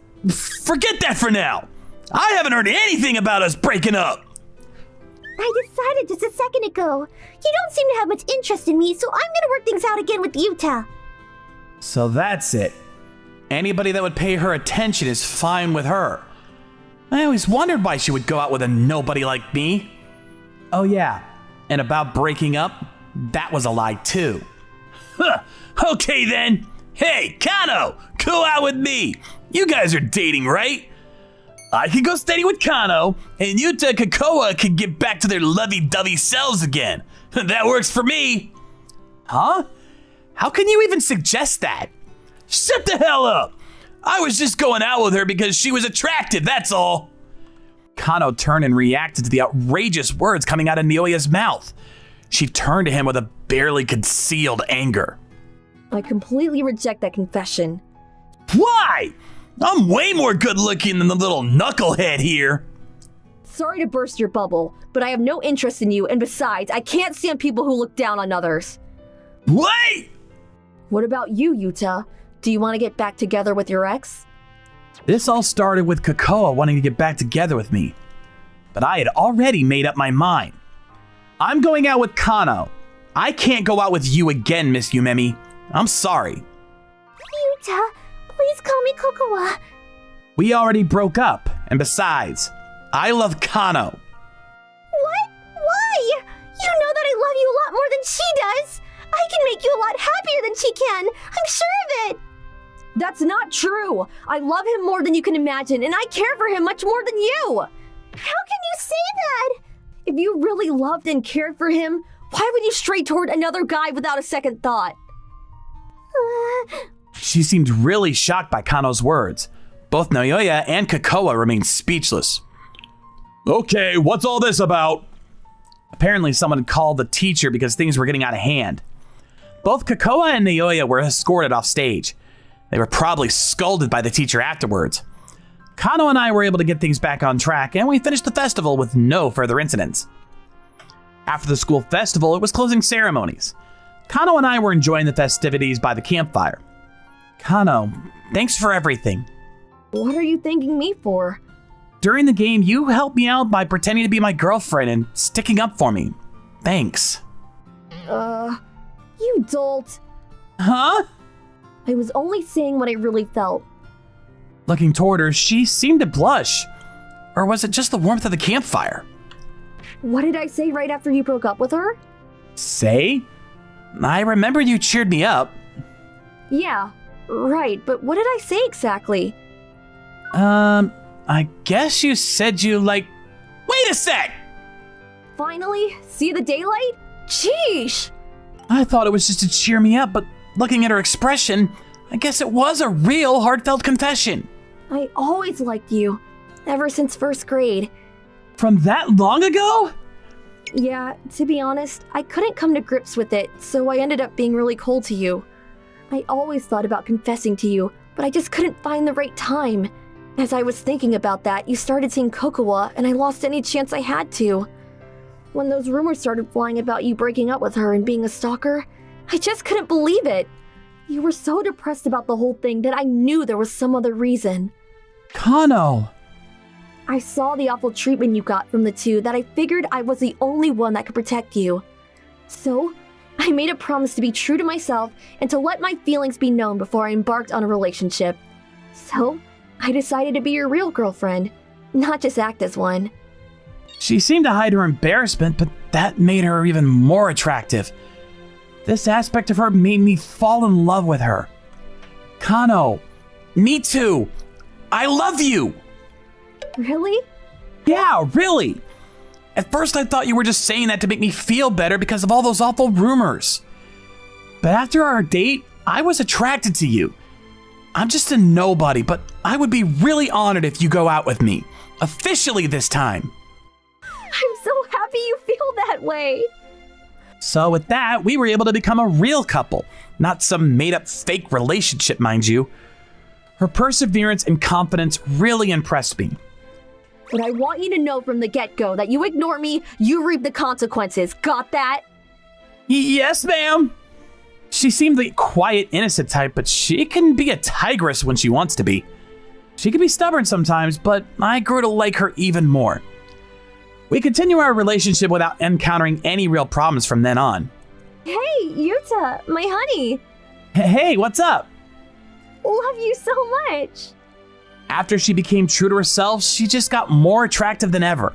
Speaker 5: Forget that for now. I haven't heard anything about us breaking up.
Speaker 6: I decided just a second ago. You don't seem to have much interest in me, so I'm gonna work things out again with Yuta.
Speaker 5: So that's it. Anybody that would pay her attention is fine with her. I always wondered why she would go out with a nobody like me. Oh yeah, and about breaking up, that was a lie too. Huh, okay then. Hey, Kano, go out with me. You guys are dating, right? I can go steady with Kano, and Yuta and Kokoa can get back to their lovey-dovey selves again. That works for me. Huh? How can you even suggest that? Shut the hell up! I was just going out with her because she was attractive, that's all. Kano turned and reacted to the outrageous words coming out of Naoya's mouth. She turned to him with a barely concealed anger.
Speaker 10: I completely reject that confession.
Speaker 5: Why? I'm way more good looking than the little knucklehead here.
Speaker 10: Sorry to burst your bubble, but I have no interest in you, and besides, I can't stand people who look down on others.
Speaker 5: Wait!
Speaker 10: What about you, Yuta? Do you want to get back together with your ex?
Speaker 5: This all started with Kokoa wanting to get back together with me. But I had already made up my mind. I'm going out with Kano. I can't go out with you again, Miss Yumemi. I'm sorry.
Speaker 6: Yuta, please call me Kokoa.
Speaker 5: We already broke up, and besides, I love Kano.
Speaker 6: What? Why? You know that I love you a lot more than she does. I can make you a lot happier than she can. I'm sure of it.
Speaker 10: That's not true. I love him more than you can imagine, and I care for him much more than you.
Speaker 6: How can you say that?
Speaker 10: If you really loved and cared for him, why would you stray toward another guy without a second thought?
Speaker 5: She seemed really shocked by Kano's words. Both Naoya and Kakoa remained speechless. Okay, what's all this about? Apparently someone called the teacher because things were getting out of hand. Both Kakoa and Naoya were escorted off stage. They were probably scolded by the teacher afterwards. Kano and I were able to get things back on track, and we finished the festival with no further incidents. After the school festival, it was closing ceremonies. Kano and I were enjoying the festivities by the campfire. Kano, thanks for everything.
Speaker 10: What are you thanking me for?
Speaker 5: During the game, you helped me out by pretending to be my girlfriend and sticking up for me. Thanks.
Speaker 10: You dolt.
Speaker 5: Huh?
Speaker 10: I was only saying what I really felt.
Speaker 5: Looking toward her, she seemed to blush. Or was it just the warmth of the campfire?
Speaker 10: What did I say right after you broke up with her?
Speaker 5: Say? I remember you cheered me up.
Speaker 10: Yeah, right, but what did I say exactly?
Speaker 5: I guess you said you like... Wait a sec!
Speaker 10: Finally? See the daylight? Sheesh!
Speaker 5: I thought it was just to cheer me up, but looking at her expression, I guess it was a real heartfelt confession.
Speaker 10: I always liked you, ever since first grade.
Speaker 5: From that long ago?
Speaker 10: Yeah, to be honest, I couldn't come to grips with it, so I ended up being really cold to you. I always thought about confessing to you, but I just couldn't find the right time. As I was thinking about that, you started seeing Kokowa, and I lost any chance I had to. When those rumors started flying about you breaking up with her and being a stalker, I just couldn't believe it. You were so depressed about the whole thing that I knew there was some other reason.
Speaker 5: Kano!
Speaker 10: I saw the awful treatment you got from the two that I figured I was the only one that could protect you. So, I made a promise to be true to myself and to let my feelings be known before I embarked on a relationship. So, I decided to be your real girlfriend, not just act as one.
Speaker 5: She seemed to hide her embarrassment, but that made her even more attractive. This aspect of her made me fall in love with her. Kano, me too. I love you.
Speaker 10: Really?
Speaker 5: Yeah, really. At first I thought you were just saying that to make me feel better because of all those awful rumors. But after our date, I was attracted to you. I'm just a nobody, but I would be really honored if you go out with me. Officially this time.
Speaker 10: I'm so happy you feel that way.
Speaker 5: So with that, we were able to become a real couple, not some made-up fake relationship, mind you. Her perseverance and confidence really impressed me.
Speaker 10: But I want you to know from the get-go that you ignore me, you reap the consequences. Got that?
Speaker 5: Yes, ma'am. She seemed the quiet, innocent type, but she can be a tigress when she wants to be. She can be stubborn sometimes, but I grew to like her even more. We continue our relationship without encountering any real problems from then on.
Speaker 10: Hey, Yuta, my honey.
Speaker 5: Hey, what's up?
Speaker 10: Love you so much.
Speaker 5: After she became true to herself, she just got more attractive than ever.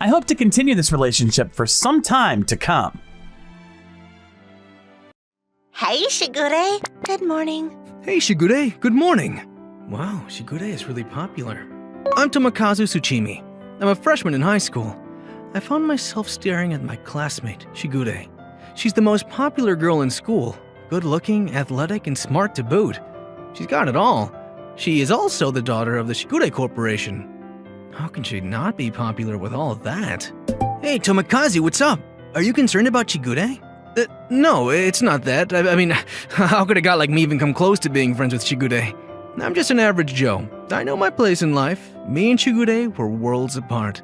Speaker 5: I hope to continue this relationship for some time to come.
Speaker 4: Hey, Shigure. Good morning.
Speaker 11: Hey, Shigure. Good morning. Wow, Shigure is really popular. I'm Tomokazu Tsuchimi. I'm a freshman in high school. I found myself staring at my classmate, Shigure. She's the most popular girl in school. Good-looking, athletic, and smart to boot. She's got it all. She is also the daughter of the Shigure Corporation. How can she not be popular with all of that? Hey, Tomokazu, what's up? Are you concerned about Shigure? No, it's not that. I mean, how could a guy like me even come close to being friends with Shigure? I'm just an average Joe. I know my place in life. Me and Shigure were worlds apart.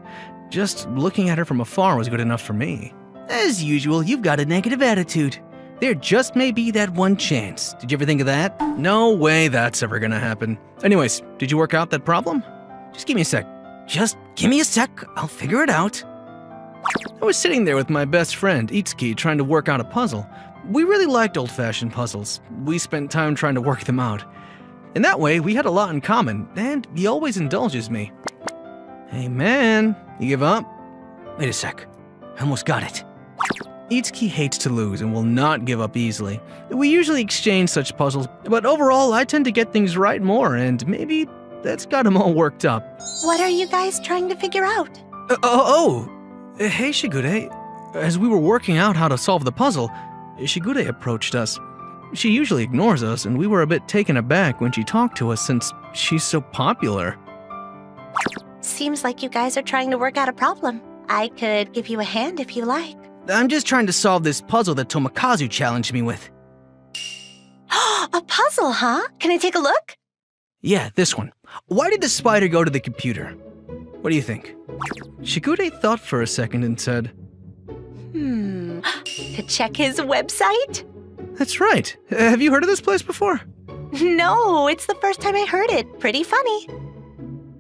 Speaker 11: Just looking at her from afar was good enough for me. As usual, you've got a negative attitude. There just may be that one chance. Did you ever think of that? No way that's ever gonna happen. Anyways, did you work out that problem? Just give me a sec. Just give me a sec. I'll figure it out. I was sitting there with my best friend, Itsuki, trying to work out a puzzle. We really liked old-fashioned puzzles. We spent time trying to work them out. In that way, we had a lot in common, and he always indulges me. Hey man, you give up? Wait a sec. I almost got it. Itsuki hates to lose and will not give up easily. We usually exchange such puzzles, but overall I tend to get things right more, and maybe that's got him all worked up.
Speaker 7: What are you guys trying to figure out?
Speaker 11: Hey Shigure. As we were working out how to solve the puzzle, Shigure approached us. She usually ignores us, and we were a bit taken aback when she talked to us since she's so popular.
Speaker 7: Seems like you guys are trying to work out a problem. I could give you a hand if you like.
Speaker 11: I'm just trying to solve this puzzle that Tomokazu challenged me with.
Speaker 7: A puzzle, huh? Can I take a look?
Speaker 11: Yeah, this one. Why did the spider go to the computer? What do you think? Shigure thought for a second and said,
Speaker 7: To check his website?
Speaker 11: That's right. Have you heard of this place before?
Speaker 7: No, it's the first time I heard it. Pretty funny.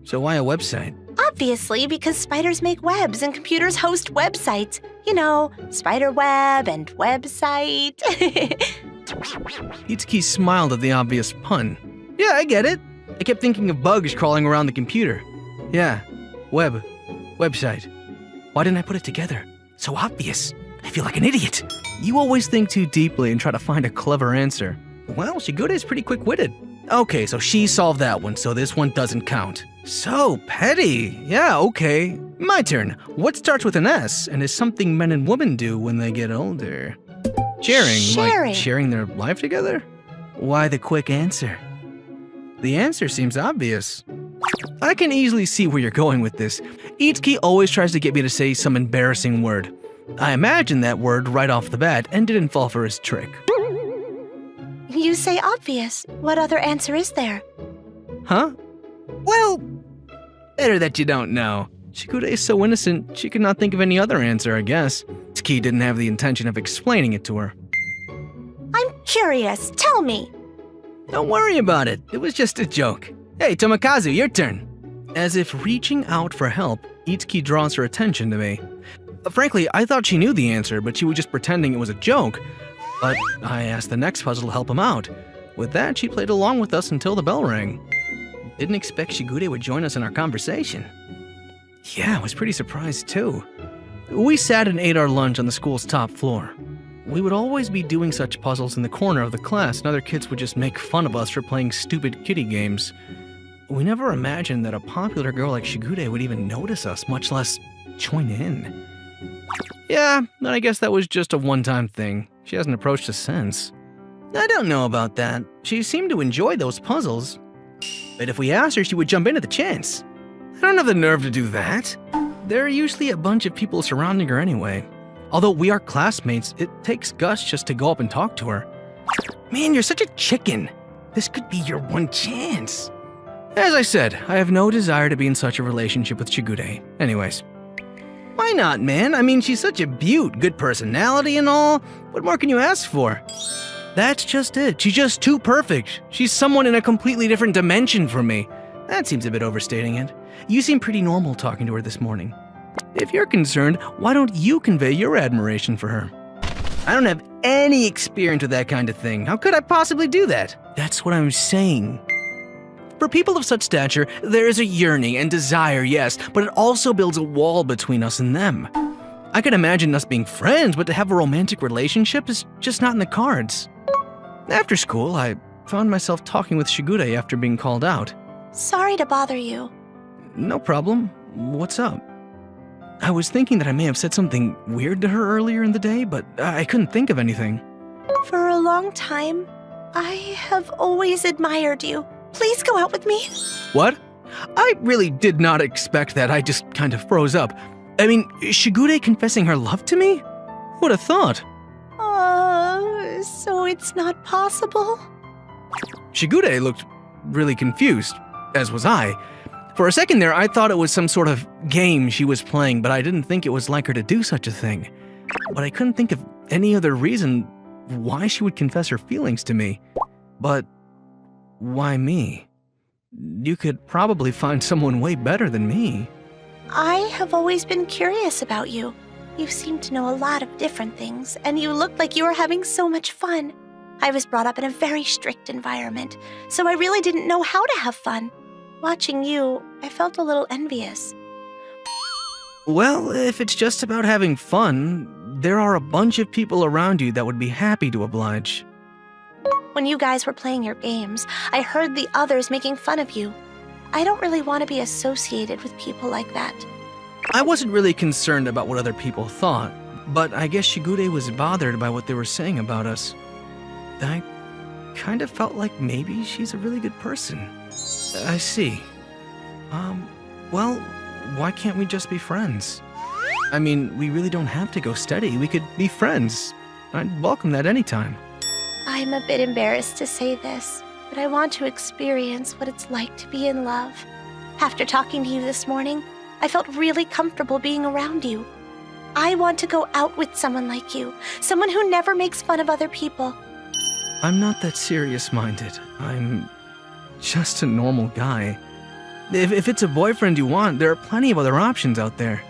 Speaker 11: So why a website?
Speaker 7: Obviously, because spiders make webs and computers host websites. You know, spider web and website.
Speaker 11: Itsuki smiled at the obvious pun. Yeah, I get it. I kept thinking of bugs crawling around the computer. Yeah, website. Why didn't I put it together? So obvious. I feel like an idiot. You always think too deeply and try to find a clever answer. Well, Shigure's pretty quick-witted. Okay, so she solved that one, so this one doesn't count. So petty. Yeah, okay. My turn. What starts with an S and is something men and women do when they get older? Sharing. Like sharing their life together? Why the quick answer? The answer seems obvious. I can easily see where you're going with this. Itsuki always tries to get me to say some embarrassing word. I imagined that word right off the bat and didn't fall for his trick.
Speaker 7: You say obvious. What other answer is there?
Speaker 11: Huh? Well, better that you don't know. Shigure is so innocent, she could not think of any other answer, I guess. Itsuki didn't have the intention of explaining it to her.
Speaker 7: I'm curious. Tell me.
Speaker 11: Don't worry about it. It was just a joke. Hey, Tomokazu, your turn. As if reaching out for help, Itsuki draws her attention to me. Frankly, I thought she knew the answer, but she was just pretending it was a joke. But I asked the next puzzle to help him out. With that, she played along with us until the bell rang. Didn't expect Shigure would join us in our conversation. Yeah, I was pretty surprised too. We sat and ate our lunch on the school's top floor. We would always be doing such puzzles in the corner of the class, and other kids would just make fun of us for playing stupid kiddie games. We never imagined that a popular girl like Shigure would even notice us, much less join in. Yeah, I guess that was just a one-time thing. She hasn't approached us since. I don't know about that. She seemed to enjoy those puzzles. But if we asked her, she would jump in at the chance. I don't have the nerve to do that. There are usually a bunch of people surrounding her anyway. Although we are classmates, it takes guts just to go up and talk to her. Man, you're such a chicken. This could be your one chance. As I said, I have no desire to be in such a relationship with Shigure. Anyways. Why not, man? I mean, she's such a beaut, good personality and all. What more can you ask for? That's just it. She's just too perfect. She's someone in a completely different dimension from me. That seems a bit overstating it. You seem pretty normal talking to her this morning. If you're concerned, why don't you convey your admiration for her? I don't have any experience with that kind of thing. How could I possibly do that? That's what I'm saying. For people of such stature, there is a yearning and desire, yes, but it also builds a wall between us and them. I could imagine us being friends, but to have a romantic relationship is just not in the cards. After school, I found myself talking with Shigure after being called out.
Speaker 7: Sorry to bother you.
Speaker 11: No problem. What's up? I was thinking that I may have said something weird to her earlier in the day, but I couldn't think of anything.
Speaker 7: For a long time, I have always admired you. Please go out with me.
Speaker 11: What? I really did not expect that. I just kind of froze up. I mean, Shigure confessing her love to me? Who'd have thought?
Speaker 7: So it's not possible?
Speaker 11: Shigure looked really confused, as was I. For a second there, I thought it was some sort of game she was playing, but I didn't think it was like her to do such a thing. But I couldn't think of any other reason why she would confess her feelings to me. But why me? You could probably find someone way better than me.
Speaker 7: I have always been curious about you. You seem to know a lot of different things, and you looked like you were having so much fun. I was brought up in a very strict environment, so I really didn't know how to have fun. Watching you, I felt a little envious.
Speaker 11: Well, if it's just about having fun, there are a bunch of people around you that would be happy to oblige.
Speaker 7: When you guys were playing your games, I heard the others making fun of you. I don't really want to be associated with people like that.
Speaker 11: I wasn't really concerned about what other people thought, but I guess Shigure was bothered by what they were saying about us. I kind of felt like maybe she's a really good person. I see. Well, why can't we just be friends? I mean, we really don't have to go steady. We could be friends. I'd welcome that anytime.
Speaker 7: I'm a bit embarrassed to say this, but I want to experience what it's like to be in love. After talking to you this morning, I felt really comfortable being around you. I want to go out with someone like you, someone who never makes fun of other people.
Speaker 11: I'm not that serious-minded. I'm just a normal guy. If it's a boyfriend you want, there are plenty of other options out there.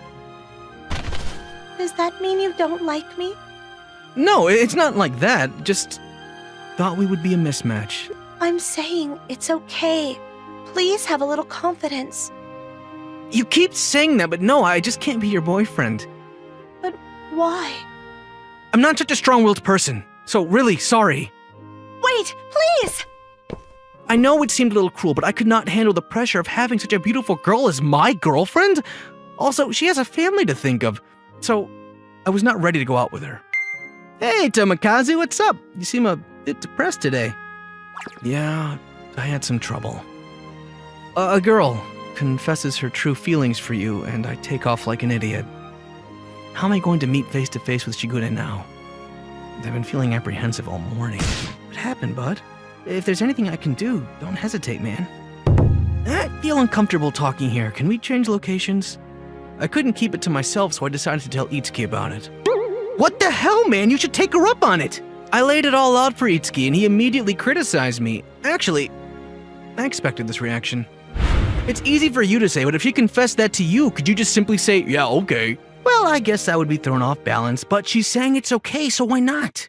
Speaker 7: Does that mean you don't like me?
Speaker 11: No, it's not like that. Just thought we would be a mismatch.
Speaker 7: I'm saying it's okay. Please have a little confidence.
Speaker 11: You keep saying that, but no, I just can't be your boyfriend.
Speaker 7: But why?
Speaker 11: I'm not such a strong-willed person, so really sorry.
Speaker 7: Wait, please!
Speaker 11: I know it seemed a little cruel, but I could not handle the pressure of having such a beautiful girl as my girlfriend. Also, she has a family to think of, so I was not ready to go out with her. Hey, Tomokazu, what's up? You seem a bit depressed today. Yeah, I had some trouble. A girl confesses her true feelings for you, and I take off like an idiot. How am I going to meet face-to-face with Shigure now? I've been feeling apprehensive all morning. What happened, bud? If there's anything I can do, don't hesitate, man. I feel uncomfortable talking here. Can we change locations? I couldn't keep it to myself, so I decided to tell Itsuki about it. What the hell, man? You should take her up on it! I laid it all out for Itsuki, and he immediately criticized me. Actually, I expected this reaction. It's easy for you to say, but if she confessed that to you, could you just simply say, yeah, okay? Well, I guess I would be thrown off balance, but she's saying it's okay, so why not?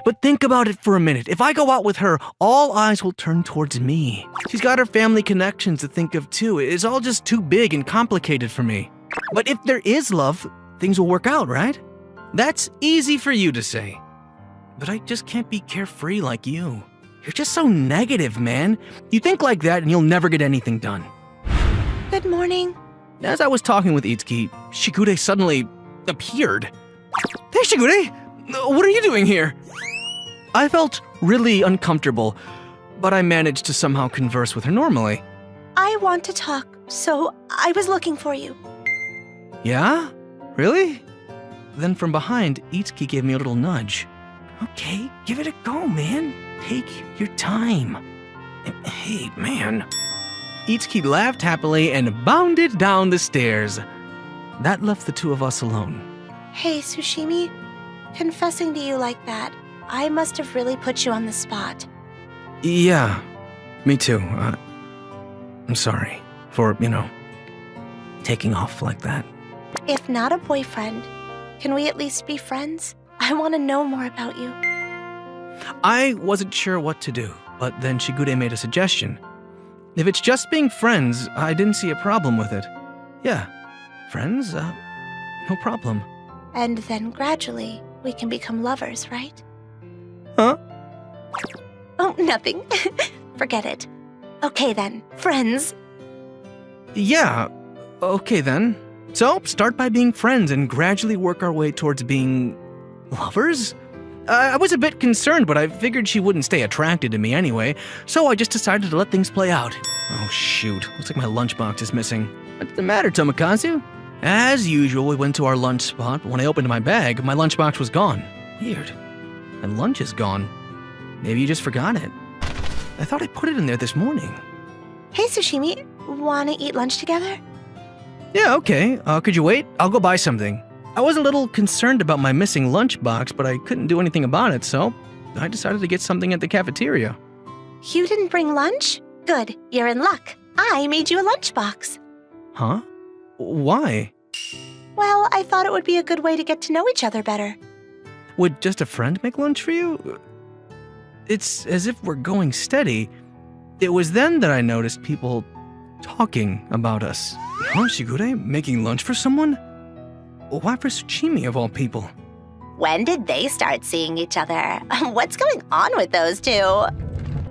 Speaker 11: But think about it for a minute. If I go out with her, all eyes will turn towards me. She's got her family connections to think of too. It's all just too big and complicated for me. But if there is love, things will work out, right? That's easy for you to say. But I just can't be carefree like you. You're just so negative, man. You think like that and you'll never get anything done.
Speaker 7: Good morning.
Speaker 11: As I was talking with Itsuki, Shigure suddenly appeared. Hey, Shigure! What are you doing here? I felt really uncomfortable, but I managed to somehow converse with her normally.
Speaker 7: I want to talk, so I was looking for you.
Speaker 11: Yeah? Really? Then from behind, Itsuki gave me a little nudge. Okay, give it a go, man. Take your time. Hey, man. Itsuki laughed happily and bounded down the stairs. That left the two of us alone.
Speaker 7: Hey, Tsushimi. Confessing to you like that, I must have really put you on the spot.
Speaker 11: Yeah, me too. I'm sorry for, taking off like that.
Speaker 7: If not a boyfriend, can we at least be friends? I want to know more about you.
Speaker 11: I wasn't sure what to do, but then Shigure made a suggestion. If it's just being friends, I didn't see a problem with it. Yeah, friends, no problem.
Speaker 7: And then gradually, we can become lovers, right?
Speaker 11: Huh?
Speaker 7: Oh, nothing. Forget it. Okay then, friends.
Speaker 11: Yeah, okay then. So, start by being friends and gradually work our way towards being lovers? I was a bit concerned, but I figured she wouldn't stay attracted to me anyway, so I just decided to let things play out. Oh shoot, looks like my lunchbox is missing. What's the matter, Tomokazu? As usual, we went to our lunch spot, but when I opened my bag, my lunchbox was gone. Weird. My lunch is gone. Maybe you just forgot it. I thought I put it in there this morning.
Speaker 7: Hey, Tsushimi, wanna eat lunch together?
Speaker 11: Yeah, okay. Could you wait? I'll go buy something. I was a little concerned about my missing lunchbox, but I couldn't do anything about it, so I decided to get something at the cafeteria.
Speaker 7: You didn't bring lunch? Good, you're in luck. I made you a lunchbox.
Speaker 11: Huh? Why?
Speaker 7: Well, I thought it would be a good way to get to know each other better.
Speaker 11: Would just a friend make lunch for you? it's as if we're going steady. It was then that I noticed people talking about us. Huh, Shigure? Making lunch for someone? Why for Tsuchimi of all people?
Speaker 7: When did they start seeing each other? What's going on with those two?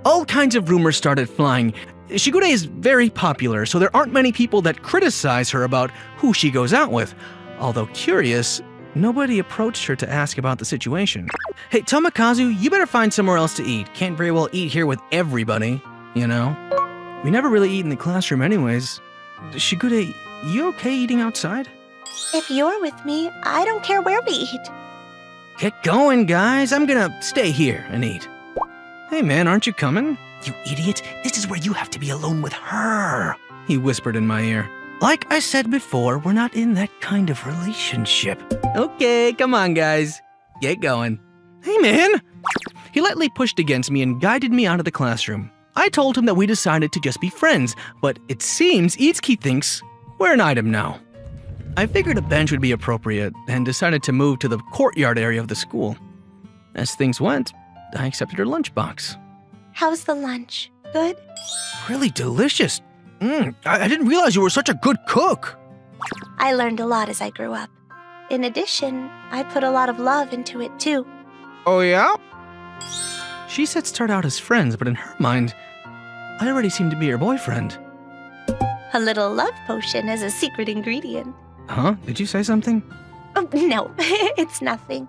Speaker 11: All kinds of rumors started flying. Shigure is very popular, so there aren't many people that criticize her about who she goes out with. Although curious, nobody approached her to ask about the situation. Hey, Tomokazu, you better find somewhere else to eat. Can't very well eat here with everybody, you know? We never really eat in the classroom anyways. Shigure, you okay eating outside?
Speaker 7: If you're with me, I don't care where we eat.
Speaker 11: Get going, guys. I'm gonna stay here and eat. Hey, man, aren't you coming? You idiot. This is where you have to be alone with her, he whispered in my ear. Like I said before, we're not in that kind of relationship. Okay, come on, guys. Get going. Hey, man. He lightly pushed against me and guided me out of the classroom. I told him that we decided to just be friends, but it seems Itsuki thinks we're an item now. I figured a bench would be appropriate and decided to move to the courtyard area of the school. As things went, I accepted her lunchbox.
Speaker 7: How's the lunch? Good?
Speaker 11: Really delicious. I didn't realize you were such a good cook.
Speaker 7: I learned a lot as I grew up. In addition, I put a lot of love into it too.
Speaker 11: Oh, yeah? She said start out as friends, but in her mind, I already seemed to be her boyfriend.
Speaker 7: A little love potion as a secret ingredient.
Speaker 11: Huh? Did you say something?
Speaker 7: Oh, no, it's nothing.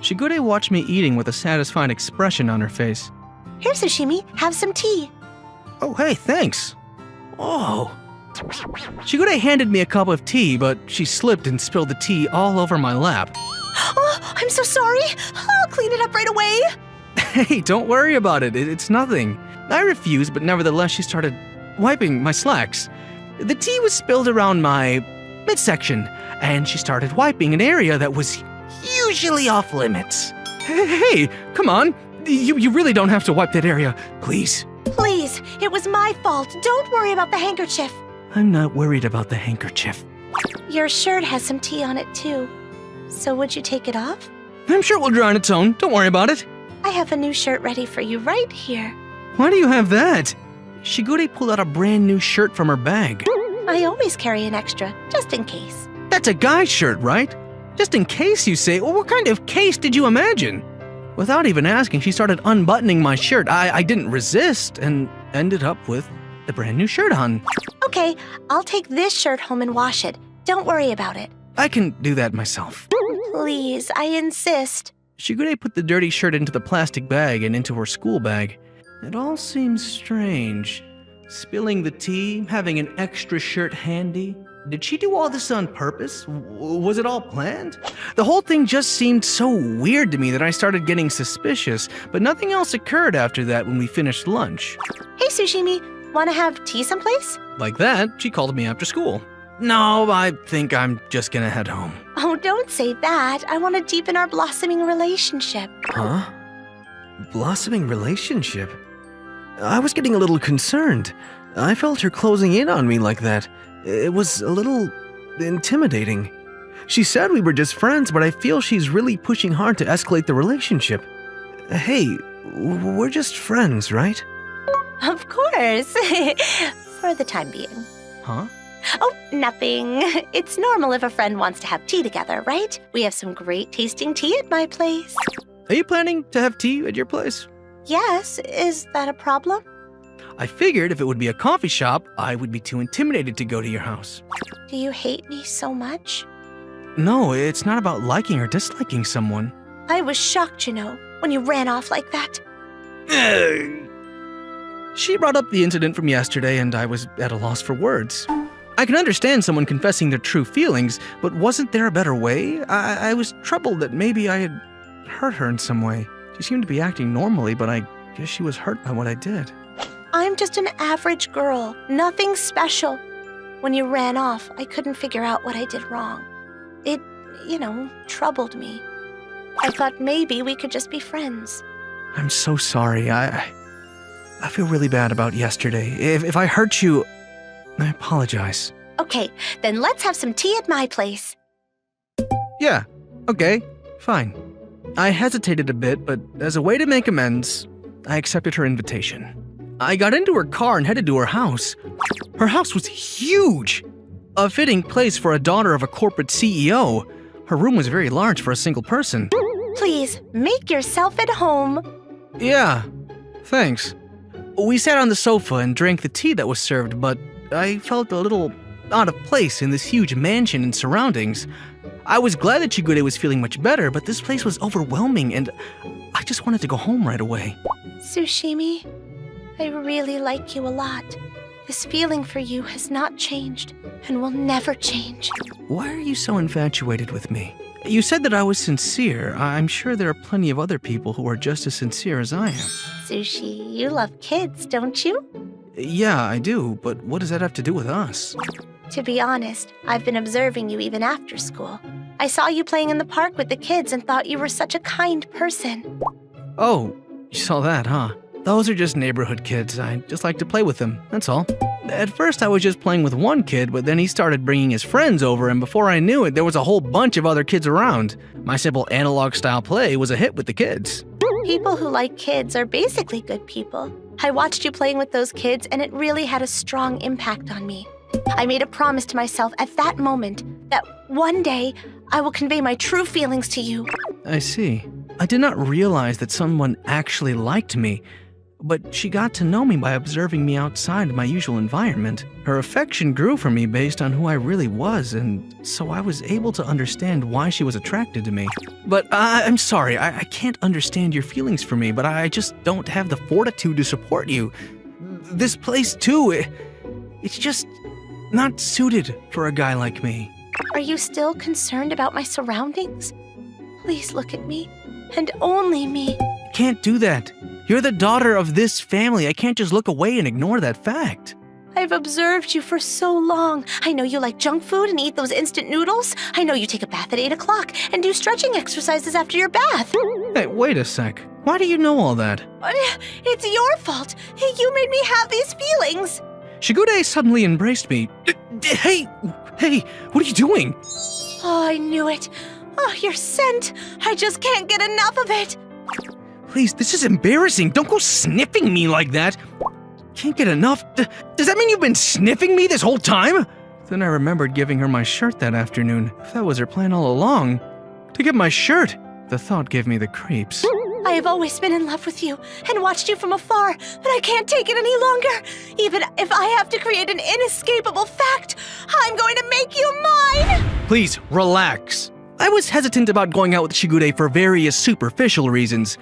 Speaker 11: Shigure watched me eating with a satisfied expression on her face.
Speaker 7: Here, Tsuchimi, have some tea.
Speaker 11: Oh, hey, thanks. Oh. Shigure handed me a cup of tea, but she slipped and spilled the tea all over my lap.
Speaker 7: Oh, I'm so sorry. I'll clean it up right away.
Speaker 11: Hey, don't worry about it. It's nothing. I refused, but nevertheless she started wiping my slacks. The tea was spilled around my midsection, and she started wiping an area that was usually off limits. Hey, come on. You really don't have to wipe that area, please.
Speaker 7: Please, it was my fault. Don't worry about the handkerchief.
Speaker 11: I'm not worried about the handkerchief.
Speaker 7: Your shirt has some tea on it too. So would you take it off?
Speaker 11: I'm sure it will dry on its own. Don't worry about it.
Speaker 7: I have a new shirt ready for you right here.
Speaker 11: Why do you have that? Shigure pulled out a brand new shirt from her bag.
Speaker 7: I always carry an extra, just in case.
Speaker 11: That's a guy's shirt, right? Just in case, you say. Well, what kind of case did you imagine? Without even asking, she started unbuttoning my shirt. I didn't resist and ended up with the brand new shirt on.
Speaker 7: Okay, I'll take this shirt home and wash it. Don't worry about it.
Speaker 11: I can do that myself.
Speaker 7: Please, I insist.
Speaker 11: Shigure put the dirty shirt into the plastic bag and into her school bag. It all seems strange. Spilling the tea, having an extra shirt handy. Did she do all this on purpose? Was it all planned? The whole thing just seemed so weird to me that I started getting suspicious, but nothing else occurred after that when we finished lunch.
Speaker 7: Hey, Tsuchimi, want to have tea someplace?
Speaker 11: Like that, she called me after school. No, I think I'm just gonna head home.
Speaker 7: Oh, don't say that. I want to deepen our blossoming relationship.
Speaker 1: Huh? Blossoming relationship? I was getting a little concerned. I felt her closing in on me like that. It was a little intimidating. She said we were just friends, but I feel she's really pushing hard to escalate the relationship. Hey, we're just friends, right?
Speaker 7: Of course. For the time being.
Speaker 11: Huh?
Speaker 7: Oh, nothing. It's normal if a friend wants to have tea together, right? We have some great tasting tea at my place.
Speaker 11: Are you planning to have tea at your place?
Speaker 7: Yes, is that a problem?
Speaker 11: I figured if it would be a coffee shop, I would be too intimidated to go to your house.
Speaker 7: Do you hate me so much?
Speaker 11: No, it's not about liking or disliking someone.
Speaker 7: I was shocked, you know, when you ran off like that.
Speaker 11: She brought up the incident from yesterday, and I was at a loss for words. I can understand someone confessing their true feelings, but wasn't there a better way? I was troubled that maybe I had hurt her in some way. She seemed to be acting normally, but I guess she was hurt by what I did.
Speaker 7: I'm just an average girl, nothing special. When you ran off, I couldn't figure out what I did wrong. It, troubled me. I thought maybe we could just be friends.
Speaker 11: I'm so sorry. I feel really bad about yesterday. If I hurt you, I apologize.
Speaker 7: Okay, then let's have some tea at my place.
Speaker 11: Yeah, okay, fine. I hesitated a bit, but as a way to make amends, I accepted her invitation. I got into her car and headed to her house. Her house was huge! A fitting place for a daughter of a corporate CEO. Her room was very large for a single person.
Speaker 7: Please, make yourself at home.
Speaker 11: Yeah, thanks. We sat on the sofa and drank the tea that was served, but I felt a little out of place in this huge mansion and surroundings. I was glad that Shigude was feeling much better, but this place was overwhelming and I just wanted to go home right away.
Speaker 7: Tsushimi, I really like you a lot. This feeling for you has not changed and will never change.
Speaker 11: Why are you so infatuated with me? You said that I was sincere. I'm sure there are plenty of other people who are just as sincere as I am.
Speaker 7: Sushi, you love kids, don't you?
Speaker 11: Yeah, I do, but what does that have to do with us?
Speaker 7: To be honest, I've been observing you even after school. I saw you playing in the park with the kids and thought you were such a kind person.
Speaker 11: Oh, you saw that, huh? Those are just neighborhood kids. I just like to play with them, that's all. At first I was just playing with one kid, but then he started bringing his friends over, and before I knew it, there was a whole bunch of other kids around. My simple analog-style play was a hit with the kids.
Speaker 7: People who like kids are basically good people. I watched you playing with those kids, and it really had a strong impact on me. I made a promise to myself at that moment that one day I will convey my true feelings to you.
Speaker 11: I see. I did not realize that someone actually liked me, but she got to know me by observing me outside my usual environment. Her affection grew for me based on who I really was, and so I was able to understand why she was attracted to me. But I'm sorry, I can't understand your feelings for me, but I just don't have the fortitude to support you. This place, too, it's just not suited for a guy like me.
Speaker 7: Are you still concerned about my surroundings? Please look at me, and only me.
Speaker 11: Can't do that. You're the daughter of this family. I can't just look away and ignore that fact.
Speaker 7: I've observed you for so long. I know you like junk food and eat those instant noodles. I know you take a bath at 8 o'clock and do stretching exercises after your bath.
Speaker 11: Hey, wait a sec. Why do you know all that?
Speaker 7: It's your fault. You made me have these feelings.
Speaker 11: Shigude suddenly embraced me. Hey, what are you doing?
Speaker 7: Oh, I knew it. Oh, your scent. I just can't get enough of it.
Speaker 11: Please, this is embarrassing. Don't go sniffing me like that. Can't get enough. Does that mean you've been sniffing me this whole time? Then I remembered giving her my shirt that afternoon. That was her plan all along. To get my shirt. The thought gave me the creeps.
Speaker 7: I have always been in love with you and watched you from afar, but I can't take it any longer. Even if I have to create an inescapable fact, I'm going to make you mine!
Speaker 11: Please, relax. I was hesitant about going out with Shigude for various superficial reasons,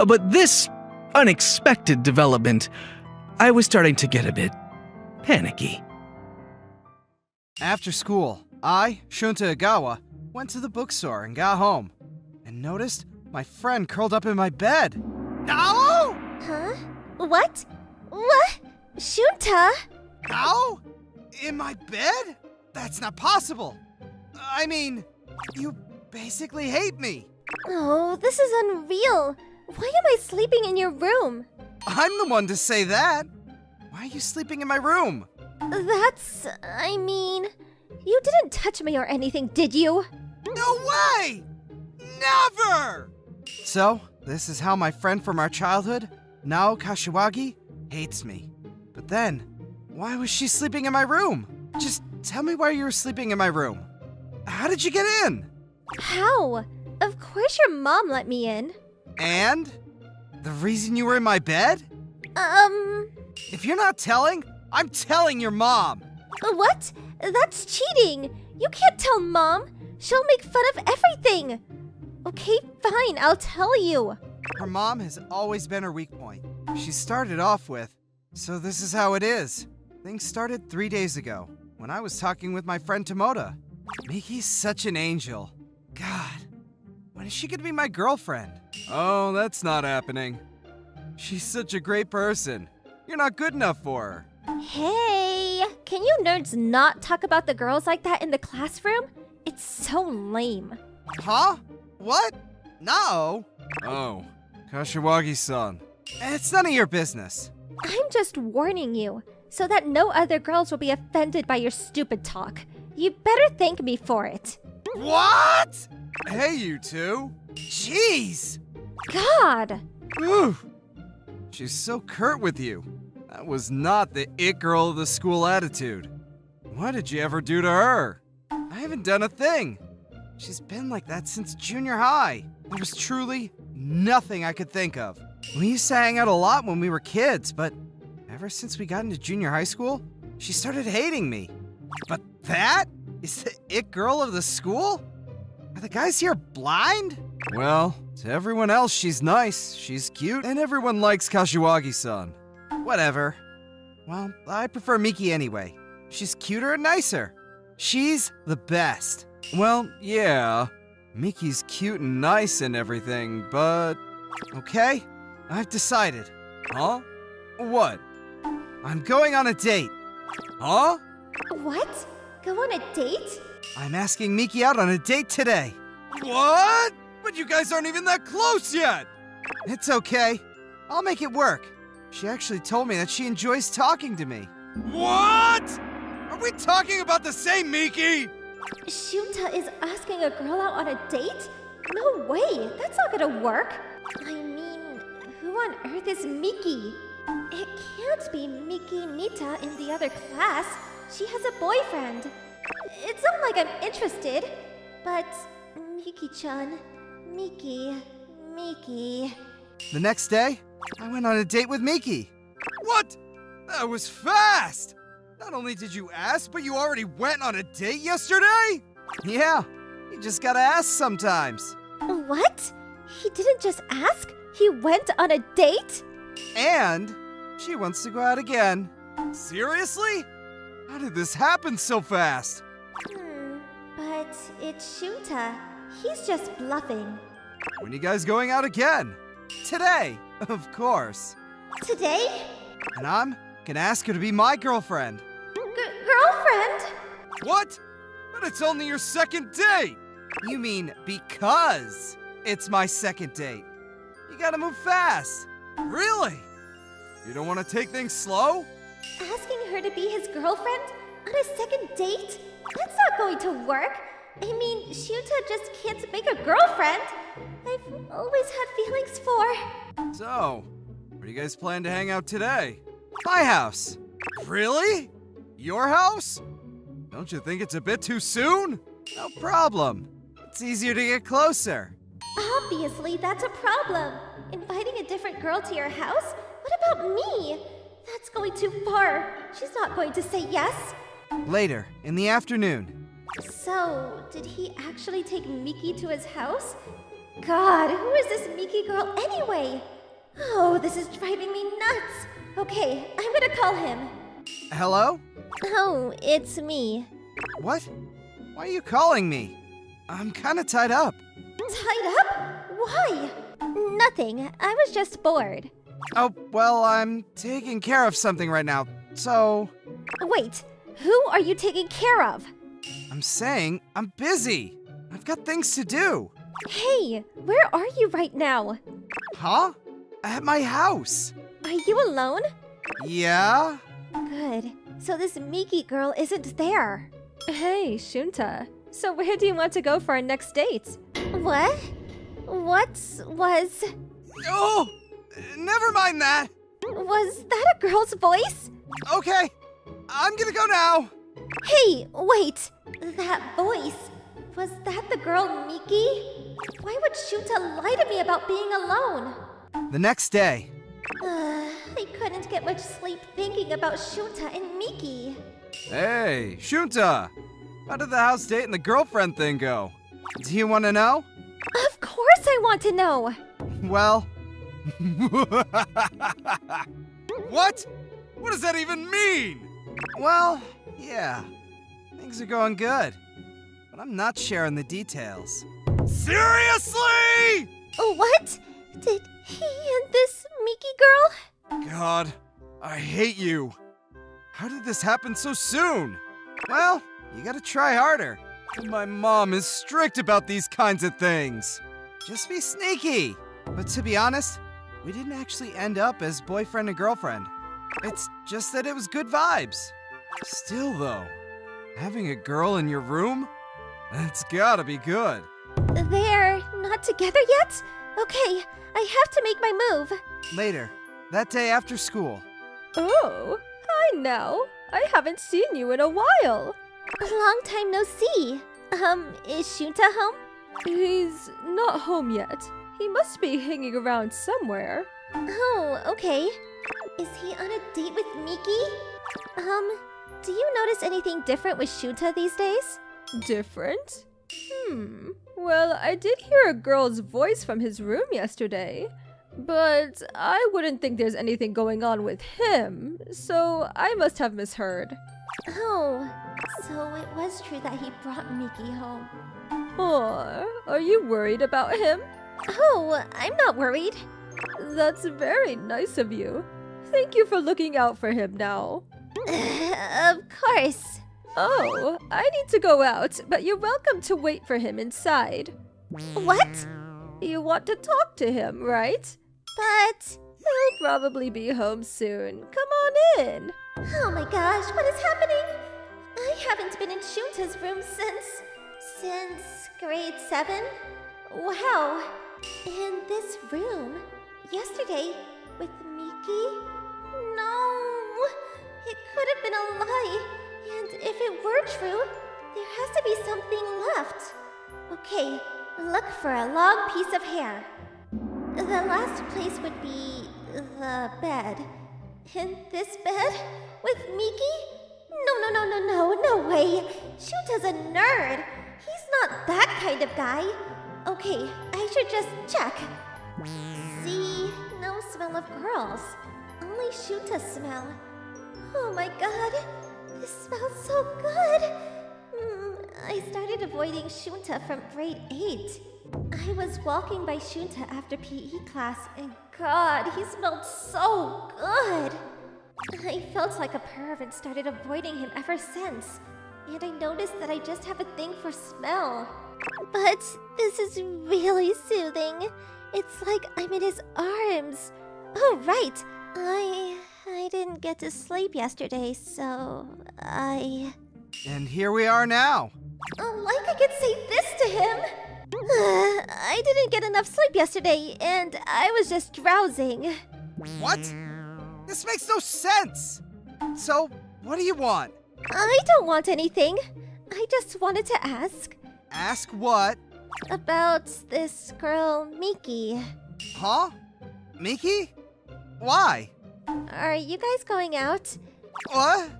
Speaker 11: but this unexpected development, I was starting to get a bit panicky.
Speaker 9: After school, I, Shunta Agawa, went to the bookstore and got home, and noticed my friend curled up in my bed. Ow!
Speaker 6: Huh? What? What? Shunta?
Speaker 9: Ow? In my bed? That's not possible. I mean, you basically hate me.
Speaker 6: Oh, this is unreal. Why am I sleeping in your room?
Speaker 9: I'm the one to say that. Why are you sleeping in my room?
Speaker 6: I mean, you didn't touch me or anything, did you?
Speaker 9: No way! Never! So, this is how my friend from our childhood, Nao Kashiwagi, hates me. But then, why was she sleeping in my room? Just tell me why you were sleeping in my room. How did you get in?
Speaker 6: How? Of course your mom let me in.
Speaker 9: And? The reason you were in my bed? If you're not telling, I'm telling your mom.
Speaker 6: What? That's cheating. You can't tell Mom. She'll make fun of everything. Okay, fine, I'll tell you.
Speaker 9: Her mom has always been her weak point. She started off with, so this is how it is. Things started 3 days ago, when I was talking with my friend Tomoda. Miki's such an angel. God, when is she gonna be my girlfriend? Oh, that's not happening. She's such a great person. You're not good enough for her.
Speaker 6: Hey, can you nerds not talk about the girls like that in the classroom? It's so lame.
Speaker 9: Huh? What? No. Oh, Kashiwagi-san. It's none of your business.
Speaker 6: I'm just warning you, so that no other girls will be offended by your stupid talk. You better thank me for it.
Speaker 9: What? Hey, you two. Jeez.
Speaker 6: God.
Speaker 9: Whew. She's so curt with you. That was not the it girl of the school attitude. What did you ever do to her? I haven't done a thing. She's been like that since junior high. There was truly nothing I could think of. We used to hang out a lot when we were kids, but ever since we got into junior high school, she started hating me. But that is the it girl of the school? Are the guys here blind? Well, to everyone else, she's nice, she's cute, and everyone likes Kashiwagi-san. Whatever. Well, I prefer Miki anyway. She's cuter and nicer. She's the best. Well, yeah, Miki's cute and nice and everything, but... Okay, I've decided. Huh? What? I'm going on a date. Huh?
Speaker 6: What? Go on a date?
Speaker 9: I'm asking Miki out on a date today. What? But you guys aren't even that close yet! It's okay. I'll make it work. She actually told me that she enjoys talking to me. What? Are we talking about the same Miki?
Speaker 6: Shunta is asking a girl out on a date? No way, that's not gonna work. I mean, who on earth is Miki? It can't be Miki Nita in the other class. She has a boyfriend. It's not like I'm interested, but Miki-chan, Miki.
Speaker 9: The next day, I went on a date with Miki. What? That was fast! Not only did you ask, but you already went on a date yesterday? Yeah, you just gotta ask sometimes.
Speaker 6: What? He didn't just ask? He went on a date?
Speaker 9: And she wants to go out again. Seriously? How did this happen so fast?
Speaker 6: But it's Shunta. He's just bluffing.
Speaker 9: When are you guys going out again? Today, of course.
Speaker 6: Today?
Speaker 9: And I'm gonna ask her to be my girlfriend.
Speaker 6: Girlfriend?
Speaker 9: What? But it's only your second date! You mean because it's my second date. You gotta move fast. Really? You don't want to take things slow?
Speaker 6: Asking her to be his girlfriend on a second date? That's not going to work. I mean, Shunta just can't make a girlfriend. I've always had feelings for.
Speaker 9: So, where do you guys plan to hang out today? My house. Really? Your house? Don't you think it's a bit too soon? No problem. It's easier to get closer.
Speaker 6: Obviously, that's a problem. Inviting a different girl to your house? What about me? That's going too far. She's not going to say yes.
Speaker 9: Later, in the afternoon.
Speaker 6: So, did he actually take Miki to his house? God, who is this Miki girl anyway? Oh, this is driving me nuts. Okay, I'm gonna call him.
Speaker 9: Hello?
Speaker 6: Oh, it's me.
Speaker 9: What? Why are you calling me? I'm kinda tied up.
Speaker 6: Tied up? Why? Nothing. I was just bored.
Speaker 9: Oh, well, I'm taking care of something right now, so...
Speaker 6: Wait, who are you taking care of?
Speaker 9: I'm saying I'm busy. I've got things to do.
Speaker 6: Hey, where are you right now?
Speaker 9: Huh? At my house.
Speaker 6: Are you alone?
Speaker 9: Yeah?
Speaker 6: Good. So this Miki girl isn't there.
Speaker 2: Hey, Shunta. So where do you want to go for our next date?
Speaker 6: What? Was
Speaker 9: Oh! Never mind that.
Speaker 6: that a girl's voice?
Speaker 9: Okay, I'm gonna go now.
Speaker 6: Hey, wait! That voice, was that the girl Miki? Why would Shunta lie to me about being alone?
Speaker 9: The next day.
Speaker 6: I couldn't get much sleep thinking about Shunta and Miki.
Speaker 9: Hey, Shunta! How did the house date and the girlfriend thing go? Do you want to know?
Speaker 6: Of course I want to know!
Speaker 9: Well... What? What does that even mean? Well, yeah. Things are going good. But I'm not sharing the details. Seriously?!
Speaker 6: What? Did he and this Miki girl?
Speaker 9: God, I hate you. How did this happen so soon? Well, you gotta try harder. My mom is strict about these kinds of things. Just be sneaky. But to be honest, we didn't actually end up as boyfriend and girlfriend. It's just that it was good vibes. Still though, having a girl in your room? That's gotta be good.
Speaker 6: They're not together yet? Okay, I have to make my move.
Speaker 9: Later, That day after school.
Speaker 12: Oh, hi now. I haven't seen you in a while.
Speaker 6: Long time no see. Is Shunta home?
Speaker 12: He's not home yet. He must be hanging around somewhere.
Speaker 6: Oh, okay. Is he on a date with Miki? Do you notice anything different with Shunta these days?
Speaker 12: Different? Well, I did hear a girl's voice from his room yesterday. But I wouldn't think there's anything going on with him, so I must have misheard.
Speaker 6: Oh, so it was true that he brought Miki home.
Speaker 12: Or are you worried about him?
Speaker 6: Oh, I'm not worried.
Speaker 12: That's very nice of you. Thank you for looking out for him now.
Speaker 6: Of course.
Speaker 12: Oh, I need to go out, but you're welcome to wait for him inside.
Speaker 6: What?
Speaker 12: You want to talk to him, right?
Speaker 6: But...
Speaker 12: He'll probably be home soon. Come on in.
Speaker 6: Oh my gosh, what is happening? I haven't been in Shunta's room since grade 7? Wow. In this room? Yesterday? With Miki? No! It could have been a lie. And if it were true, there has to be something left. Okay, look for a long piece of hair. The last place would be the bed. In this bed? With Miki? No way. Shunta's a nerd. He's not that kind of guy. Okay, I should just check. See, no smell of girls. Only Shunta smell. Oh my god, this smells so good. I started avoiding Shunta from grade 8. I was walking by Shunta after PE class, and God, he smelled so good. I felt like a perv and started avoiding him ever since. And I noticed that I just have a thing for smell. But this is really soothing. It's like I'm in his arms. Oh, right. I didn't get to sleep yesterday, so
Speaker 9: And here we are now.
Speaker 6: Like I could say this to him. I didn't get enough sleep yesterday, and I was just drowsing.
Speaker 9: What? This makes no sense. So, what do you want?
Speaker 6: I don't want anything. I just wanted to ask.
Speaker 9: Ask what?
Speaker 6: About this girl, Miki.
Speaker 9: Huh? Miki? Why?
Speaker 6: Are you guys going out?
Speaker 9: What?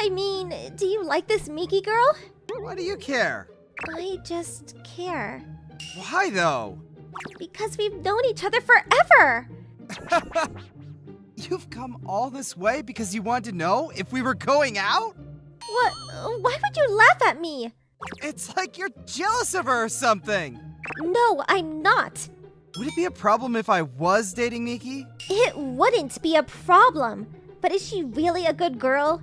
Speaker 6: I mean, do you like this Miki girl?
Speaker 9: Why do you care?
Speaker 6: I just care.
Speaker 9: Why though?
Speaker 6: Because we've known each other forever!
Speaker 9: You've come all this way because you wanted to know if we were going out?
Speaker 6: What? Why would you laugh at me?
Speaker 9: It's like you're jealous of her or something.
Speaker 6: No, I'm not.
Speaker 9: Would it be a problem if I was dating Miki?
Speaker 6: It wouldn't be a problem. But is she really a good girl?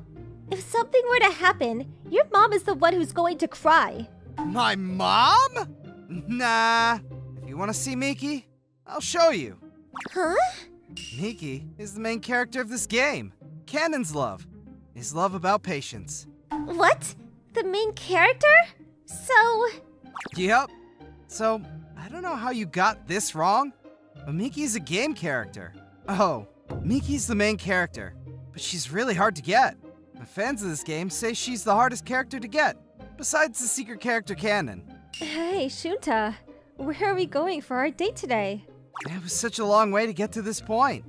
Speaker 6: If something were to happen, your mom is the one who's going to cry.
Speaker 9: My mom? Nah. If you want to see Miki, I'll show you.
Speaker 6: Huh?
Speaker 9: Miki is the main character of this game. Canon's love. His love about patience.
Speaker 6: What? The main character? So...
Speaker 9: Yep. So, I don't know how you got this wrong, but Miki's a game character. Oh, Miki's the main character, but she's really hard to get. The fans of this game say she's the hardest character to get, besides the secret character Canon.
Speaker 12: Hey, Shunta. Where are we going for our date today?
Speaker 9: It was such a long way to get to this point.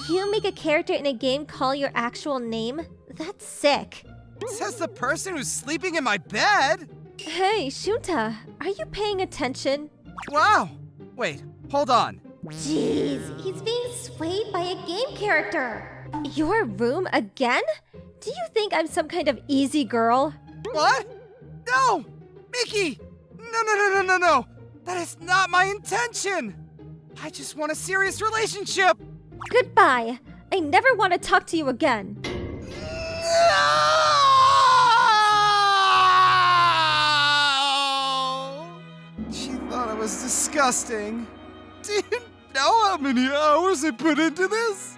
Speaker 6: You make a character in a game call your actual name? That's sick.
Speaker 9: Says the person who's sleeping in my bed!
Speaker 12: Hey, Shunta. Are you paying attention?
Speaker 9: Wow! Wait, hold on.
Speaker 6: Jeez, he's being swayed by a game character.
Speaker 12: Your room again? Do you think I'm some kind of easy girl?
Speaker 9: What? No! Miki! No! That is not my intention! I just want a serious relationship!
Speaker 12: Goodbye. I never want to talk to you again.
Speaker 9: No! She thought I was disgusting. Do you know how many hours I put into this?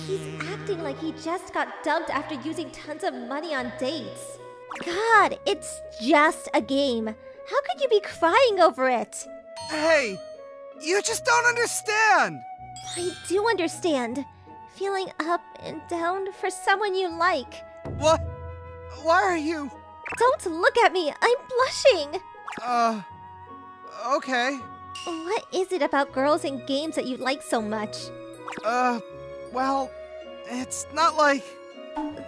Speaker 6: He's acting like he just got dumped after using tons of money on dates. God, it's just a game. How could you be crying over it?
Speaker 9: Hey, You just don't understand!
Speaker 6: I do understand. Feeling up and down for someone you like.
Speaker 9: What? Why are you...
Speaker 6: Don't look at me! I'm blushing!
Speaker 9: Okay.
Speaker 6: What is it about girls and games that you like so much?
Speaker 9: Well, it's not like...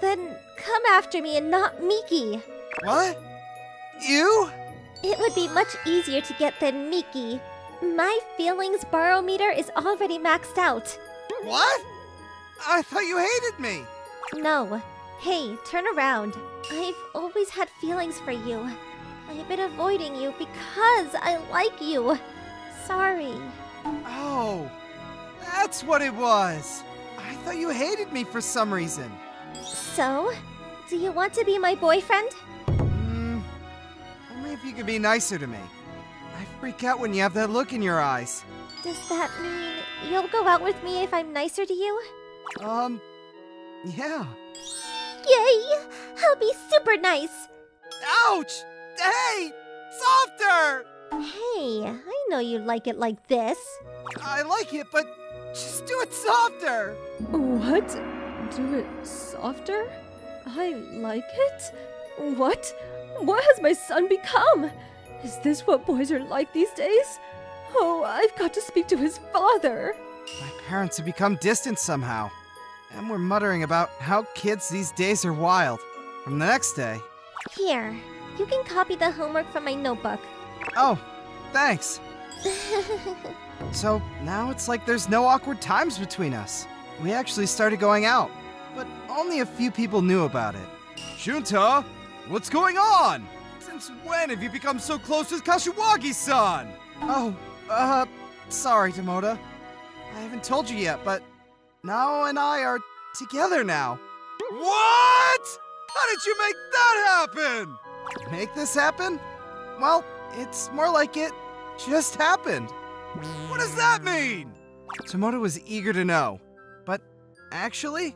Speaker 6: Then come after me and not Miki.
Speaker 9: What? You?
Speaker 6: It would be much easier to get than Miki. My feelings barometer is already maxed out.
Speaker 9: What? I thought you hated me.
Speaker 6: No. Hey, turn around. I've always had feelings for you. I've been avoiding you because I like you. Sorry.
Speaker 9: Oh, that's what it was. I thought you hated me for some reason.
Speaker 6: So, do you want to be my boyfriend?
Speaker 9: Only if you could be nicer to me. I freak out when you have that look in your eyes.
Speaker 6: Does that mean you'll go out with me if I'm nicer to you?
Speaker 9: Yeah.
Speaker 6: Yay! I'll be super nice.
Speaker 9: Ouch! Hey! Softer!
Speaker 6: Hey, I know you like it like this.
Speaker 9: I like it, but just do it softer!
Speaker 12: What? Do it softer? I like it? What? What has my son become? Is this what boys are like these days? Oh, I've got to speak to his father.
Speaker 9: My parents have become distant somehow. And we're muttering about how kids these days are wild. From the next day.
Speaker 6: Here, you can copy the homework from my notebook.
Speaker 9: Oh, thanks. So now it's like there's no awkward times between us. We actually started going out, but only a few people knew about it. Shunta, what's going on? Since when have you become so close with Kashiwagi-san? Oh, sorry, Tomoda. I haven't told you yet, but Nao and I are together now. What? How did you make that happen? Make this happen? Well, it's more like it just happened. What does that mean? Tomoda was eager to know, but actually,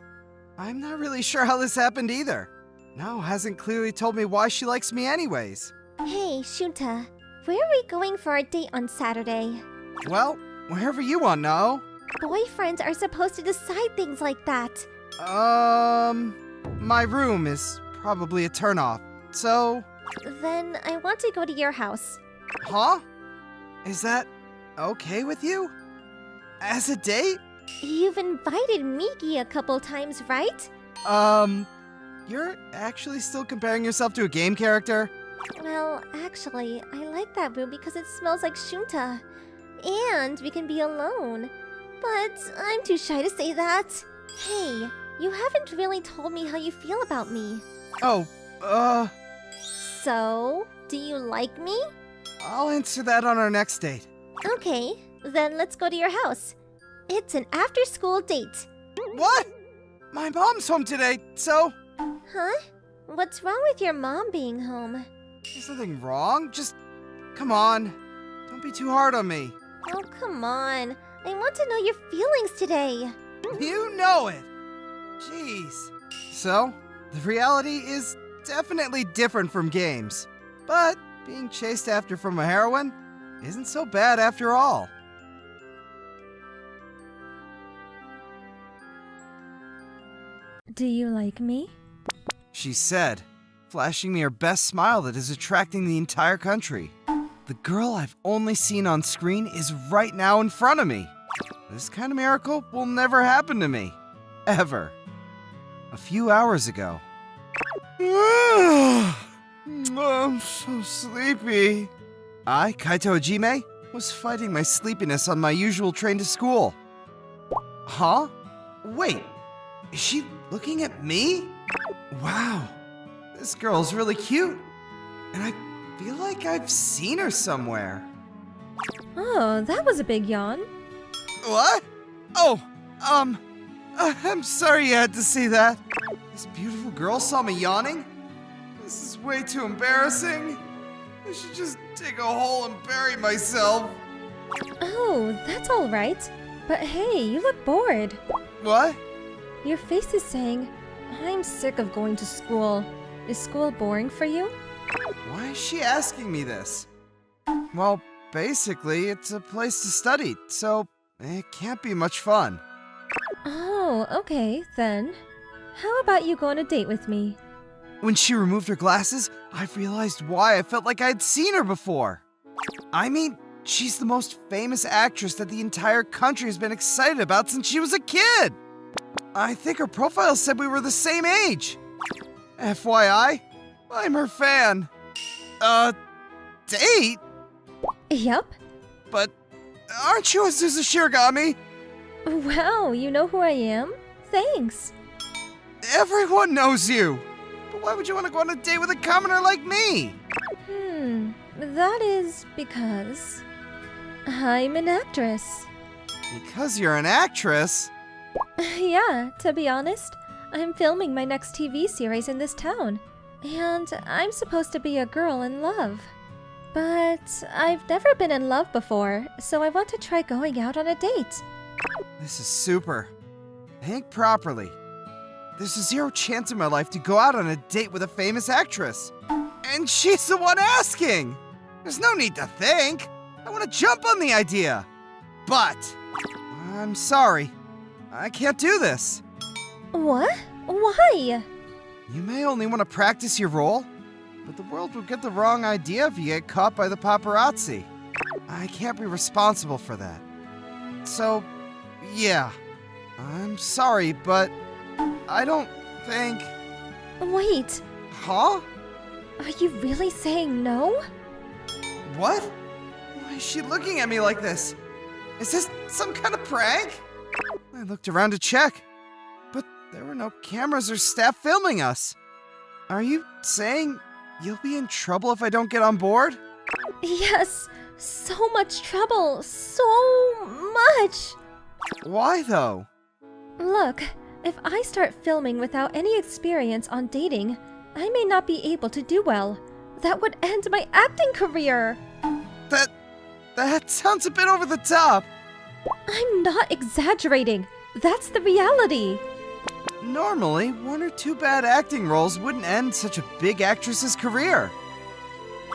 Speaker 9: I'm not really sure how this happened either. Nao hasn't clearly told me why she likes me anyways.
Speaker 6: Hey, Shunta, where are we going for our date on Saturday?
Speaker 9: Well, wherever you want, Nao.
Speaker 6: Boyfriends are supposed to decide things like that.
Speaker 9: My room is probably a turnoff, so...
Speaker 6: Then I want to go to your house.
Speaker 9: Huh? Is that okay with you? As a date?
Speaker 6: You've invited Miki a couple times, right?
Speaker 9: You're actually still comparing yourself to a game character?
Speaker 6: Well, actually, I like that room because it smells like Shunta. And we can be alone. But I'm too shy to say that. Hey, you haven't really told me how you feel about me.
Speaker 9: Oh,
Speaker 6: So, do you like me?
Speaker 9: I'll answer that on our next date.
Speaker 6: Okay, then let's go to your house. It's an after-school date.
Speaker 9: What? My mom's home today, so...
Speaker 6: Huh? What's wrong with your mom being home?
Speaker 9: There's nothing wrong, just... Come on. Don't be too hard on me.
Speaker 6: Oh, come on. I want to know your feelings today.
Speaker 9: You know it! Jeez. So, the reality is definitely different from games. But being chased after from a heroine isn't so bad after all.
Speaker 12: Do you like me?
Speaker 9: She said, flashing me her best smile that is attracting the entire country. The girl I've only seen on screen is right now in front of me. This kind of miracle will never happen to me. Ever. A few hours ago. I'm so sleepy. I, Kaito Ojime, was fighting my sleepiness on my usual train to school. Huh? Wait, is she looking at me? Wow, this girl's really cute. And I feel like I've seen her somewhere.
Speaker 12: Oh, that was a big yawn.
Speaker 9: What? Oh, I'm sorry you had to see that. This beautiful girl saw me yawning? This is way too embarrassing. I should just dig a hole and bury myself.
Speaker 12: Oh, that's all right. But hey, you look bored.
Speaker 9: What?
Speaker 12: Your face is saying, I'm sick of going to school. Is school boring for you?
Speaker 9: Why is she asking me this? Well, basically, it's a place to study, so it can't be much fun.
Speaker 12: Oh, okay, then. How about you go on a date with me?
Speaker 9: When she removed her glasses, I realized why I felt like I'd seen her before. I mean, she's the most famous actress that the entire country has been excited about since she was a kid. I think her profile said we were the same age. FYI, I'm her fan. Date?
Speaker 12: Yep.
Speaker 9: But aren't you Azusa Shiragami?
Speaker 12: Wow, you know who I am? Thanks.
Speaker 9: Everyone knows you. But why would you want to go on a date with a commoner like me?
Speaker 12: That is because I'm an actress.
Speaker 9: Because you're an actress?
Speaker 12: Yeah, to be honest, I'm filming my next TV series in this town, and I'm supposed to be a girl in love. But I've never been in love before, so I want to try going out on a date.
Speaker 9: This is super. Think properly. There's a 0 chance in my life to go out on a date with a famous actress. And she's the one asking! There's no need to think. I want to jump on the idea. But I'm sorry. I can't do this.
Speaker 12: What? Why?
Speaker 9: You may only want to practice your role, but the world will get the wrong idea if you get caught by the paparazzi. I can't be responsible for that. So, yeah. I'm sorry, but I don't think...
Speaker 12: Wait,
Speaker 9: Huh?
Speaker 12: are you really saying no?
Speaker 9: What? Why is she looking at me like this? Is this some kind of prank? I looked around to check, but there were no cameras or staff filming us. Are you saying you'll be in trouble if I don't get on board?
Speaker 12: Yes, so much trouble, so much.
Speaker 9: Why though?
Speaker 12: Look, if I start filming without any experience on dating, I may not be able to do well. That would end my acting career.
Speaker 9: That sounds a bit over the top.
Speaker 12: I'm not exaggerating. That's the reality.
Speaker 9: Normally, 1 or 2 bad acting roles wouldn't end such a big actress's career.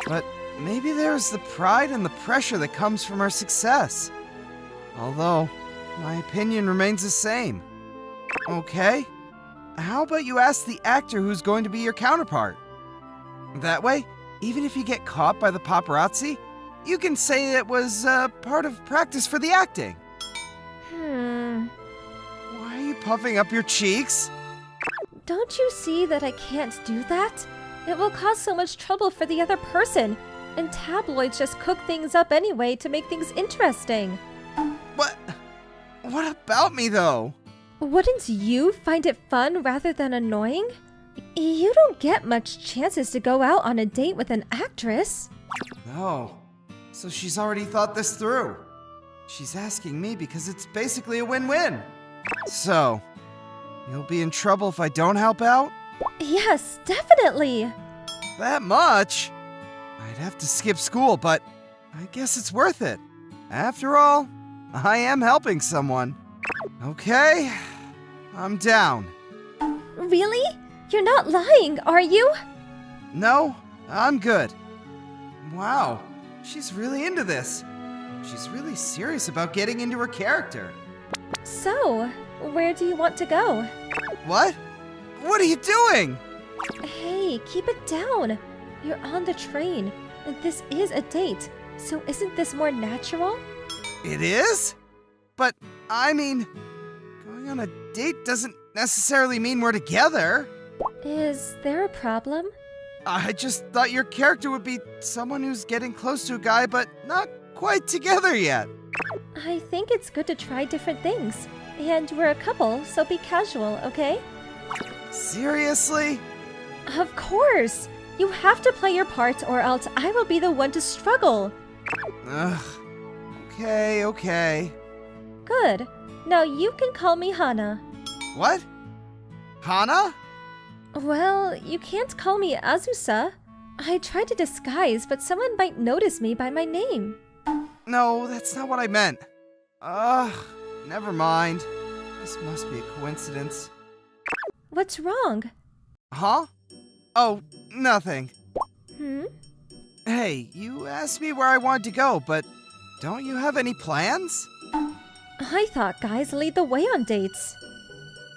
Speaker 9: But maybe there's the pride and the pressure that comes from her success. Although, my opinion remains the same. Okay, how about you ask the actor who's going to be your counterpart? That way, even if you get caught by the paparazzi, you can say it was part of practice for the acting. Why are you puffing up your cheeks?
Speaker 12: Don't you see that I can't do that? It will cause so much trouble for the other person, and tabloids just cook things up anyway to make things interesting.
Speaker 9: What about me, though?
Speaker 12: Wouldn't you find it fun rather than annoying? You don't get much chances to go out on a date with an actress.
Speaker 9: No. So she's already thought this through. She's asking me because it's basically a win-win. So, you'll be in trouble if I don't help out?
Speaker 12: Yes, definitely.
Speaker 9: That much? I'd have to skip school, but I guess it's worth it. After all, I am helping someone. Okay, I'm down.
Speaker 12: Really? You're not lying, are you?
Speaker 9: No, I'm good. Wow, she's really into this. She's really serious about getting into her character.
Speaker 12: So, where do you want to go?
Speaker 9: What? What are you doing?
Speaker 12: Hey, keep it down. You're on the train, and this is a date, so isn't this more natural?
Speaker 9: It is? But, I mean, going on a date doesn't necessarily mean we're together.
Speaker 12: Is there a problem?
Speaker 9: I just thought your character would be someone who's getting close to a guy but not quite together yet.
Speaker 12: I think it's good to try different things. And we're a couple, so be casual, okay?
Speaker 9: Seriously?
Speaker 12: Of course! You have to play your part or else I will be the one to struggle.
Speaker 9: Ugh. Okay.
Speaker 12: Good. Now you can call me Hana.
Speaker 9: What? Hana?
Speaker 12: Well, you can't call me Azusa. I tried to disguise, but someone might notice me by my name.
Speaker 9: No, that's not what I meant. Ugh, never mind. This must be a coincidence.
Speaker 12: What's wrong?
Speaker 9: Huh? Oh, nothing. Hey, you asked me where I wanted to go, but don't you have any plans?
Speaker 12: I thought guys lead the way on dates.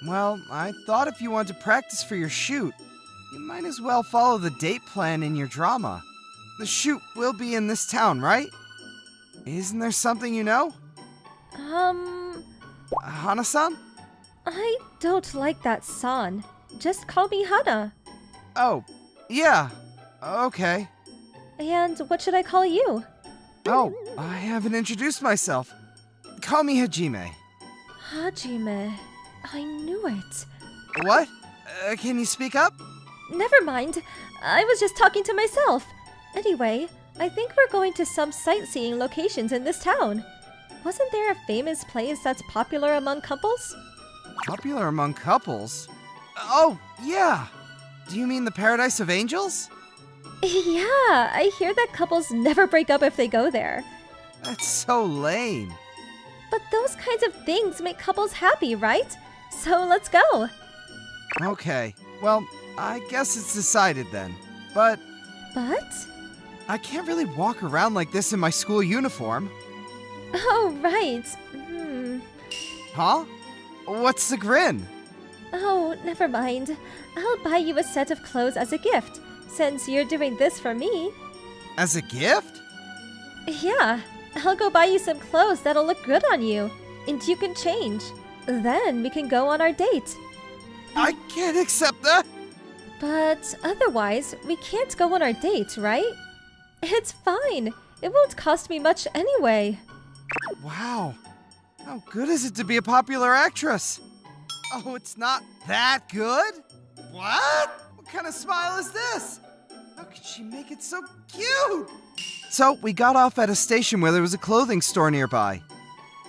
Speaker 9: Well, I thought if you want to practice for your shoot, you might as well follow the date plan in your drama. The shoot will be in this town, right? Isn't there something you know? Hana-san?
Speaker 12: I don't like that san. Just call me Hana.
Speaker 9: Oh, yeah. Okay.
Speaker 12: And what should I call you?
Speaker 9: Oh, I haven't introduced myself. Call me Hajime.
Speaker 12: Hajime. I knew it.
Speaker 9: What? Can you speak up?
Speaker 12: Never mind. I was just talking to myself. Anyway, I think we're going to some sightseeing locations in this town. Wasn't there a famous place that's popular among couples?
Speaker 9: Popular among couples? Oh, yeah. Do you mean the Paradise of Angels?
Speaker 12: Yeah, I hear that couples never break up if they go there.
Speaker 9: That's so lame.
Speaker 12: But those kinds of things make couples happy, right? So let's go.
Speaker 9: Okay, well, I guess it's decided then. But
Speaker 12: But?
Speaker 9: I can't really walk around like this in my school uniform.
Speaker 12: Oh, right.
Speaker 9: Huh? What's the grin?
Speaker 12: Oh, never mind. I'll buy you a set of clothes as a gift, since you're doing this for me.
Speaker 9: As a gift?
Speaker 12: Yeah, I'll go buy you some clothes that'll look good on you, and you can change. Then we can go on our date.
Speaker 9: I can't accept that.
Speaker 12: But otherwise, we can't go on our date, right? It's fine. It won't cost me much anyway.
Speaker 9: Wow. How good is it to be a popular actress? Oh, it's not that good? What? What kind of smile is this? How could she make it so cute? So, we got off at a station where there was a clothing store nearby.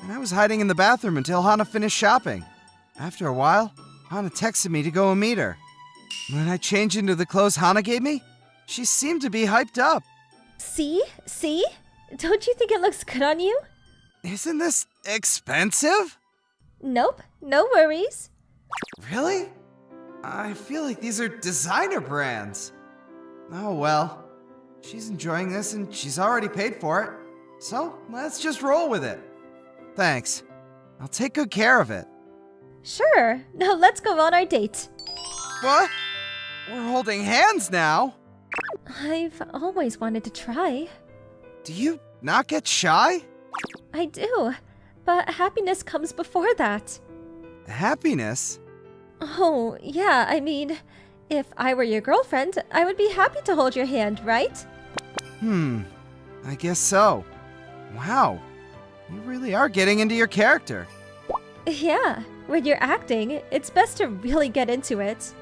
Speaker 9: And I was hiding in the bathroom until Hana finished shopping. After a while, Hana texted me to go and meet her. When I changed into the clothes Hana gave me, she seemed to be hyped up.
Speaker 12: See? See? Don't you think it looks good on you?
Speaker 9: Isn't this expensive?
Speaker 12: Nope, no worries.
Speaker 9: Really? I feel like these are designer brands. Oh well. She's enjoying this and she's already paid for it. So let's just roll with it. Thanks. I'll take good care of it.
Speaker 12: Sure, now let's go on our date.
Speaker 9: What? We're holding hands now?
Speaker 12: I've always wanted to try.
Speaker 9: Do you not get shy?
Speaker 12: I do, but happiness comes before that.
Speaker 9: Happiness?
Speaker 12: Oh, yeah, I mean, if I were your girlfriend, I would be happy to hold your hand, right?
Speaker 9: I guess so. Wow. You really are getting into your character.
Speaker 12: Yeah, when you're acting, it's best to really get into it.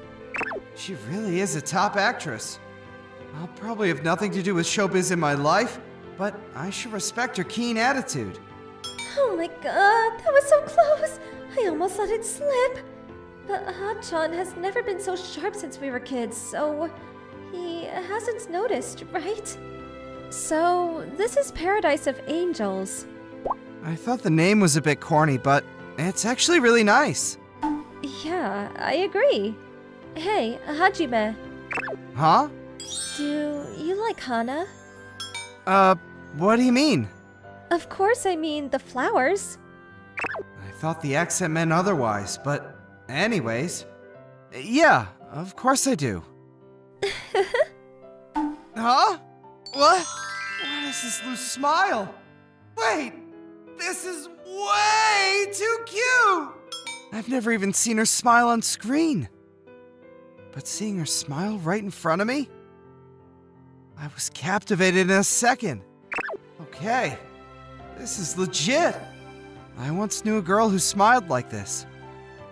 Speaker 9: She really is a top actress. I'll probably have nothing to do with showbiz in my life, but I should respect her keen attitude.
Speaker 12: Oh my god, that was so close! I almost let it slip. But Ha-chan has never been so sharp since we were kids, so he hasn't noticed, right? So, this is Paradise of Angels.
Speaker 9: I thought the name was a bit corny, but it's actually really nice.
Speaker 12: Yeah, I agree. Hey, Hajime,
Speaker 9: Huh?
Speaker 12: do you like Hana?
Speaker 9: What do you mean?
Speaker 12: Of course I mean the flowers.
Speaker 9: I thought the accent meant otherwise, but anyways. Yeah, of course I do. Huh? What? What is this loose smile? Wait! This is way too cute! I've never even seen her smile on screen. But seeing her smile right in front of me? I was captivated in a second. Okay, this is legit. I once knew a girl who smiled like this.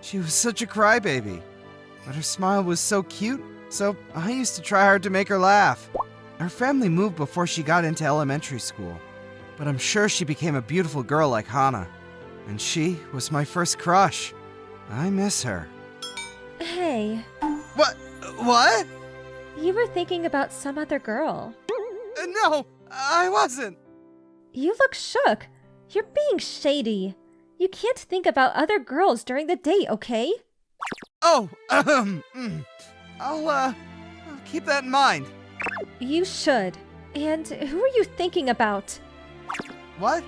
Speaker 9: She was such a crybaby, but her smile was so cute, so I used to try hard to make her laugh. Her family moved before she got into elementary school, but I'm sure she became a beautiful girl like Hana. And she was my first crush. I miss her.
Speaker 12: Hey,
Speaker 9: What?
Speaker 12: you were thinking about some other girl.
Speaker 9: No, I wasn't.
Speaker 12: You look shook. You're being shady. You can't think about other girls during the date, okay?
Speaker 9: Oh, I'll keep that in mind.
Speaker 12: You should. And who are you thinking about?
Speaker 9: What?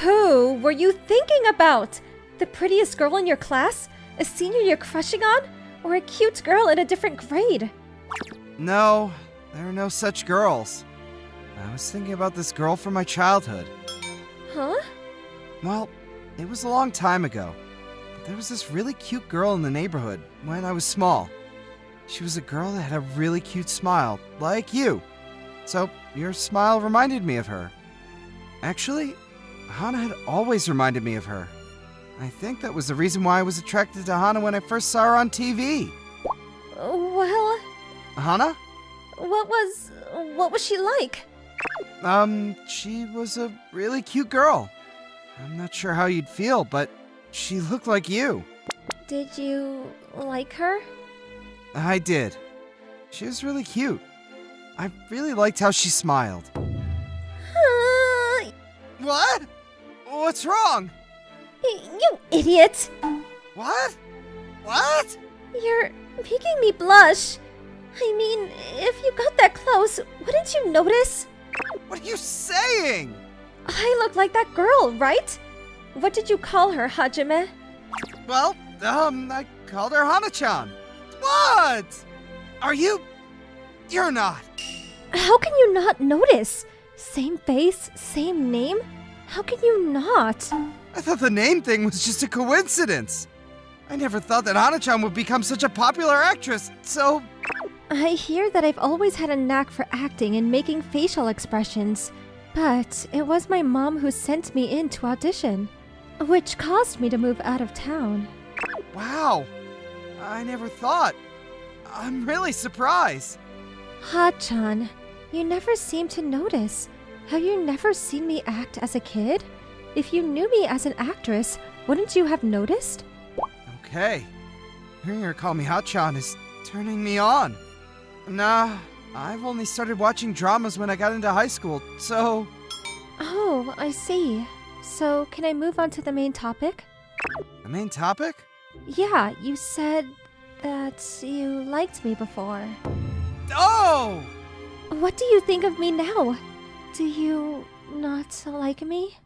Speaker 12: Who were you thinking about? The prettiest girl in your class? A senior you're crushing on? Or a cute girl in a different grade?
Speaker 9: No, there are no such girls. I was thinking about this girl from my childhood.
Speaker 12: Huh?
Speaker 9: Well, it was a long time ago. But there was this really cute girl in the neighborhood when I was small. She was a girl that had a really cute smile, like you. So, your smile reminded me of her. Actually, Hana had always reminded me of her. I think that was the reason why I was attracted to Hana when I first saw her on TV.
Speaker 12: Well,
Speaker 9: Hana?
Speaker 12: what was she like?
Speaker 9: She was a really cute girl. I'm not sure how you'd feel, but she looked like you.
Speaker 12: Did you like her?
Speaker 9: I did. She was really cute. I really liked how she smiled. What? What's wrong?
Speaker 12: You idiot!
Speaker 9: What? What?
Speaker 12: You're making me blush. I mean, if you got that close, wouldn't you notice?
Speaker 9: What are you saying?
Speaker 12: I look like that girl, right? What did you call her, Hajime?
Speaker 9: Well, I called her Hana-chan. What? Are you? You're not.
Speaker 12: How can you not notice? Same face, same name? How can you not?
Speaker 9: I thought the name thing was just a coincidence. I never thought that Hana-chan would become such a popular actress, so...
Speaker 12: I hear that I've always had a knack for acting and making facial expressions, but it was my mom who sent me in to audition, which caused me to move out of town.
Speaker 9: Wow. I never thought. I'm really surprised.
Speaker 12: Ha-chan, you never seem to notice. Have you never seen me act as a kid? If you knew me as an actress, wouldn't you have noticed?
Speaker 9: Okay. Hearing her call me Ha-chan is turning me on. Nah, I've only started watching dramas when I got into high school, so...
Speaker 12: Oh, I see. So, can I move on to the main topic?
Speaker 9: The main topic?
Speaker 12: Yeah, you said that you liked me before.
Speaker 9: Oh!
Speaker 12: What do you think of me now? Do you not like me?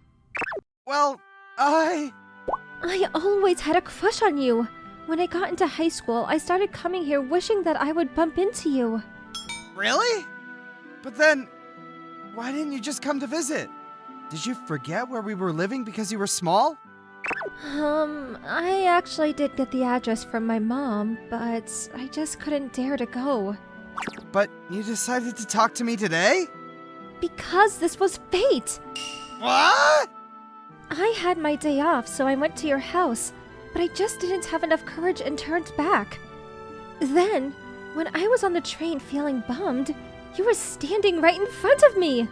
Speaker 9: Well, I
Speaker 12: always had a crush on you. When I got into high school, I started coming here wishing that I would bump into you.
Speaker 9: Really? But then, why didn't you just come to visit? Did you forget where we were living because you were small?
Speaker 12: I actually did get the address from my mom, but I just couldn't dare to go.
Speaker 9: But you decided to talk to me today?
Speaker 12: Because this was fate!
Speaker 9: What?
Speaker 12: I had my day off, so I went to your house, but I just didn't have enough courage and turned back. Then, when I was on the train feeling bummed, you were standing right in front of me.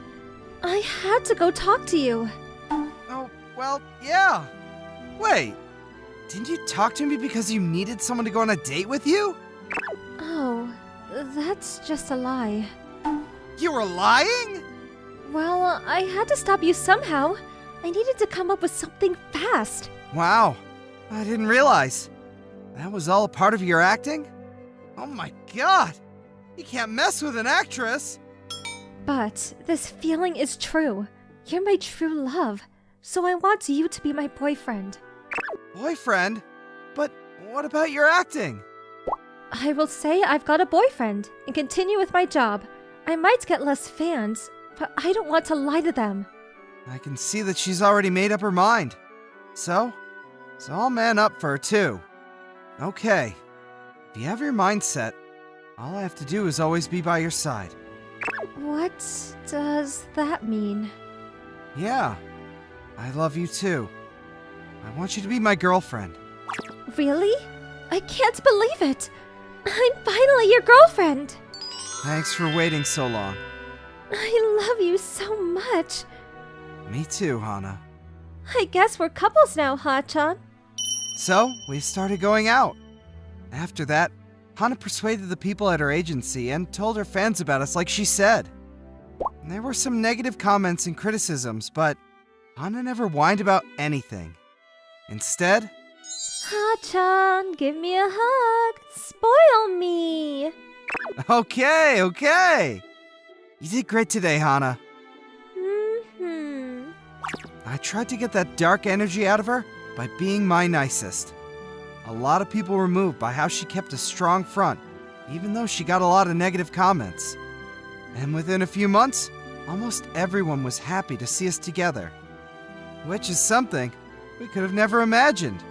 Speaker 12: I had to go talk to you.
Speaker 9: Oh, well, yeah. Wait, didn't you talk to me because you needed someone to go on a date with you?
Speaker 12: Oh, that's just a lie.
Speaker 9: You were lying?
Speaker 12: Well, I had to stop you somehow. I needed to come up with something fast.
Speaker 9: Wow, I didn't realize. That was all a part of your acting? Oh my god! You can't mess with an actress!
Speaker 12: But this feeling is true. You're my true love, so I want you to be my boyfriend.
Speaker 9: Boyfriend? But what about your acting?
Speaker 12: I will say I've got a boyfriend and continue with my job. I might get less fans, but I don't want to lie to them.
Speaker 9: I can see that she's already made up her mind. So I'll man up for her too. Okay, if you have your mind set, all I have to do is always be by your side.
Speaker 12: What does that mean?
Speaker 9: Yeah, I love you too. I want you to be my girlfriend.
Speaker 12: Really? I can't believe it! I'm finally your girlfriend!
Speaker 9: Thanks for waiting so long.
Speaker 12: I love you so much.
Speaker 9: Me too, Hana.
Speaker 12: I guess we're couples now, Ha-chan.
Speaker 9: So, we started going out. After that, Hana persuaded the people at her agency and told her fans about us like she said. There were some negative comments and criticisms, but Hana never whined about anything. Instead,
Speaker 12: Ha-chan, give me a hug. Spoil me.
Speaker 9: okay. You did great today, Hana.
Speaker 12: Mm-hmm.
Speaker 9: I tried to get that dark energy out of her by being my nicest. A lot of people were moved by how she kept a strong front, even though she got a lot of negative comments. And within a few months, almost everyone was happy to see us together. Which is something we could have never imagined.